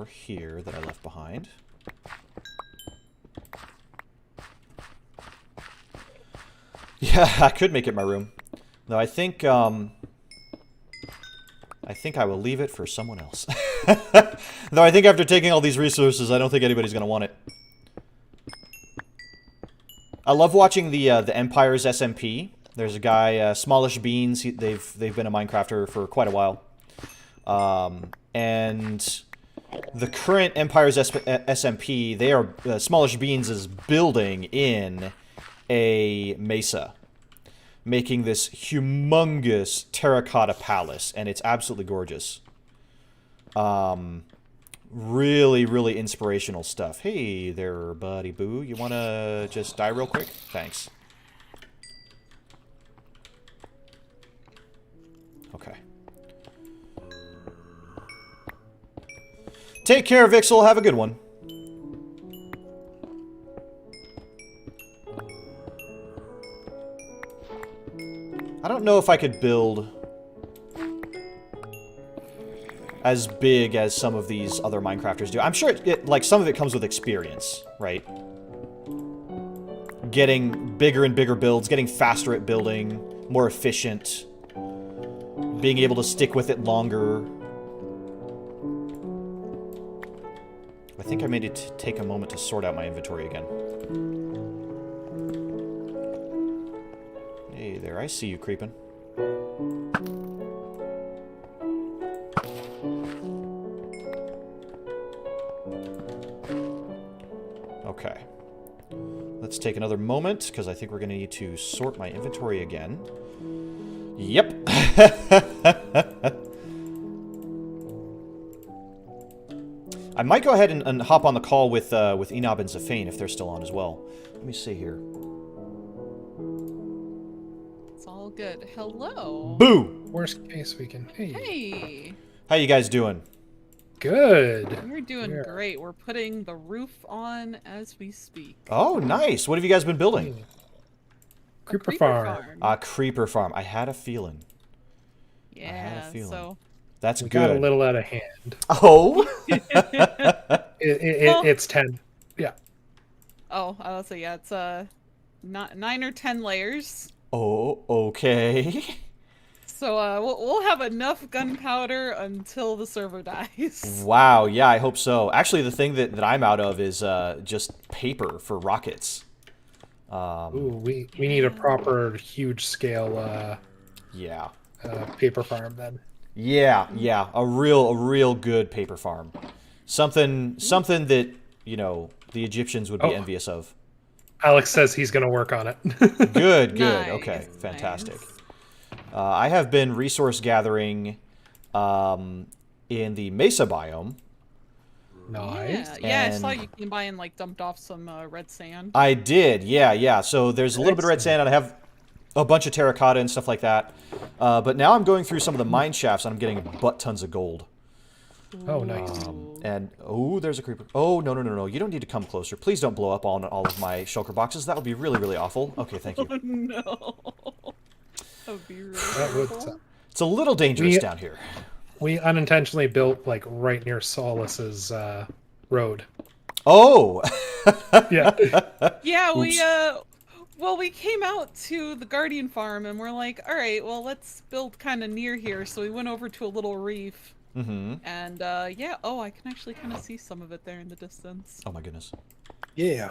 here that I left behind. Yeah, I could make it my room. No, I think I will leave it for someone else. Though I think after taking all these resources, I don't think anybody's going to want it. I love watching the Empire's SMP. There's a guy, Smallish Beans. They've been a Minecrafter for quite a while. And the current Empire's SMP, they are Smallish Beans is building in a Mesa, making this humongous terracotta palace, and it's absolutely gorgeous. Really, really inspirational stuff. Hey there, buddy boo. You want to just die real quick? Thanks. Okay. Take care, Vixel. Have a good one. I don't know if I could build as big as some of these other Minecrafters do. I'm sure like some of it comes with experience, right? Getting bigger and bigger builds, getting faster at building, more efficient, being able to stick with it longer. I think I may need to take a moment to sort out my inventory again. Hey there, I see you creeping. Okay. Let's take another moment, because I think we're going to need to sort my inventory again. Yep. I might go ahead and hop on the call with Enob and Zafane if they're still on as well. Let me see here. It's all good. Hello. Boo! Worst case we can. Hey. Hey. How you guys doing? Good. We're doing great. We're putting the roof on as we speak. Oh, nice. What have you guys been building? Creeper farm. A creeper farm. I had a feeling. Yeah, I had a feeling. So that's we good. got a little out of hand. Oh. It's 10. Yeah. Oh, I'll say yeah. It's 9 or 10 layers. Oh, okay. So we'll have enough gunpowder until the server dies. Wow. Yeah, I hope so. Actually, the thing that I'm out of is just paper for rockets. Ooh, we need a proper huge scale Yeah. paper farm then. Yeah, a real good paper farm. Something that, you know, the Egyptians would be envious of. Alex says he's going to work on it. Good. Nice, Okay, fantastic. Nice. I have been resource gathering in the Mesa biome. Nice. Yeah, I saw you came by and like dumped off some red sand. I did, yeah. So there's a little bit of red sand, and I have a bunch of terracotta and stuff like that. But now I'm going through some of the mine shafts, and I'm getting butt tons of gold. Oh, nice. And, oh, there's a creeper. Oh, no. You don't need to come closer. Please don't blow up on all of my shulker boxes. That would be really, really awful. Okay, thank you. Oh, no. That would be really That would awful. suck. It's a little dangerous down here. We unintentionally built like right near Solace's road. Oh! Yeah. Yeah, we came out to the Guardian farm and we're like, all right, well, let's build kind of near here. So we went over to a little reef. Mm-hmm. And, yeah, oh, I can actually kind of see some of it there in the distance. Oh my goodness. Yeah.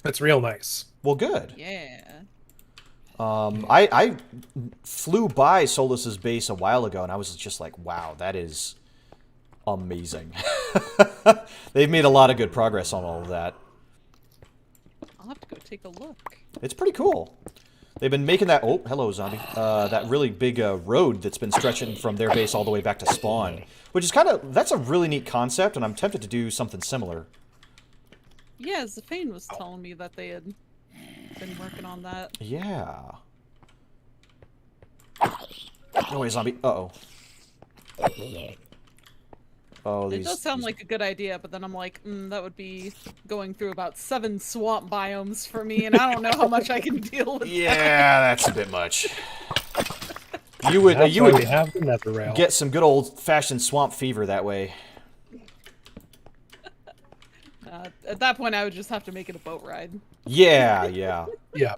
That's real nice. Well, good. Yeah. I flew by Solus's base a while ago, and I was just like, wow, that is amazing. They've made a lot of good progress on all of that. I'll have to go take a look. It's pretty cool. They've been making that... Oh, hello, zombie. That really big road that's been stretching from their base all the way back to spawn. Which is kind of... That's a really neat concept, and I'm tempted to do something similar. Yeah, Zafane was telling me that they had been working on that. Yeah. No way, zombie. Uh-oh. Oh, It does sound like a good idea, but then I'm like, that would be going through about 7 swamp biomes for me, and I don't know how much I can deal with Yeah, that's a bit much. You That's would why we have the nether rail. get some good old-fashioned swamp fever that way. At that point, I would just have to make it a boat ride. Yeah, yeah. Yeah.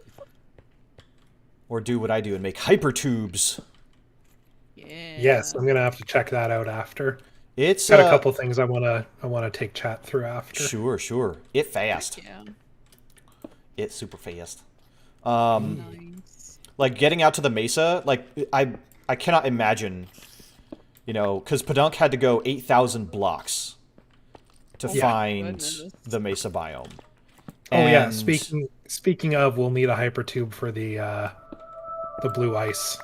Or do what I do and make hypertubes. Yeah. Yes, I'm gonna have to check that out after. It's Got a couple things I wanna take chat through after. Sure, sure. It fast. Yeah. It's super fast. Nice. Like getting out to the Mesa, like I cannot imagine, you know, because Padunk had to go 8,000 blocks to find Goodness. the Mesa biome. Oh yeah, And- speaking of, we'll need a hypertube for the blue ice.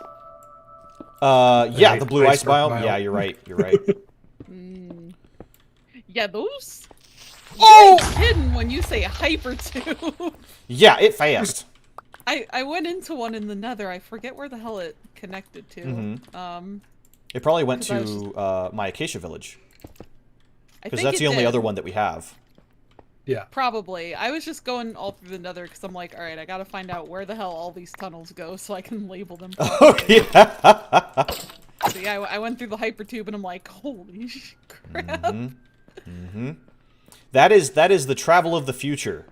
Yeah, the blue ice iceberg biome. biome. Yeah, you're right. You're right. Yeah, those. Oh! You're hidden when you say hypertube. Yeah, it fast. I went into one in the Nether. I forget where the hell it connected to. Mhm. It probably went 'Cause I was to my Acacia village. I Because think that's it the only did. other one that we have. Yeah. Probably. I was just going all through the Nether because I'm like, all right, I gotta find out where the hell all these tunnels go so I can label them Oh, properly. yeah. So yeah, I went through the hypertube and I'm like, holy crap. That is the travel of the future.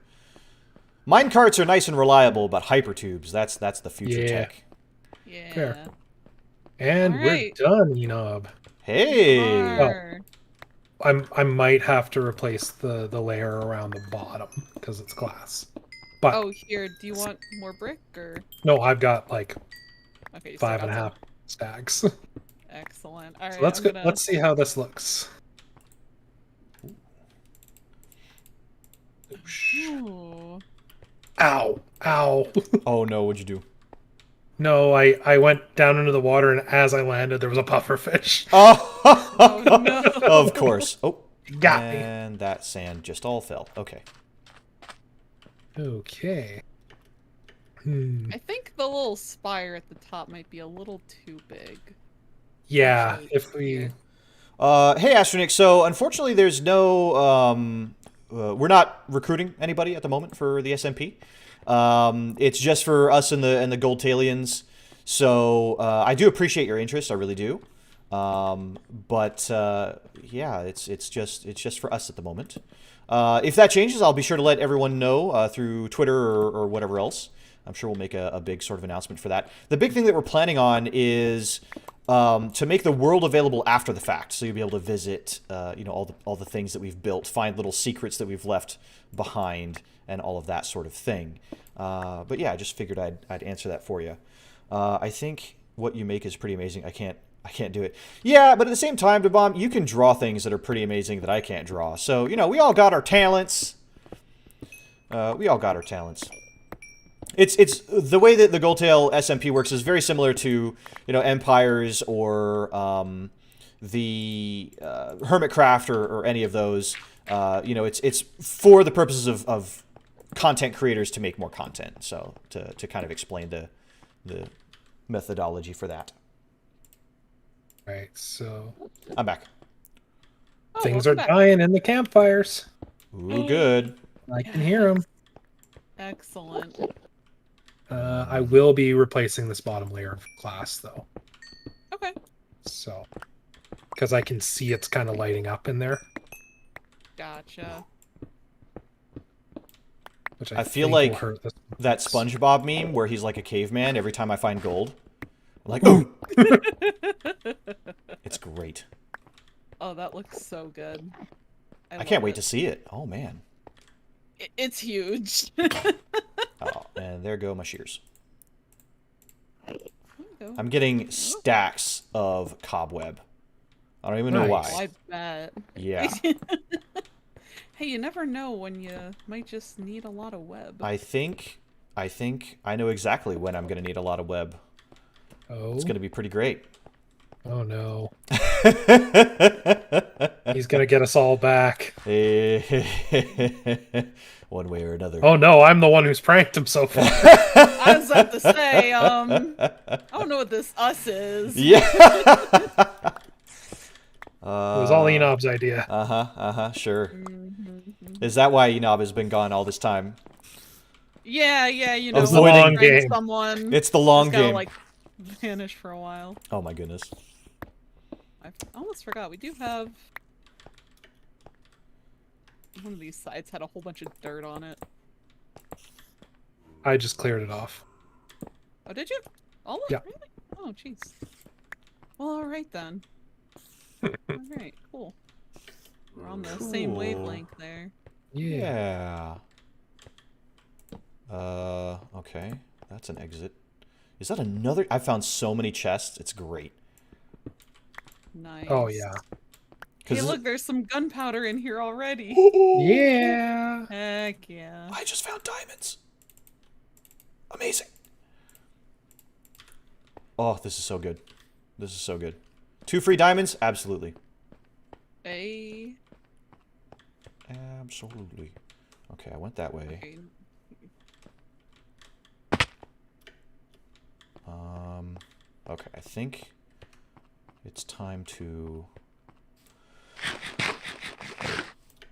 Minecarts are nice and reliable, but hypertubes, that's the future Yeah. tech. Yeah. Fair. And Alright. we're done, Enob. Hey! Arr. I might have to replace the layer around the bottom because it's glass. But Oh, here, do you want more brick or? no, I've got like Okay, you still 5.5 got some. stacks. So Excellent. All right, let's I'm go. gonna... Let's see how this looks. Ooh. Ow! Ow! Oh no, what'd you do? No, I went down into the water, and as I landed, there was a pufferfish. Oh, Oh, no. Of course. Oh, Got me. and that sand just all fell. Okay. Okay. I think the little spire at the top might be a little too big. Yeah, Actually, if we. Hey, Astronic. So, unfortunately, there's no. We're not recruiting anybody at the moment for the SMP. It's just for us and the GoldTailians. So, I do appreciate your interest. I really do. But yeah, it's just for us at the moment. If that changes, I'll be sure to let everyone know through Twitter or whatever else. I'm sure we'll make a big sort of announcement for that. The big thing that we're planning on is to make the world available after the fact, so you'll be able to visit, you know, all the things that we've built, find little secrets that we've left behind, and all of that sort of thing. But yeah, I just figured I'd answer that for you. I think what you make is pretty amazing. I can't do it. Yeah, but at the same time, DeBomb, you can draw things that are pretty amazing that I can't draw. So, you know, we all got our talents. We all got our talents. It's the way that the GoldTail SMP works is very similar to, you know, Empires or the Hermitcraft or any of those. You know, it's for the purposes of content creators to make more content. So to kind of explain the methodology for that. Right, so I'm back. Oh, things welcome are back. dying in the campfires. Ooh, good. I can hear them. Excellent. I will be replacing this bottom layer of glass, though. Okay. So, because I can see it's kind of lighting up in there, Gotcha. which I feel think like will hurt this. that SpongeBob meme where he's like a caveman every time I find gold. I'm like, oh! It's great. Oh, that looks so good. I can't wait to see it. Oh, man. It's huge. Oh, and there go my shears. There you go. I'm getting stacks of cobweb. I don't even know Nice. Oh, why. I bet. Yeah. Hey, you never know when you might just need a lot of web. I think I know exactly when I'm going to need a lot of web. Oh, It's going to be pretty great. oh no, he's gonna get us all back. One way or another. Oh no, I'm the one who's pranked him so far. I was about to say, I don't know what this us is. Yeah. It was all Enob's idea. Sure. Is that why Enob has been gone all this time? Yeah, you know, It's the when you long prank game. someone, It's the long just gotta, game. like, vanish for a while. Oh my goodness. I almost forgot. We do have One of these sides had a whole bunch of dirt on it. I just cleared it off. Oh, did you? All of Yeah. it? Really? Oh, jeez. Well, all right then. All right, cool. We're on the same Cool. wavelength there. Yeah. Okay. That's an exit. Is that another? I found so many chests. It's great. Nice. Oh yeah. Hey, look, there's some gunpowder in here already. Yeah. Heck yeah. I just found diamonds. Amazing. Oh, this is so good. This is so good. 2 free diamonds? Absolutely. Hey. Absolutely. Okay, I went that way. Okay. Okay, I think it's time to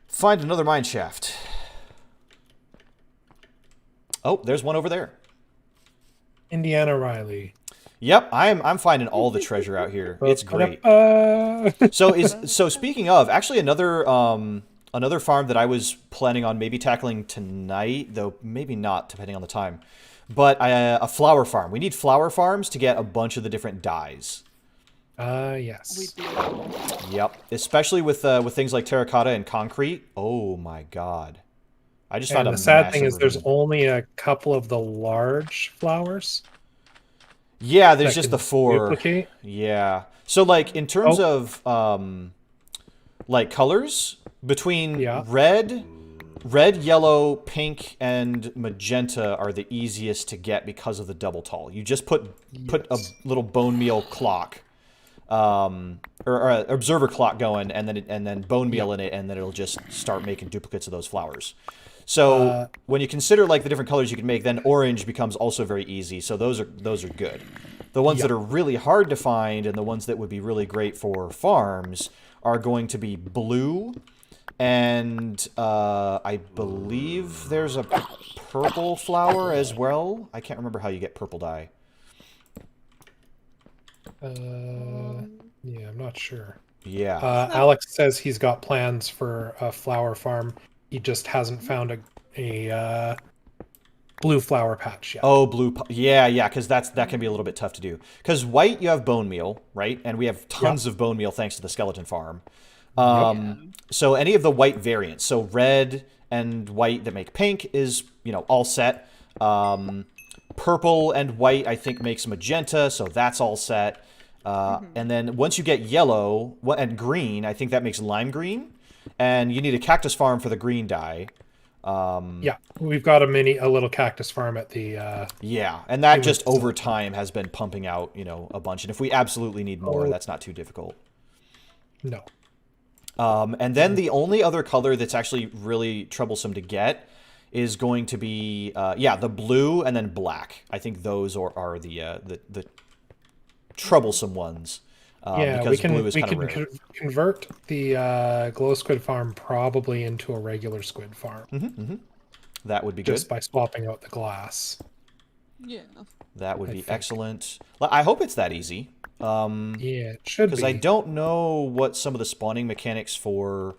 find another mine shaft. Oh, there's one over there. Indiana Riley. Yep, I'm finding all the treasure out here. It's great. Uh, So speaking of, actually another another farm that I was planning on maybe tackling tonight, though maybe not depending on the time. But a flower farm. We need flower farms to get a bunch of the different dyes. yes. We do. Yep, especially with things like terracotta and concrete. Oh my god. I just found And a the sad thing massive is there's ravine. only a couple of the large flowers. Yeah, there's that just can the 4. duplicate. Yeah. So like in terms Oh. of like colors between Yeah. red, yellow, pink, and magenta are the easiest to get because of the double tall. You just put a little bone meal clock, or a observer clock going, and then bone meal in it, and then it'll just start making duplicates of those flowers. So when you consider like the different colors you can make, then orange becomes also very easy. So those are good. The ones that are really hard to find and the ones that would be really great for farms are going to be blue. And I believe there's a purple flower as well. I can't remember how you get purple dye. Yeah, I'm not sure. Yeah. Alex says he's got plans for a flower farm. He just hasn't found a blue flower patch yet. Oh, yeah, because that can be a little bit tough to do. Because white, you have bone meal, right? And we have tons of bone meal thanks to the skeleton farm. So any of the white variants, so red and white that make pink is, all set. Purple and white, I think, makes magenta, so that's all set. And then once you get yellow and green, I think that makes lime green. And you need a cactus farm for the green dye. Yeah, we've got a little cactus farm at the... Yeah, and that just over time has been pumping out, a bunch. And if we absolutely need more, that's not too difficult. No. And then the only other color that's actually really troublesome to get is going to be, the blue and then black. I think those are the troublesome ones. Because blue is kind of rare. Convert the glow squid farm probably into a regular squid farm. That would be just good. by swapping out the glass. Yeah. That would be excellent. I hope it's that easy. Yeah, it should be. Because I don't know what some of the spawning mechanics for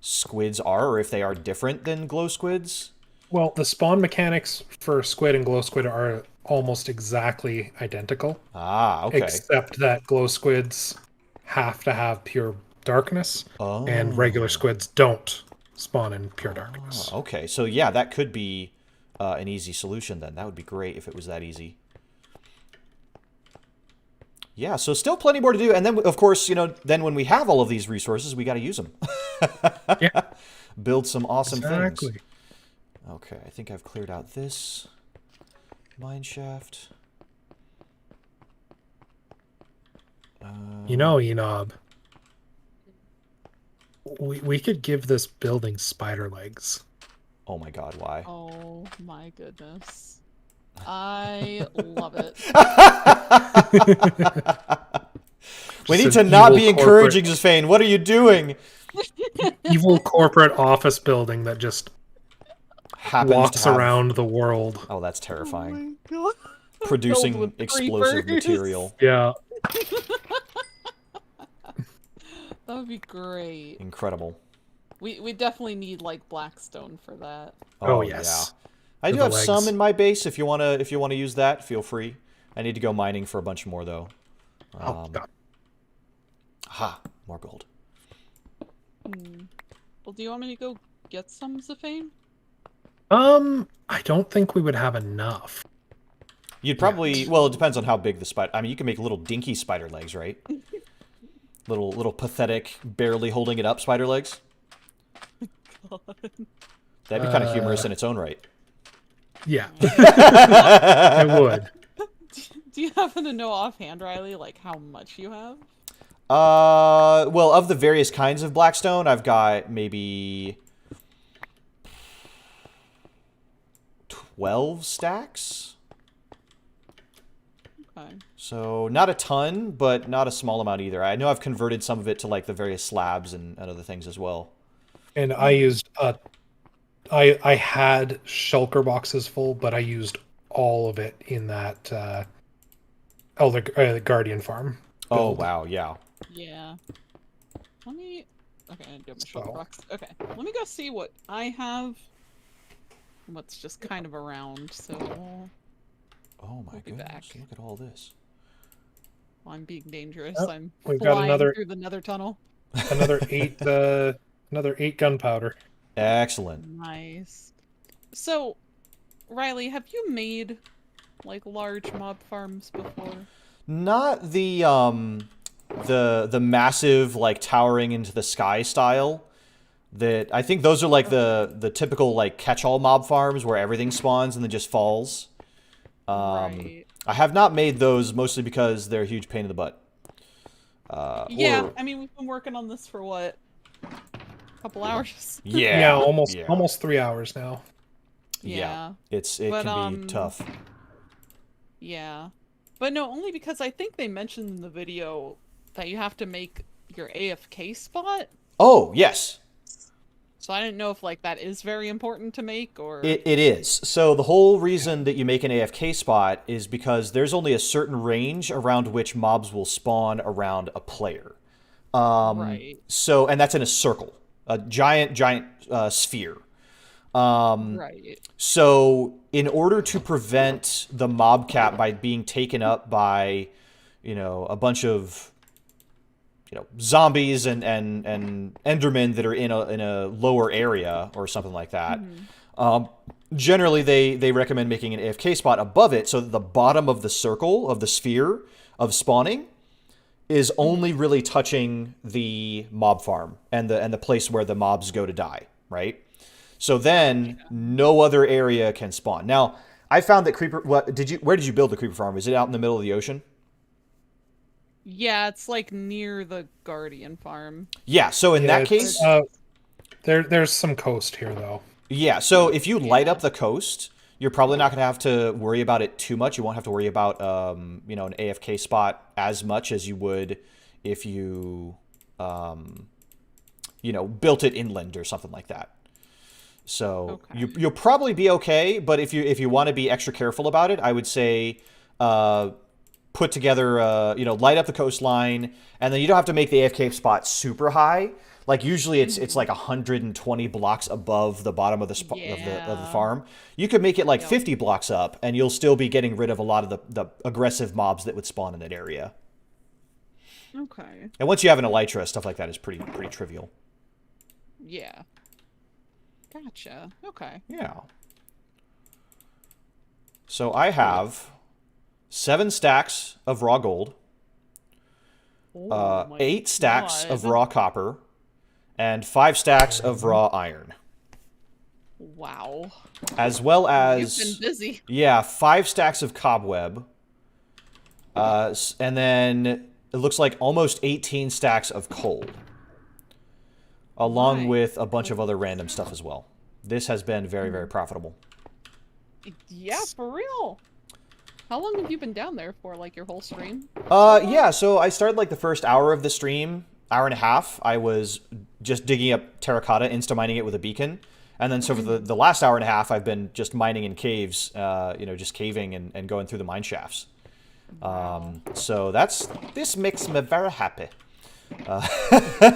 squids are, or if they are different than glow squids. Well, the spawn mechanics for squid and glow squid are almost exactly identical. Ah, okay. Except that glow squids have to have pure darkness, and regular squids don't spawn in pure darkness. Okay, so yeah, that could be an easy solution then. That would be great if it was that easy. Yeah, so still plenty more to do. And then, of course, then when we have all of these resources, we got to use them. Yeah. Build some awesome things. Exactly. Okay, I think I've cleared out this mine shaft. Enob, we could give this building spider legs. Oh my god, why? Oh my goodness. I love it. We need Just to an not evil be encouraging Zafane. What are you doing? Evil corporate office building that just Happens walks to have... around the world. Oh, that's terrifying. Oh my god. Producing Filled with explosive creepers. material. Yeah. That would be great. Incredible. We definitely need like blackstone for that. Oh, yes. Yeah. I For do the have some legs. in my base. If you wanna use that, feel free. I need to go mining for a bunch more though. Oh, God. Ha! More gold. Well, do you want me to go get some, Zafane? I don't think we would have enough. You'd probably well, it depends on how big the spider. I mean, you can make little dinky spider legs, right? little pathetic, barely holding it up spider legs. God. That'd be kind of humorous in its own right. Yeah. I would. Do you happen to know offhand, Riley, like how much you have? Well, of the various kinds of blackstone, I've got maybe 12 stacks. Okay. So not a ton, but not a small amount either. I know I've converted some of it to like the various slabs and other things as well. And I used I had shulker boxes full, but I used all of it in that the Guardian farm. Oh build. wow, yeah. Yeah. Let me. Okay, I do have my So- shulker box. Okay, let me go see what I have. What's just kind of around. So Oh my We'll be goodness, back. look at all this. I'm being dangerous. Oh, I'm we've got flying another- through the nether tunnel. Another eight gunpowder. Excellent. Nice. So, Riley, have you made like large mob farms before? Not the massive like towering into the sky style. That I think those are like the typical like catch-all mob farms where everything spawns and then just falls. Right. I have not made those mostly because they're a huge pain in the butt. Yeah, or- I mean we've been working on this for what? A couple hours. yeah, Almost 3 hours now. Yeah, it But, can be tough. Yeah. But no, only because I think they mentioned in the video that you have to make your AFK spot. Oh yes, So I didn't know if like that is very important to make or it is. So the whole reason that you make an AFK spot is because there's only a certain range around which mobs will spawn around a player. right. So, and that's in a circle, a giant sphere. Right. So, in order to prevent the mob cap by being taken up by, a bunch of, zombies and endermen that are in a lower area or something like that, generally they recommend making an AFK spot above it so that the bottom of the circle of the sphere of spawning is only really touching the mob farm and the place where the mobs go to die, right? So then no other area can spawn. Now, I found that where did you build the creeper farm? Is it out in the middle of the ocean? Yeah, it's like near the Guardian farm. Yeah, so in that It's, case, there's some coast here though. yeah, so if you light up the coast, you're probably not going to have to worry about it too much. You won't have to worry about an AFK spot as much as you would if you built it inland or something like that. So you'll probably be okay, but if you want to be extra careful about it, I would say put together light up the coastline, and then you don't have to make the AFK spot super high. Like usually it's like 120 blocks above the bottom of the of the farm. You could make it like 50 blocks up, and you'll still be getting rid of a lot of the aggressive mobs that would spawn in that area. Okay. And once you have an elytra, stuff like that is pretty trivial. Yeah. Gotcha. Okay. Yeah. So I have 7 stacks of raw gold, Oh my 8 stacks God. of raw copper, and 5 stacks of raw iron. Wow. As well as You've been busy. yeah, 5 stacks of cobweb, and then it looks like almost 18 stacks of coal, along with a bunch of other random stuff as well. This has been very, very profitable. Yeah, for real. How long have you been down there for? Like your whole stream? Yeah, so I started like the first hour of the stream, hour and a half. I was just digging up terracotta, insta-mining it with a beacon. And then so for the last hour and a half, I've been just mining in caves, just caving and going through the mine shafts. So this makes me very happy.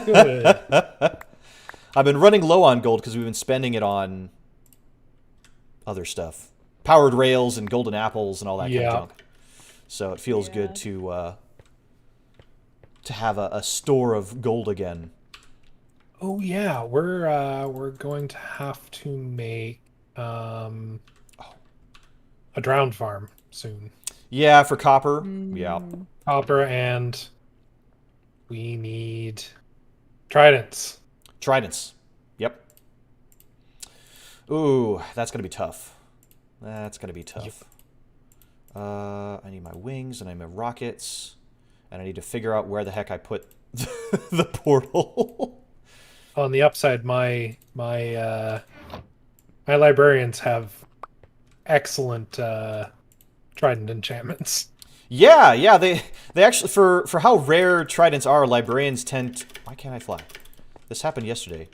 Good. I've been running low on gold because we've been spending it on other stuff. Powered rails and golden apples and all that kind of junk. So it feels good to have a store of gold again. Oh yeah, we're going to have to make a drowned farm soon. Yeah, for copper. Yeah. Copper, and we need tridents. Tridents. Yep. Ooh, that's going to be tough. That's going to be tough. Yep. I need my wings, and I need my rockets, and I need to figure out where the heck I put the portal. On the upside, my librarians have excellent trident enchantments. Yeah, they actually, for how rare tridents are, librarians tend to... Why can't I fly? This happened yesterday.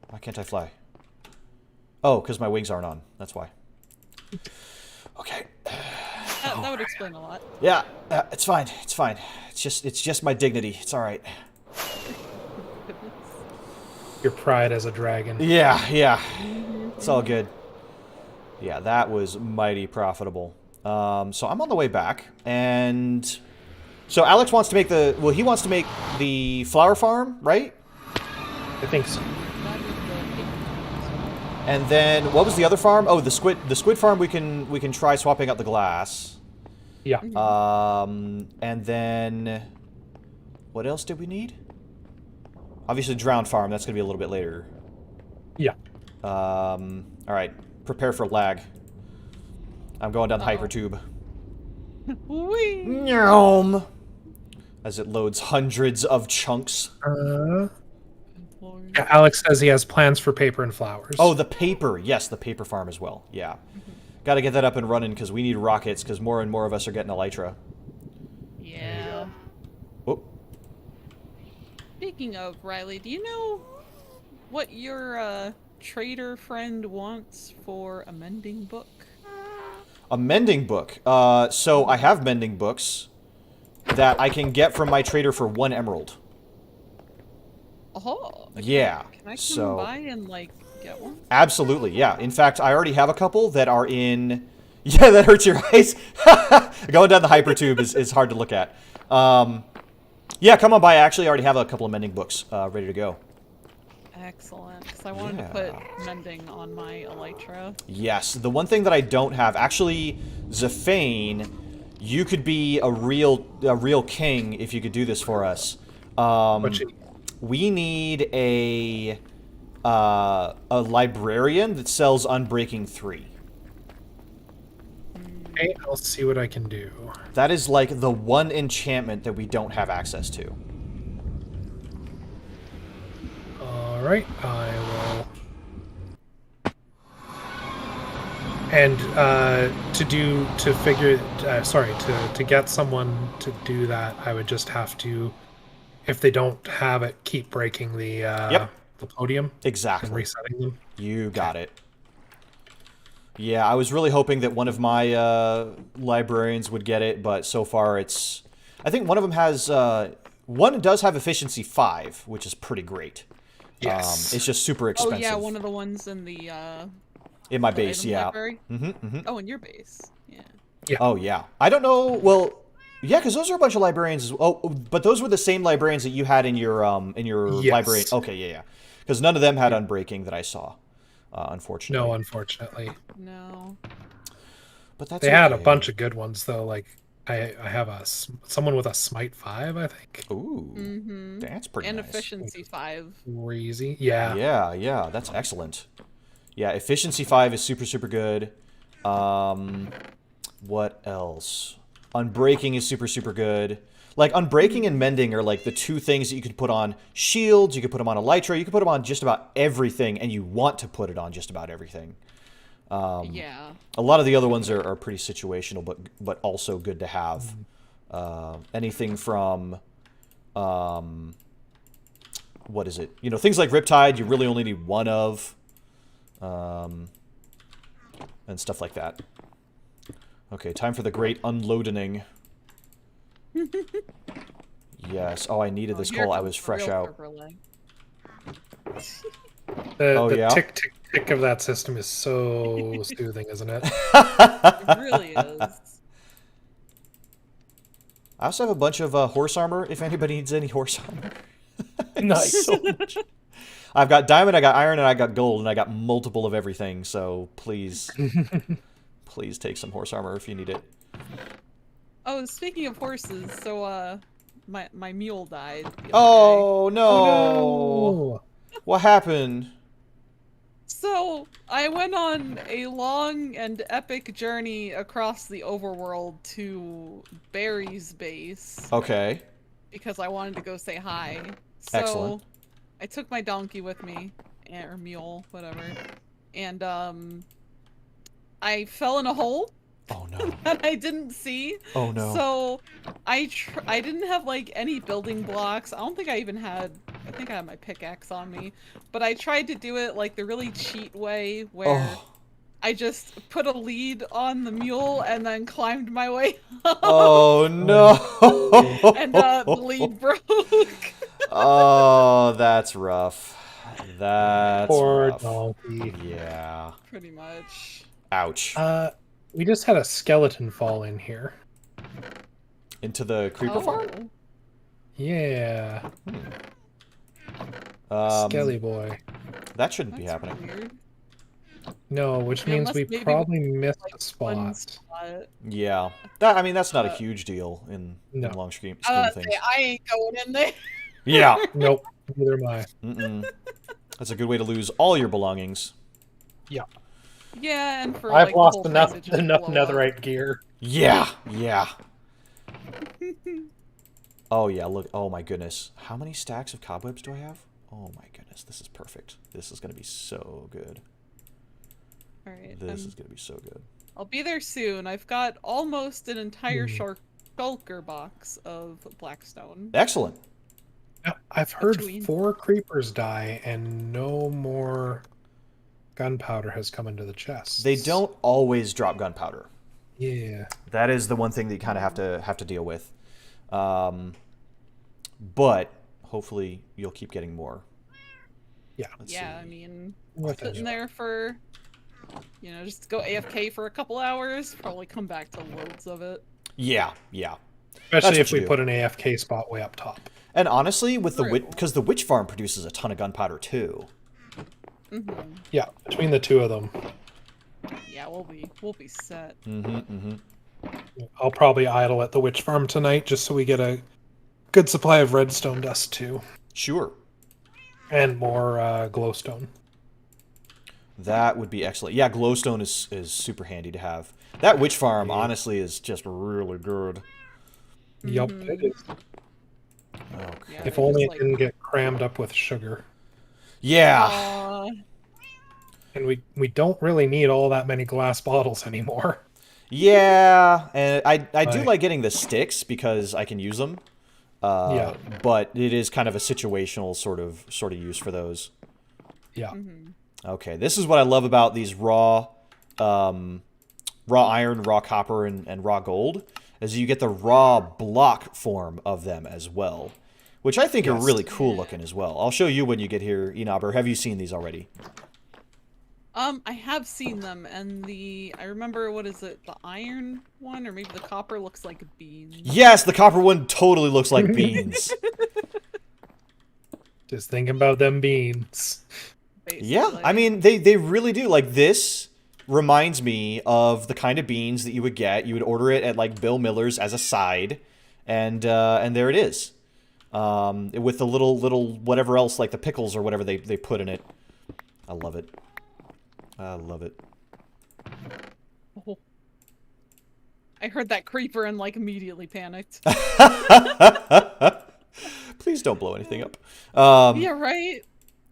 Why can't I fly? Oh, because my wings aren't on. That's why. Okay. That would explain a lot. Yeah, it's fine. It's fine. It's just my dignity. It's all right. Your pride as a dragon. Yeah. It's all good. Yeah, that was mighty profitable. So I'm on the way back, and so Alex wants to make the he wants to make the flower farm, right? I think so. And then what was the other farm? Oh, the squid farm. We can try swapping out the glass. Yeah. And then what else did we need? Obviously, drowned farm. That's gonna be a little bit later. Yeah. All right. Prepare for lag. I'm going down the hypertube. Whee! As it loads hundreds of chunks. Yeah, Alex says he has plans for paper and flowers. Oh, the paper. Yes, the paper farm as well. Yeah. Got to get that up and running because we need rockets because more and more of us are getting elytra. Yeah. Oh. Speaking of, Riley, do you know what your trader friend wants for a mending book? A mending book. So I have mending books that I can get from my trader for 1 emerald. Oh. Yeah. Can I come by and, like, get one? Absolutely, yeah. In fact, I already have a couple that are in... Yeah, that hurts your eyes. Going down the hypertube is hard to look at. Yeah, come on by. I actually already have a couple of mending books ready to go. Excellent, because I wanted to put mending on my elytra. Yes, the one thing that I don't have... Actually, Zafane, you could be a real king if you could do this for us. We need a librarian that sells Unbreaking 3. Okay, I'll see what I can do. That is like the one enchantment that we don't have access to. Alright, I will. And to get someone to do that, I would just have to, if they don't have it, keep breaking the podium. Exactly. And resetting them. You got it. Yeah, I was really hoping that one of my librarians would get it, but so far it's... I think one of them has... one does have efficiency 5, which is pretty great. Yes. It's just super expensive. Oh yeah, one of the ones in the in my base, yeah. Oh, in your base, yeah. Yeah. Oh yeah. I don't know. Well, yeah, because those are a bunch of librarians. Oh, but those were the same librarians that you had in your library. Okay, yeah. Because none of them had Unbreaking that I saw, unfortunately. No, unfortunately. No. But that's they had a bunch of good ones though. Like I have someone with a Smite 5, I think. Ooh, that's pretty and nice. Efficiency 5. Crazy, yeah. Yeah, that's excellent. Yeah, Efficiency 5 is super good. What else? Unbreaking is super good. Like, Unbreaking and Mending are like the two things that you could put on shields, you could put them on Elytra, you could put them on just about everything, and you want to put it on just about everything. Yeah. A lot of the other ones are pretty situational, but also good to have. Anything from, what is it? You know, things like Riptide, you really only need one of, and stuff like that. Okay, time for the great unloading. Yes. Oh, I needed this Here coal. I comes was the fresh real out. server lag. Oh, The yeah? tick tick tick of that system is so soothing, isn't it? It really is. I also have a bunch of horse armor, if anybody needs any horse armor. Nice. So much. I've got diamond, I got iron, and I got gold, and I got multiple of everything, so please, please take some horse armor if you need it. Oh, speaking of horses, so my mule died the other day. Oh, no! Oh What happened? So I went on a long and epic journey across the overworld to Barry's base Okay. because I wanted to go say hi. So Excellent. I took my donkey with me, or mule, whatever, and I fell in a hole Oh, no. that I didn't see. Oh, no. So I didn't have like any building blocks. I don't think I even had. I think I had my pickaxe on me, but I tried to do it like the really cheat way where Oh. I just put a lead on the mule and then climbed my way up, Oh, no. and the lead broke. Oh, that's rough. That's poor rough. donkey. Yeah. Pretty much. Ouch. We just had a skeleton fall in here. Into the creeper farm? Oh. Yeah, Um, Skelly boy. that shouldn't be That's happening. weird. No, which Yeah, means unless we maybe probably missed Like a one spot. spot. Yeah. That, I mean, that's not a Uh, huge deal in No. long scheme I of was things. say, I ain't going in there. Yeah. Nope, neither am I. Mm-mm. That's a good way to lose all your belongings. Yeah, and for I've like the lost whole enough thing to just enough blow up. netherite gear. Yeah. Yeah. Oh, yeah. Look. Oh, my goodness. How many stacks of cobwebs do I have? Oh, my goodness. This is perfect. This is going to be so good. All right, This is going to be so good. I'll be there soon. I've got almost an entire Hmm. shulker box of blackstone. Excellent. Now, I've heard Between. 4 creepers die and no more gunpowder has come into the chest. They don't always drop gunpowder. Yeah. That is the one thing that you kind of have to deal with. But hopefully you'll keep getting more. Yeah. Let's Yeah, I see. mean, What sitting there for, just go AFK for a couple hours, probably come back to loads of it. Yeah, yeah. Especially what if you we do. put an AFK spot way up top. And honestly, with the True. because the witch farm produces a ton of gunpowder too. Mm-hmm. Yeah, between the two of them. Yeah, we'll be set. I'll probably idle at the witch farm tonight just so we get a good supply of redstone dust too. Sure. And more glowstone. That would be excellent. Yeah, glowstone is super handy to have. That witch farm, Yeah. honestly, is just really good. Yup, Mhm. it is. Okay. Yeah. If they're only just it didn't get crammed up with sugar. Yeah. Aw. And we don't really need all that many glass bottles anymore. Yeah, and I do Right. like getting the sticks because I can use them. Yeah. But it is kind of a situational sort of use for those. Yeah. Mhm. Okay, this is what I love about these raw iron, raw copper, and raw gold, is you get the raw block form of them as well, which I think are Yes. really cool looking as well. I'll show you when you get here, Enob, or have you seen these already? I have seen them, and I remember, what is it, the iron one, or maybe the copper looks like beans. Yes, the copper one totally looks like beans. Just thinking about them beans. Yeah, Basically. I mean, they really do. Like, this reminds me of the kind of beans that you would get. You would order it at, like, Bill Miller's as a side, and there it is. With the little whatever else, like the pickles or whatever they put in it. I love it. I love it. Oh. I heard that creeper and, like, immediately panicked. Please don't blow anything up. Yeah, right?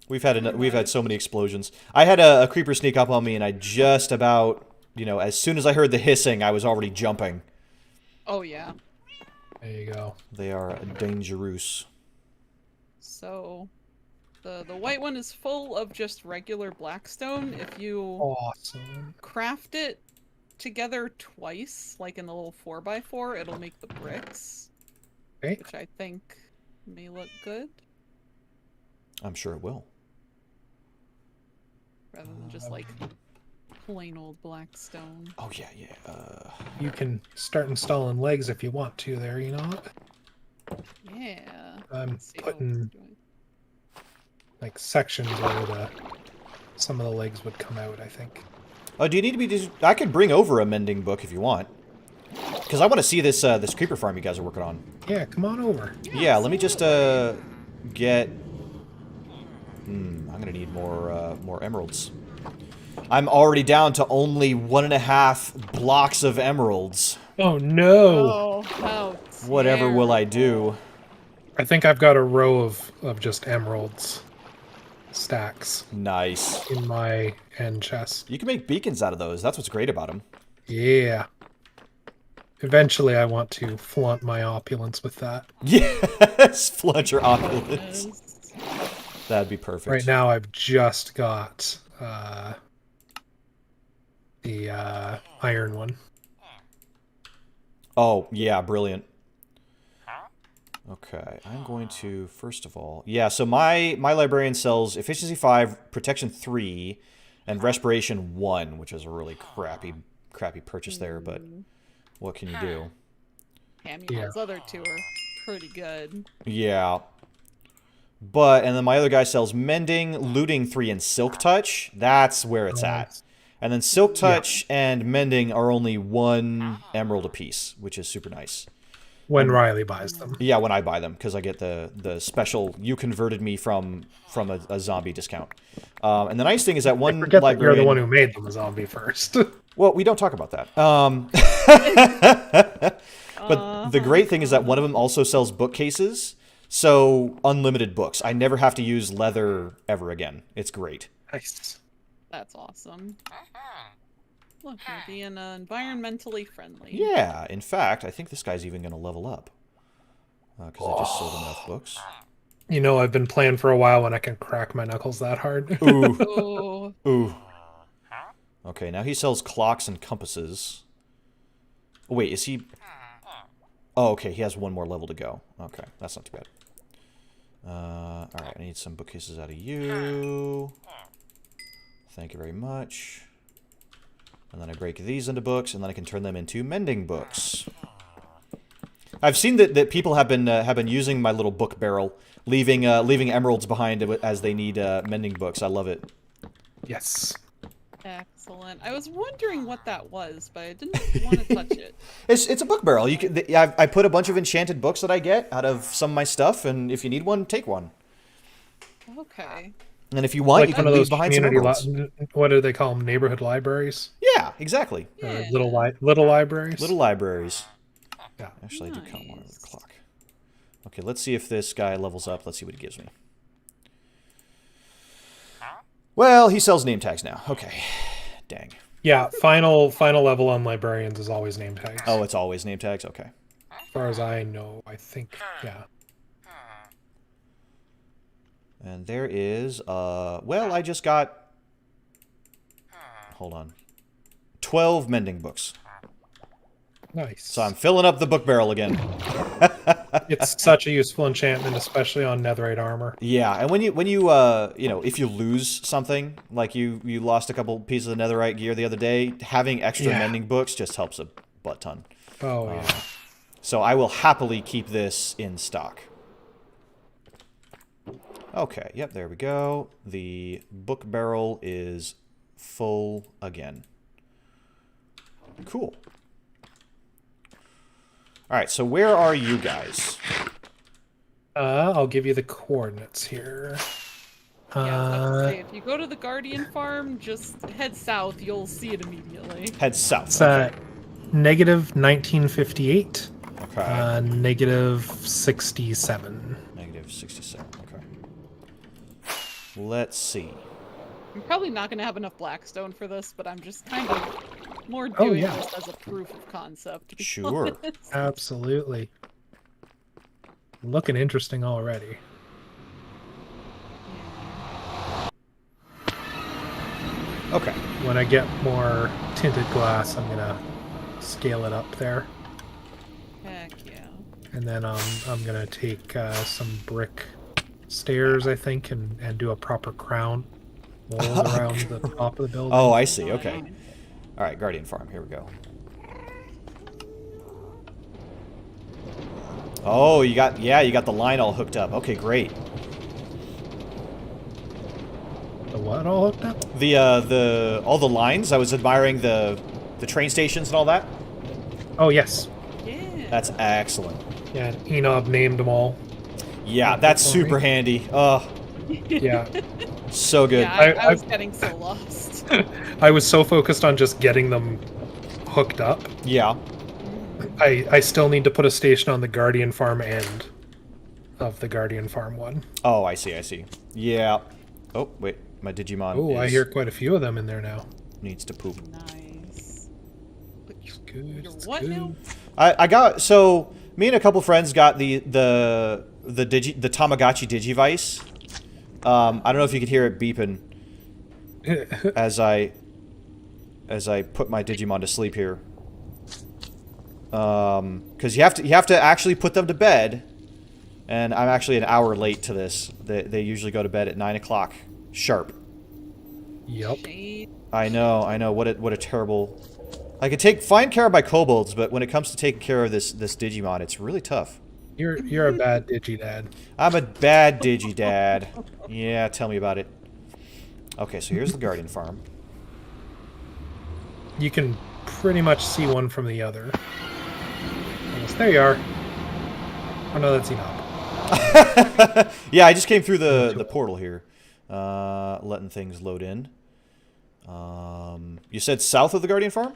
We've had so many explosions. I had a creeper sneak up on me, and I just about, as soon as I heard the hissing, I was already jumping. Oh, yeah. There you go. They are dangerous. So, the white one is full of just regular blackstone. If you Awesome. craft it together twice, like in the little 4x4, it'll make the bricks. Okay. Which I think May look good, I'm sure it will. rather than just like plain old black stone. Oh, yeah, yeah. You can start installing legs if you want to there, you know? Yeah. I'm Let's see. putting like sections where some of the legs would come out, I think. Oh, do you need to be... I could bring over a mending book if you want. Because I want to see this this creeper farm you guys are working on. Yeah, come on over. Yeah, let me just get... I'm going to need more emeralds. I'm already down to only 1.5 blocks of emeralds. Oh no! Oh, how Whatever will I do? I think I've got a row of just emeralds stacks Nice. in my end chest. You can make beacons out of those. That's what's great about them. Yeah. Eventually, I want to flaunt my opulence with that. Yes, flaunt your opulence. goodness. That'd be perfect. Right now, I've just got the iron one. Oh, yeah, brilliant. Okay, I'm going to, first of all... Yeah, so my librarian sells efficiency 5, protection 3, and respiration 1, which is a really crappy purchase there, but what can you do? Yeah, I mean, those other two are pretty good. Yeah. But, and then my other guy sells mending, looting 3, and silk touch. That's where it's at. And then silk touch and mending are only 1 emerald apiece, which is super nice. When Riley buys them. Yeah, when I buy them, because I get the special, you converted me from a zombie discount. And the nice thing is that one Forget librarian... that you're the one who made them a zombie first. Well, we don't talk about that. But the great thing is that one of them also sells bookcases, so unlimited books. I never have to use leather ever again. It's great. Nice. That's awesome. Look, you're being environmentally friendly. Yeah, in fact, I think this guy's even going to level up. Because I just sold him enough books. You know, I've been playing for a while when I can crack my knuckles that hard. Ooh. Oh, Ooh. Okay, now he sells clocks and compasses. Oh, wait, is he... Oh, okay, he has 1 more level to go. Okay, that's not too bad. Alright, I need some bookcases out of you. Thank you very much. And then I break these into books, and then I can turn them into mending books. I've seen that people have been using my little book barrel, leaving emeralds behind as they need mending books. I love it. Yes. excellent. I was wondering what that was, but I didn't want to touch it. It's a book barrel. You can I put a bunch of enchanted books that I get out of some of my stuff, and if you need one, take one. Okay. And if you want, Like you one can of leave those behind some community emeralds. what do they call them? Neighborhood libraries? Yeah, exactly. Yeah. Little libraries? Little libraries. Yeah. Actually, I do kind of want Nice. the clock. Okay, let's see if this guy levels up. Let's see what he gives me. Well, he sells name tags now. Okay. Dang. Yeah, final level on librarians is always name tags. Oh, it's always name tags? Okay. As far as I know, I think, yeah. And there is, well, I just got, hold on, 12 mending books. Nice. So I'm filling up the book barrel again. It's such a useful enchantment, especially on netherite armor. Yeah, and when you you know, if you lose something, like you lost a couple pieces of netherite gear the other day, having extra mending books just helps a butt ton. Oh, yeah. So I will happily keep this in stock. Okay, yep, there we go. The book barrel is full again. Cool. Alright, so where are you guys? I'll give you the coordinates here. Yeah, I was about to say, if you go to the Guardian farm, just head south, you'll see it immediately. Head south. It's negative 1958. Okay. Negative 67. Negative 67, okay. Let's see. I'm probably not going to have enough blackstone for this, but I'm just kind of more doing this as a proof of concept. To be Sure. honest. Absolutely. Looking interesting already. Okay. When I get more tinted glass, I'm gonna scale it up there. Heck yeah. And then I'm gonna take some brick stairs, I think, and do a proper crown walls around the top of the building. Oh, I see. Okay. All right, Guardian Farm. Here we go. Oh, you got the line all hooked up. Okay, great. The what all hooked up? All the lines. I was admiring the train stations and all that. Oh yes. Yeah. That's excellent. Yeah, Enob named them all. Yeah, that's super handy. Yeah. So good. Yeah, I was getting so lost. I was so focused on just getting them hooked up. Yeah. I still need to put a station on the Guardian Farm end of the Guardian Farm one. Oh, I see. I see. Yeah. Oh, wait. My Digimon. Oh, I hear quite a few of them in there now. Needs to poop. Nice. It's good. You're It's what good. now? I got so me and a couple friends got the Tamagotchi Digivice. I don't know if you could hear it beeping as I put my Digimon to sleep here. Because you have to actually put them to bed, and I'm actually an hour late to this. They usually go to bed at 9 o'clock sharp. Yep. I know. What a terrible. I could find care of my kobolds, but when it comes to taking care of this Digimon, it's really tough. You're a bad Digidad. I'm a bad Digidad. Yeah, tell me about it. Okay, so here's the Guardian Farm. You can pretty much see one from the other. Yes, there you are. Oh no, that's Enob. Yeah, I just came through the portal here. Letting things load in. You said south of the Guardian Farm?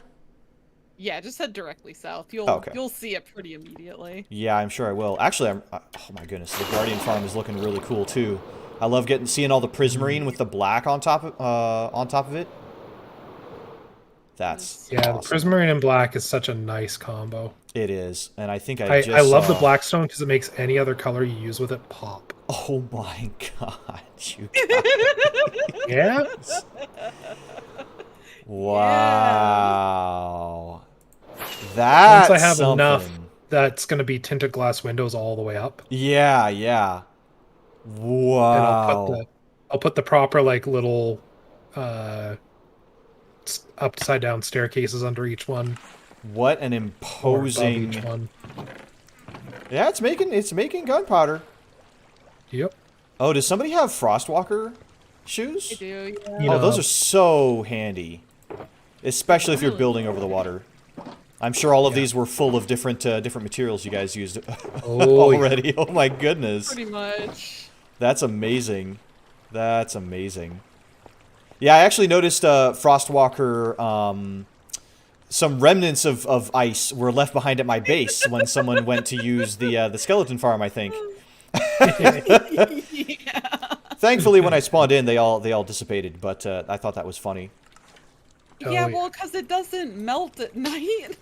Yeah, just head directly south. You'll see it pretty immediately. Yeah, I'm sure I will. Actually, oh my goodness, the Guardian Farm is looking really cool too. I love seeing all the prismarine with the black on top of it. That's yeah. awesome. The prismarine and black is such a nice combo. It is, and I think I love the blackstone because it makes any other color you use with it pop. Oh my god, you Yeah. Wow. That's Once I have something. enough, that's going to be tinted glass windows all the way up. Yeah, yeah. Wow. And I'll put the proper like little upside down staircases under each one. What an Or imposing. above each one. Yeah, it's making gunpowder. Yep. Oh, does somebody have Frostwalker shoes? I do, yeah. You Oh, know, those are so handy. Especially if you're building over the water. I'm sure all of these were full of different materials you guys used already. Oh my goodness. Pretty much. That's amazing. That's amazing. Yeah, I actually noticed Frostwalker, some remnants of ice were left behind at my base when someone went to use the skeleton farm, I think. Yeah. Thankfully, when I spawned in, they all dissipated, but I thought that was funny. Oh, Yeah, yeah. well, because it doesn't melt at night.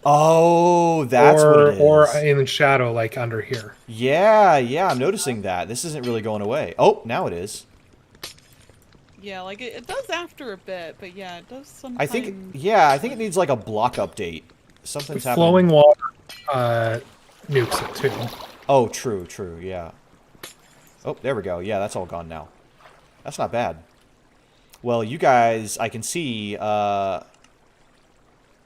Oh, that's what it is. Or in shadow, like under here. Yeah, yeah, I'm noticing that. This isn't really going away. Oh, now it is. Yeah, like it does after a bit, but yeah, it does sometimes. I think it needs like a block update. Something's happening. Flowing water nukes it too. Oh, true, yeah. Oh, there we go. Yeah, that's all gone now. That's not bad. Well, you guys, I can see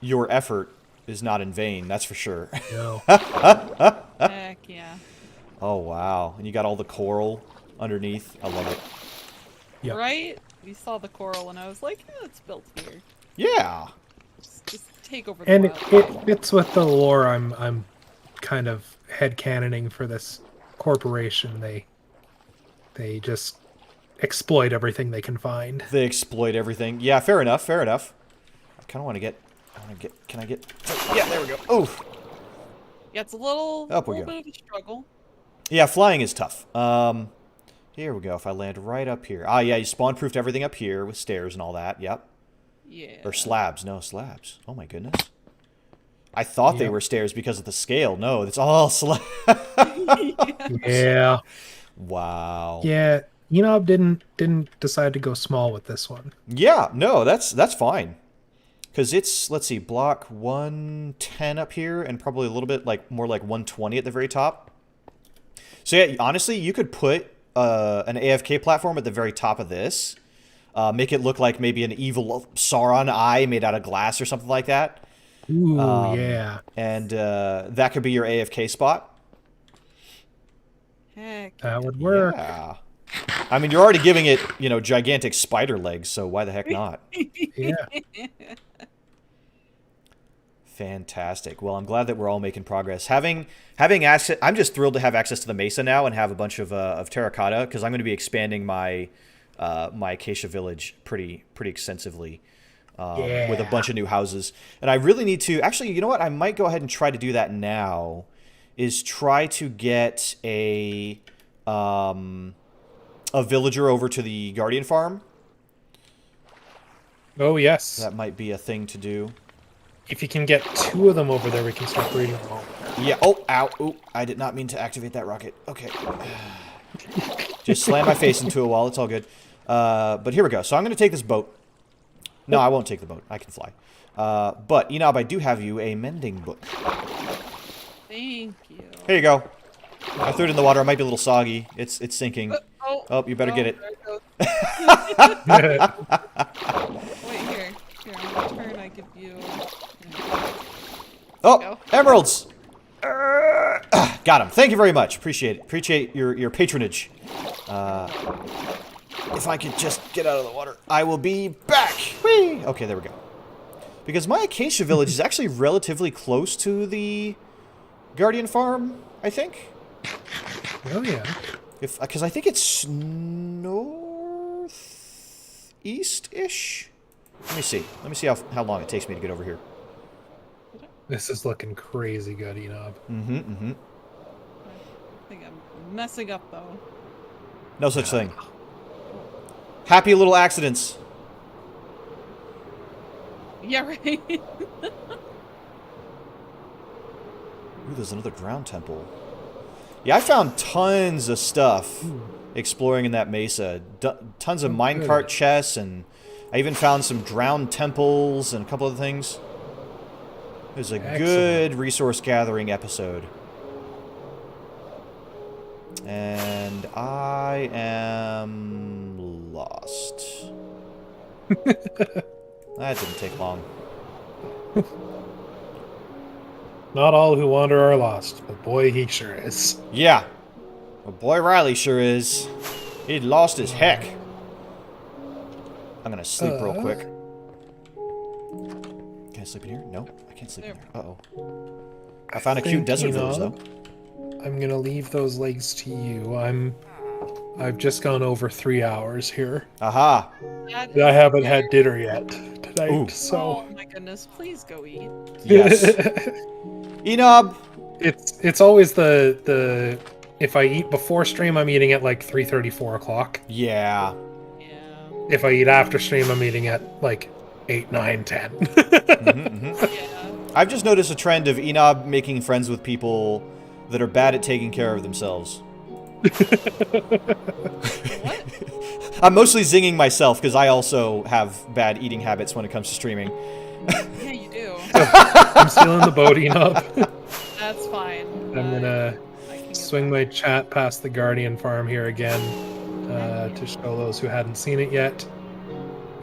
your effort is not in vain, that's for sure. No. Heck yeah. Oh, wow. And you got all the coral underneath. I love it. Yep. Right? We saw the coral and I was like, yeah, it's built here. Yeah. Just take over the And wild. it fits with the lore I'm kind of headcanoning for this corporation. They just exploit everything they can find. They exploit everything. Yeah, fair enough, fair enough. I kind of want to get... Can I get... Yeah, there we go. Oh! Yeah, it's a little Up we bit go. of a struggle. Yeah, flying is tough. Here we go. If I land right up here. Ah, yeah, you spawn-proofed everything up here with stairs and all that. Yep. Yeah. Or slabs. No, slabs. Oh, my goodness. I thought they Yep. were stairs because of the scale. No, it's all slabs. Yeah. Wow. Yeah. Enob didn't decide to go small with this one. Yeah, no, that's fine. Because it's, let's see, block 110 up here, and probably a little bit more like 120 at the very top. So yeah, honestly, you could put an AFK platform at the very top of this. Make it look like maybe an evil Sauron eye made out of glass or something like that. Ooh, yeah. And that could be your AFK spot. Heck. That would work. Yeah. I mean, you're already giving it, you know, gigantic spider legs, so why the heck not? Yeah. Fantastic. Well, I'm glad that we're all making progress. Having access, I'm just thrilled to have access to the Mesa now and have a bunch of Terracotta, because I'm going to be expanding my my Acacia Village pretty extensively with a bunch of new houses. And I really need to, actually, you know what? I might go ahead and try to do that now, is try to get a villager over to the Guardian Farm. Oh, yes. That might be a thing to do. If you can get 2 of them over there, we can start breeding them all. Yeah. Oh, ow. Ooh, I did not mean to activate that rocket. Okay. Just slam my face into a wall. It's all good. But here we go. So I'm going to take this boat. No, I won't take the boat. I can fly. But, Enob, I do have you a mending book. Thank you. Here you go. I threw it in the water. It might be a little soggy. It's sinking. Oh, you better get it. Wait, here. Here, on my turn, I give you... Oh, emeralds! Got him. Thank you very much. Appreciate it. Appreciate your patronage. If I could just get out of the water, I will be back. Whee! Okay, there we go. Because my Acacia Village is actually relatively close to the Guardian Farm, I think. Oh, yeah. Because I think it's northeast-ish. Let me see. Let me see how long it takes me to get over here. This is looking crazy good, Enob. I think I'm messing up, though. No such thing. Happy little accidents. Yeah, right. Ooh, there's another drowned temple. Yeah, I found tons of stuff exploring in that mesa. Tons of minecart chests, and I even found some drowned temples and a couple other things. It was a good resource gathering episode. And I am lost. That didn't take long. Not all who wander are lost, but boy, he sure is. Yeah. Well, boy, Riley sure is. He'd lost his heck. I'm gonna sleep real quick. Can I sleep in here? No, I can't sleep in here. Uh-oh. I found a cute desert village, though. I'm gonna leave those legs to you. I've just gone over 3 hours here. Aha! I haven't had dinner yet tonight, so... Oh my goodness, please go eat. Yes. Enob! It's always the... If I eat before stream, I'm eating at like 3:30, 4 o'clock. Yeah. Yeah. If I eat after stream, I'm eating at like 8, 9, 10. Yeah. I've just noticed a trend of Enob making friends with people that are bad at taking care of themselves. What? I'm mostly zinging myself because I also have bad eating habits when it comes to streaming. Yeah, you do. I'm stealing the boat, Enob. That's fine. I'm gonna swing my chat past the Guardian Farm here again to show those who hadn't seen it yet.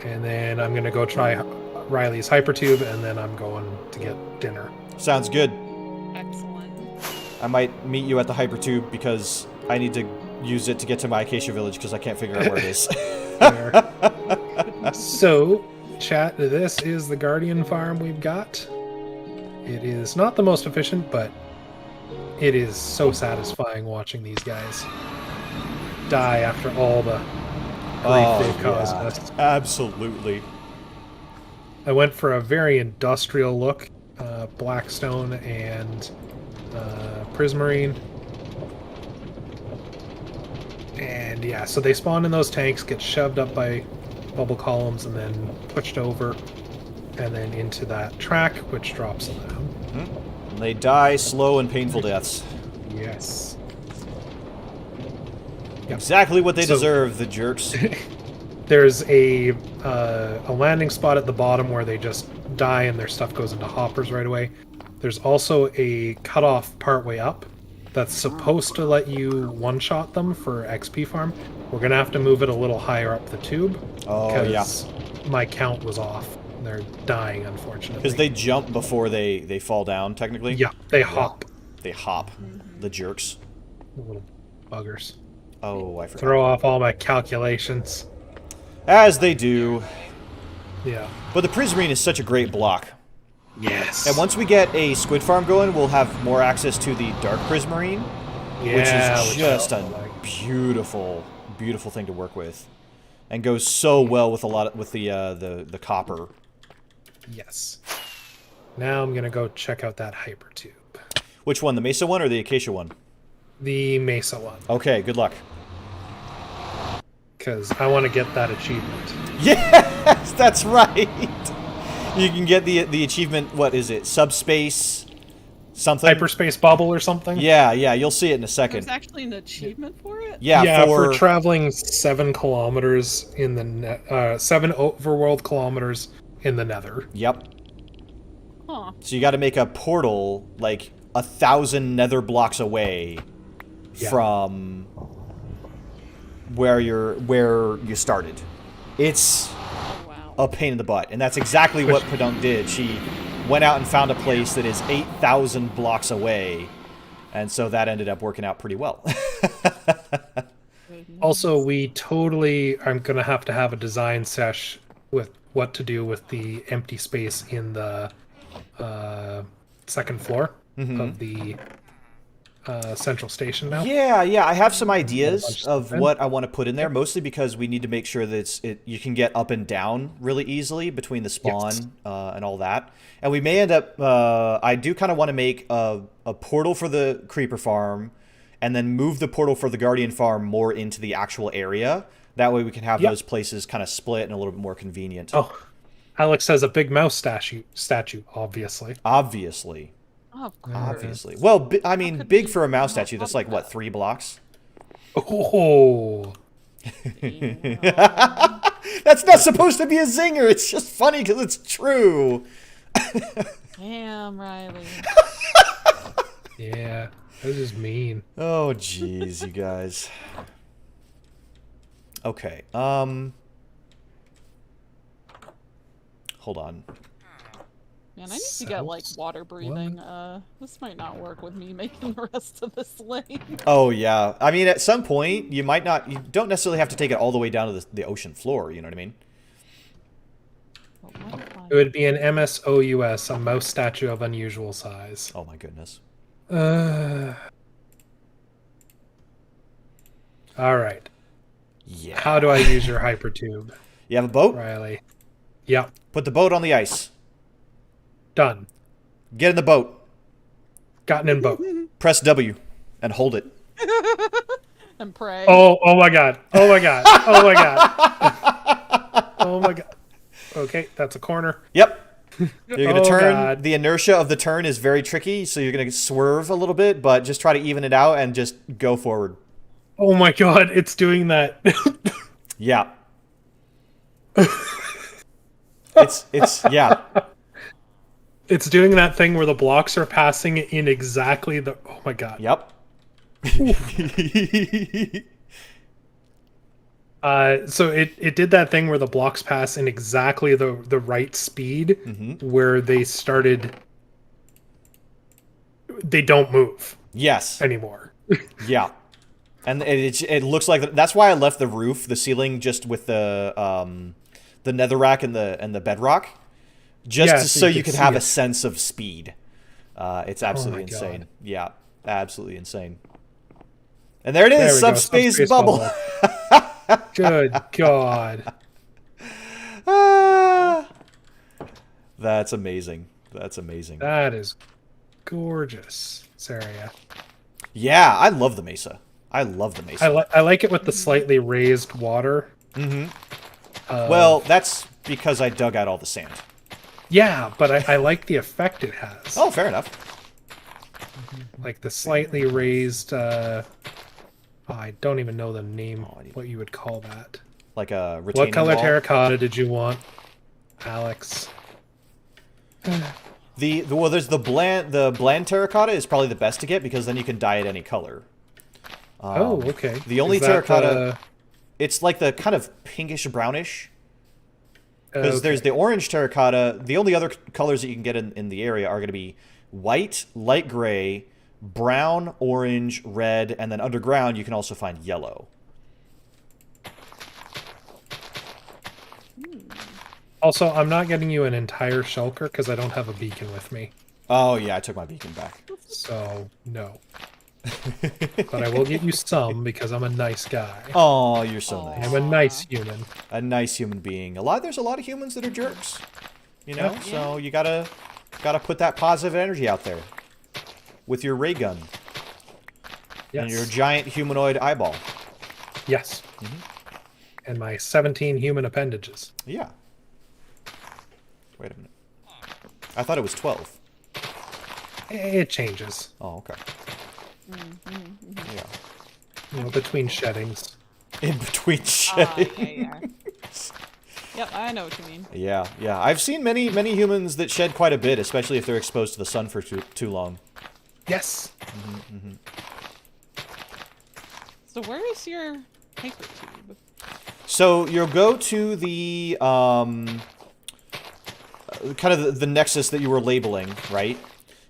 And then I'm gonna go try Riley's hypertube, and then I'm going to get dinner. Sounds good. Excellent. I might meet you at the hypertube because I need to use it to get to my Acacia Village because I can't figure out where it is. So, chat, this is the Guardian Farm we've got. It is not the most efficient, but it is so satisfying watching these guys die after all the grief they've caused us. Absolutely. I went for a very industrial look, Blackstone and Prismarine. And yeah, so they spawn in those tanks, get shoved up by bubble columns, and then pushed over, and then into that track, which drops them down. And they die slow and painful deaths. Yes. Exactly what they deserve, the jerks. there's a landing spot at the bottom where they just die and their stuff goes into hoppers right away. There's also a cutoff partway up that's supposed to let you one-shot them for XP farm. We're gonna have to move it a little higher up the tube. Oh, yeah. My count was off. They're dying, unfortunately. Because they jump before they fall down, technically? Yeah, they hop. They hop. The jerks. The little buggers. Oh, I forgot. Throw off all my calculations. As they do. Yeah. But the Prismarine is such a great block. Yes. And once we get a squid farm going, we'll have more access to the Dark Prismarine, which is just a beautiful, beautiful thing to work with, and goes so well with the copper. Yes. Now I'm gonna go check out that hypertube. Which one, the Mesa one or the Acacia one? The Mesa one. Okay, good luck. Because I want to get that achievement. Yes, that's right. You can get the achievement. What is it? Subspace, something. Hyperspace bubble or something. Yeah, you'll see it in a second. There's actually an achievement for it. Yeah, for traveling 7 kilometers in the 7 overworld kilometers in the Nether. Yep. Huh. So you got to make a portal like 1,000 nether blocks away from where you started. It's a pain in the butt, and that's exactly what Pedunk did. She went out and found a place that is 8,000 blocks away, and so that ended up working out pretty well. Also, I'm gonna have to have a design sesh with what to do with the empty space in the second floor of the central station now. Yeah, I have some ideas of what I want to put in there, mostly because we need to make sure that you can get up and down really easily between the spawn and all that. And we may end up, I do kind of want to make a portal for the creeper farm, and then move the portal for the guardian farm more into the actual area. That way we can have those places kind of split and a little bit more convenient. Oh, Alex has a big mouse statue, obviously. Obviously. Oh, of course. Obviously. Well, I mean, big for a mouse statue. That's like, what, 3 blocks? Oh. That's not supposed to be a zinger. It's just funny because it's true. Damn, Riley. Yeah, this is mean. Oh, jeez, you guys. Okay. Hold on. Man, I need to get, like, water breathing. This might not work with me making the rest of this lane. Oh, yeah. I mean, at some point, you don't necessarily have to take it all the way down to the ocean floor, you know what I mean? It would be an MSOUS, a mouse statue of unusual size. Oh, my goodness. Alright. Yeah. How do I use your hypertube? You have a boat? Riley. Yep. Put the boat on the ice. Done. Get in the boat. Gotten in boat. Press W and hold it. And pray. Oh my god. Oh my god. Oh my god. Oh my god. Okay, that's a corner. Yep. You're going to turn. God. The inertia of the turn is very tricky, so you're going to swerve a little bit, but just try to even it out and just go forward. Oh my god, it's doing that. Yeah. Yeah. It's doing that thing where the blocks are passing in exactly the... Oh my god. Yep. So it did that thing where the blocks pass in exactly the right speed, where they don't move. Yes. Anymore. Yeah. And it looks like that's why I left the roof, the ceiling, just with the netherrack and the bedrock, just so you could have a sense of speed. It's absolutely insane. God. Yeah, absolutely insane. And there it is, subspace bubble. Good God. That's amazing. That's amazing. That is gorgeous, Saria. Yeah, I love the Mesa. I love the Mesa. I like it with the slightly raised water. Well, that's because I dug out all the sand. Yeah, but I like the effect it has. Oh, fair enough. Like the slightly raised... I don't even know the name, what you would call that. like a retaining What color wall. terracotta did you want, Alex? Well, there's the bland terracotta is probably the best to get because then you can dye it any color. Oh, okay. The only Is that, terracotta, it's like the kind of pinkish brownish. Because there's the orange terracotta. The only other colors that you can get in the area are going to be white, light gray, brown, orange, red, and then underground you can also find yellow. Also, I'm not getting you an entire shulker because I don't have a beacon with me. Oh, yeah, I took my beacon back. So, no. But I will get you some because I'm a nice guy. Oh, you're so nice. I'm a nice human. A nice human being. There's a lot of humans that are jerks. You know? Yeah. So you gotta put that positive energy out there. With your ray gun. Yes. And your giant humanoid eyeball. Yes. And my 17 human appendages. Yeah. Wait a minute. I thought it was 12. It changes. Oh, okay. Yeah. You know, between sheddings. In between shedding. Yeah. Yep, I know what you mean. Yeah, yeah. I've seen many humans that shed quite a bit, especially if they're exposed to the sun for too long. Yes. So where is your paper tube? So you'll go to the kind of the nexus that you were labeling, right?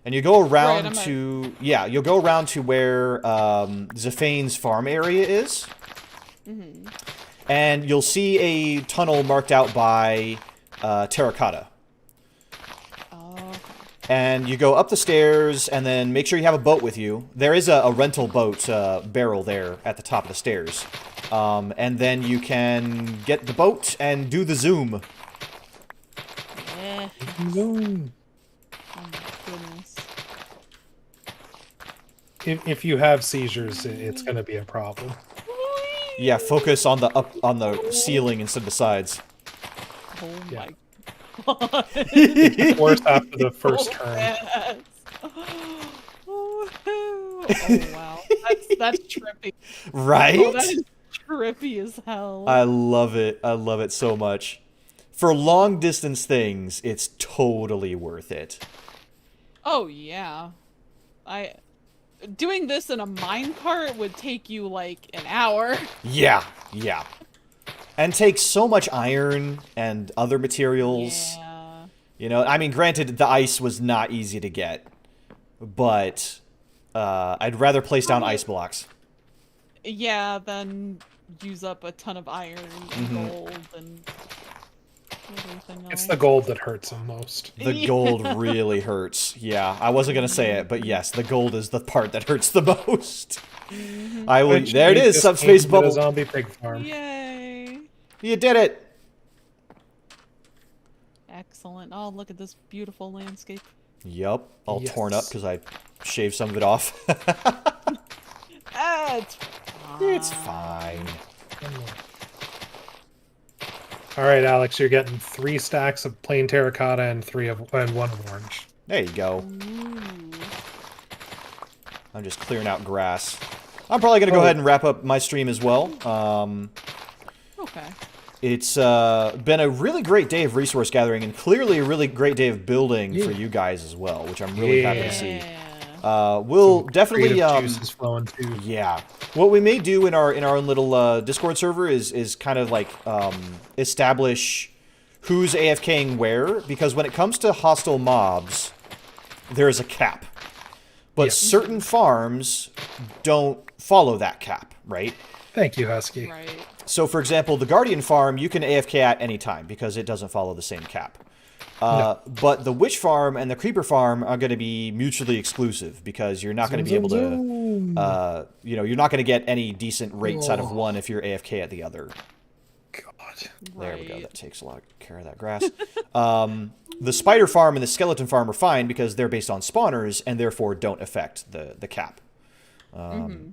And you go around you'll go around to where Zaphane's farm area is. And you'll see a tunnel marked out by Terracotta. And you go up the stairs, and then make sure you have a boat with you. There is a rental boat barrel there at the top of the stairs. And then you can get the boat and do the zoom. Zoom. Oh my goodness. If you have seizures, it's going to be a problem. Yeah, focus on the ceiling instead of the sides. Oh Yeah. my god. It's worse after the first turn. Yes. Oh wow. That's trippy. Right? Oh, that is trippy as hell. I love it. I love it so much. For long distance things, it's totally worth it. Oh yeah. Doing this in a minecart would take you like an hour. Yeah, yeah. And takes so much iron and other materials. Yeah. You know, I mean, granted, the ice was not easy to get, but I'd rather place down ice blocks. Yeah, then use up a ton of iron and gold and everything else. It's the gold that hurts him most. The gold really hurts. Yeah, I wasn't gonna say it, but yes, the gold is the part that hurts the most. I will. Eventually, There it is, just subspace needs a bubble. zombie pig farm. Yay! You did it. Excellent. Oh, look at this beautiful landscape. Yup, all torn up Yes. because I shaved some of it off. It's It's fine. All right, Alex, you're getting 3 stacks of plain terracotta and 1 of orange. There you go. Ooh. I'm just clearing out grass. I'm probably gonna go ahead and wrap up my stream as well. Okay. It's been a really great day of resource gathering and clearly a really great day of building for you guys as well, which I'm really happy to see. We'll definitely Creative juices flowing too. yeah. What we may do in our own little Discord server is kind of like establish who's AFKing where, because when it comes to hostile mobs, there is a cap. But certain farms don't follow that cap, right? Thank you, Husky. Right. So, for example, the Guardian farm, you can AFK at any time because it doesn't follow the same cap. But the Witch farm and the Creeper farm are going to be mutually exclusive because you're not going to be able to, you're not going to get any decent rates out of one if you're AFK at the other. God. There we go. That takes a lot of care of that grass. The Spider farm and the Skeleton farm are fine because they're based on spawners and therefore don't affect the cap.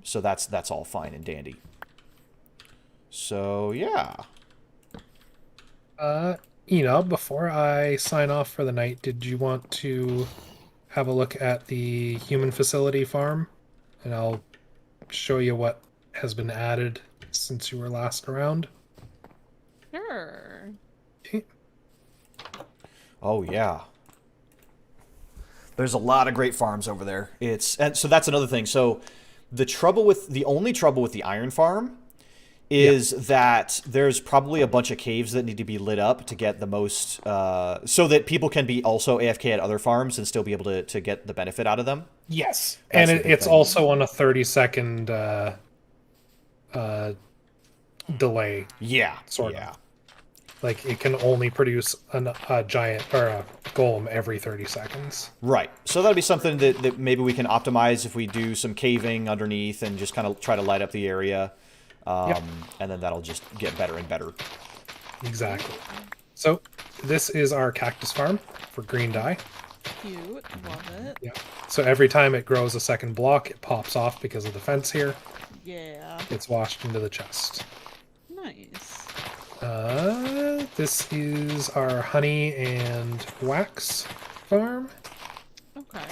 So that's all fine and dandy. So, yeah. Before I sign off for the night, did you want to have a look at the human facility farm? And I'll show you what has been added since you were last around. Oh, yeah. There's a lot of great farms over there. And so that's another thing. So the only trouble with the iron farm is that there's probably a bunch of caves that need to be lit up to get the most, so that people can be also AFK at other farms and still be able to get the benefit out of them. Yes, That's and the big it's thing. also on a 30-second delay. Yeah. Sort yeah. of. Like, it can only produce a giant or a golem every 30 seconds. Right. So that'll be something that maybe we can optimize if we do some caving underneath and just kind of try to light up the area. And then that'll just get better and better. Exactly. So this is our cactus farm for green dye. Cute. Love it. Yeah. So every time it grows a second block, it pops off because of the fence here. Yeah. It's washed into the chest. Nice. This is our honey and wax farm. Okay.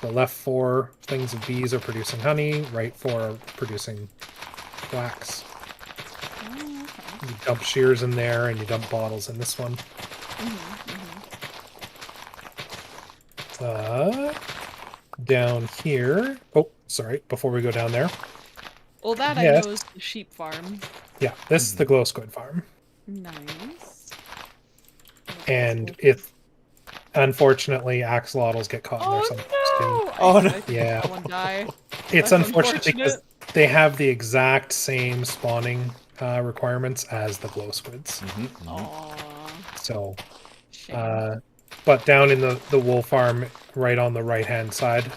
The left 4 things of bees are producing honey, right 4 are producing wax. Oh, okay. You dump shears in there, and you dump bottles in this one. Down here... Oh, sorry, before we go down there. Well, that Yes. I know is the sheep farm. Yeah, this is the glow squid farm. Nice. And if... Unfortunately, axolotls get caught in there Oh sometimes, no! Oh, no. I think Yeah. that one die. It's That's unfortunate because unfortunate. they have the exact same spawning requirements as the glow squids. Aww. So, Shame. but down in the wool farm, right on the right-hand side,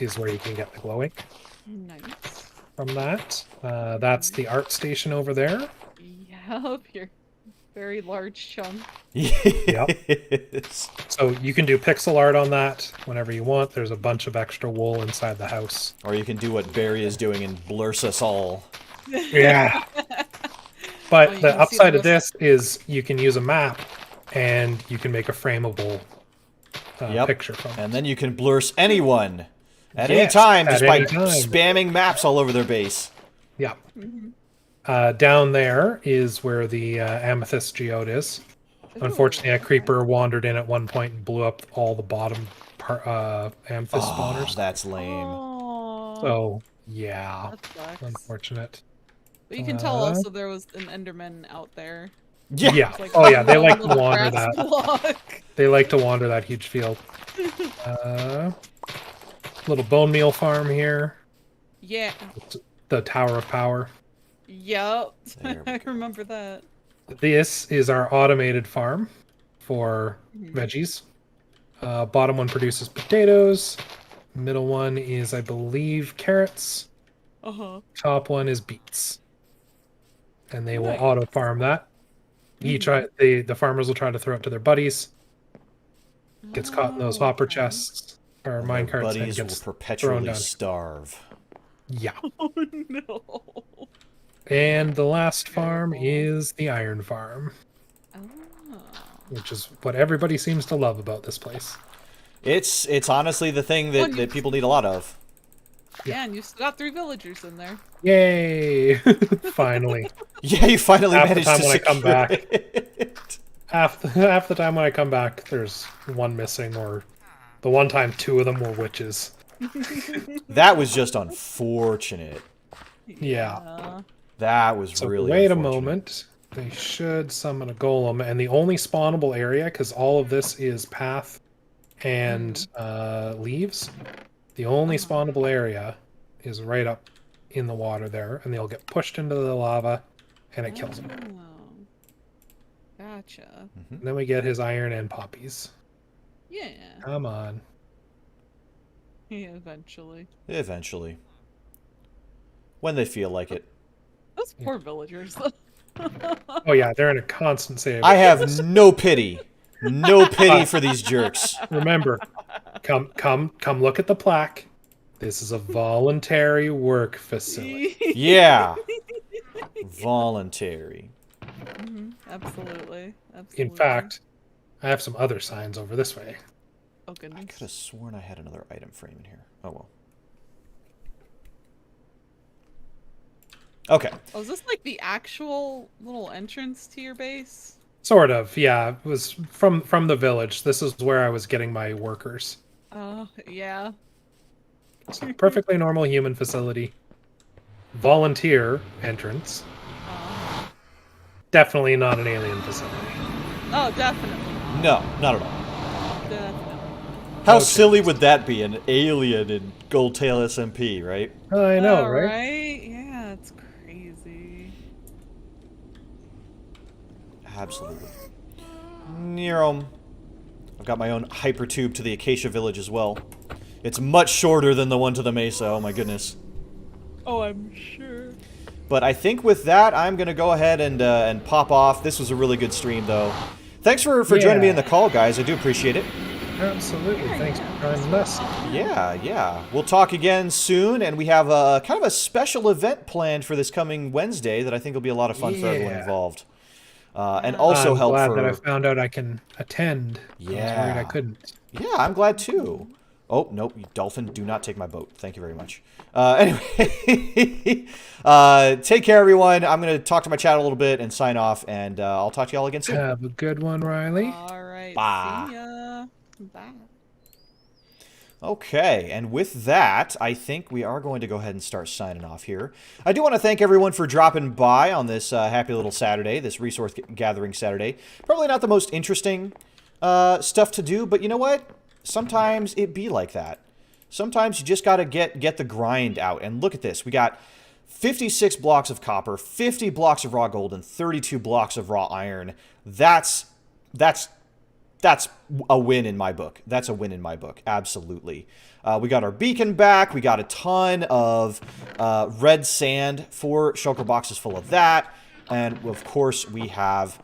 is where you can get the glow ink Nice. from that. That's the art station over there. Yep, your very large chunk. Yes. So you can do pixel art on that whenever you want. There's a bunch of extra wool inside the house. Or you can do what Barry is doing and blurs us all. Yeah. Well, But you the can see upside the of this is you can use a map and you can make a frameable Yep. picture from it. And then you can blurs anyone at any Yes, time at just by any time. spamming maps all over their base. Yeah. Down there is where the amethyst geode is. Unfortunately, a creeper wandered in at one point and blew up all the bottom amethyst Oh, spawners. that's lame. Aww. So, yeah. That sucks. Unfortunate. But you can tell also there was an Enderman out there. Yeah. It's like Oh, yeah. They a like to little wander grass that. block. They like to wander that huge field. Little bone meal farm here. Yeah. The Tower of Power. Yep. There we I remember that. This is our automated farm for veggies. Bottom one produces potatoes. Middle one is, I believe, carrots. Uh-huh. Top one is beets. And they will Nice. auto farm that. The farmers will try to throw it to their buddies. Gets caught in those Oh, hopper okay. chests or And mine their carts and buddies will gets thrown perpetually down. starve. Yeah. Oh no. And the last farm is the iron farm, Oh. which is what everybody seems to love about this place. It's honestly the thing Well, that people need a lot of. Yeah, and you still got 3 villagers in there. Yay! Finally. Yeah, you finally Half the managed time to when I come secure back. it. half the time when I come back, there's one missing, or the one time 2 of them were witches. That was just unfortunate. Yeah. That was So really wait a unfortunate. moment. They should summon a golem, and the only spawnable area, because all of this is path and leaves, the only spawnable area is right up in the water there, and they'll get pushed into the lava, and it kills them. Oh. Gotcha. And then we get his iron and poppies. Yeah. Come on. Yeah, eventually. Eventually. When they feel like it. Those poor villagers. Oh yeah, they're in a constant save. I have no pity. No pity for these jerks. Remember, come look at the plaque. This is a voluntary work facility. Yeah. Voluntary. Absolutely. Absolutely. In fact, I have some other signs over this way. Oh I goodness. could have sworn I had another item frame in here. Oh well. Okay. Oh, is this like the actual little entrance to your base? Sort of, yeah. It was from the village. This is where I was getting my workers. Oh, yeah. So perfectly normal human facility. Volunteer entrance. Definitely not an alien facility. Oh, definitely. No, not at all. Definitely. How Okay. silly would that be? An alien in GoldTail SMP, right? I know, Oh, right? Yeah, it's crazy. Absolutely. Near I've got my own hypertube to the Acacia Village as well. It's much shorter than the one to the Mesa, oh my goodness. Oh, I'm sure. But I think with that, I'm going to go ahead and pop off. This was a really good stream, though. Thanks for joining me in the call, guys. I do appreciate it. Absolutely. Thanks for joining us. Yeah. We'll talk again soon, and we have a kind of a special event planned for this coming Wednesday that I think will be a lot of fun for everyone involved. And also I'm help glad for... that I found out I can attend. I was worried I couldn't. Yeah, I'm glad too. Oh, nope, you dolphin, do not take my boat. Thank you very much. Anyway, take care, everyone. I'm going to talk to my chat a little bit and sign off, and I'll talk to y'all again soon. Have a good one, Riley. All right. Bye. See ya. Bye. Okay, and with that, I think we are going to go ahead and start signing off here. I do want to thank everyone for dropping by on this happy little Saturday, this resource gathering Saturday. Probably not the most interesting stuff to do, but you know what? Sometimes it be like that. Sometimes you just got to get the grind out. And look at this. We got 56 blocks of copper, 50 blocks of raw gold, and 32 blocks of raw iron. That's a win in my book. That's a win in my book. Absolutely. We got our beacon back. We got a ton of red sand, 4 shulker boxes full of that. And, of course, we have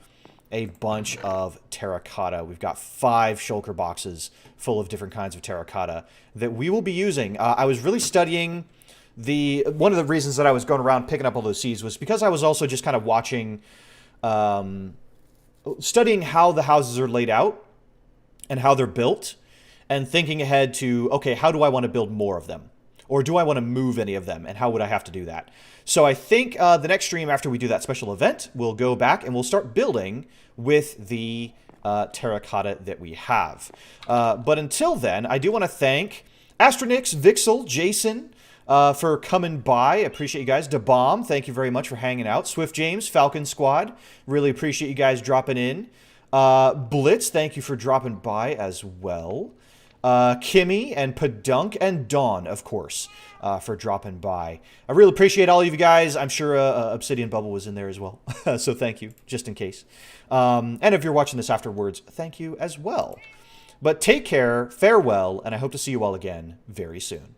a bunch of terracotta. We've got 5 shulker boxes full of different kinds of terracotta that we will be using. I was really studying one of the reasons that I was going around picking up all those seeds was because I was also just kind of watching, studying how the houses are laid out and how they're built, and thinking ahead to, okay, how do I want to build more of them? Or do I want to move any of them, and how would I have to do that? So I think the next stream after we do that special event, we'll go back and we'll start building with the terracotta that we have. But until then, I do want to thank Astronix, Vixel, Jason, for coming by. Appreciate you guys. DeBomb, thank you very much for hanging out. Swift James, Falcon Squad, really appreciate you guys dropping in. Blitz, thank you for dropping by as well. Kimmy and Padunk and Dawn, of course, for dropping by. I really appreciate all of you guys. I'm sure Obsidian Bubble was in there as well. So thank you, just in case. And if you're watching this afterwards, thank you as well. But take care, farewell, and I hope to see you all again very soon.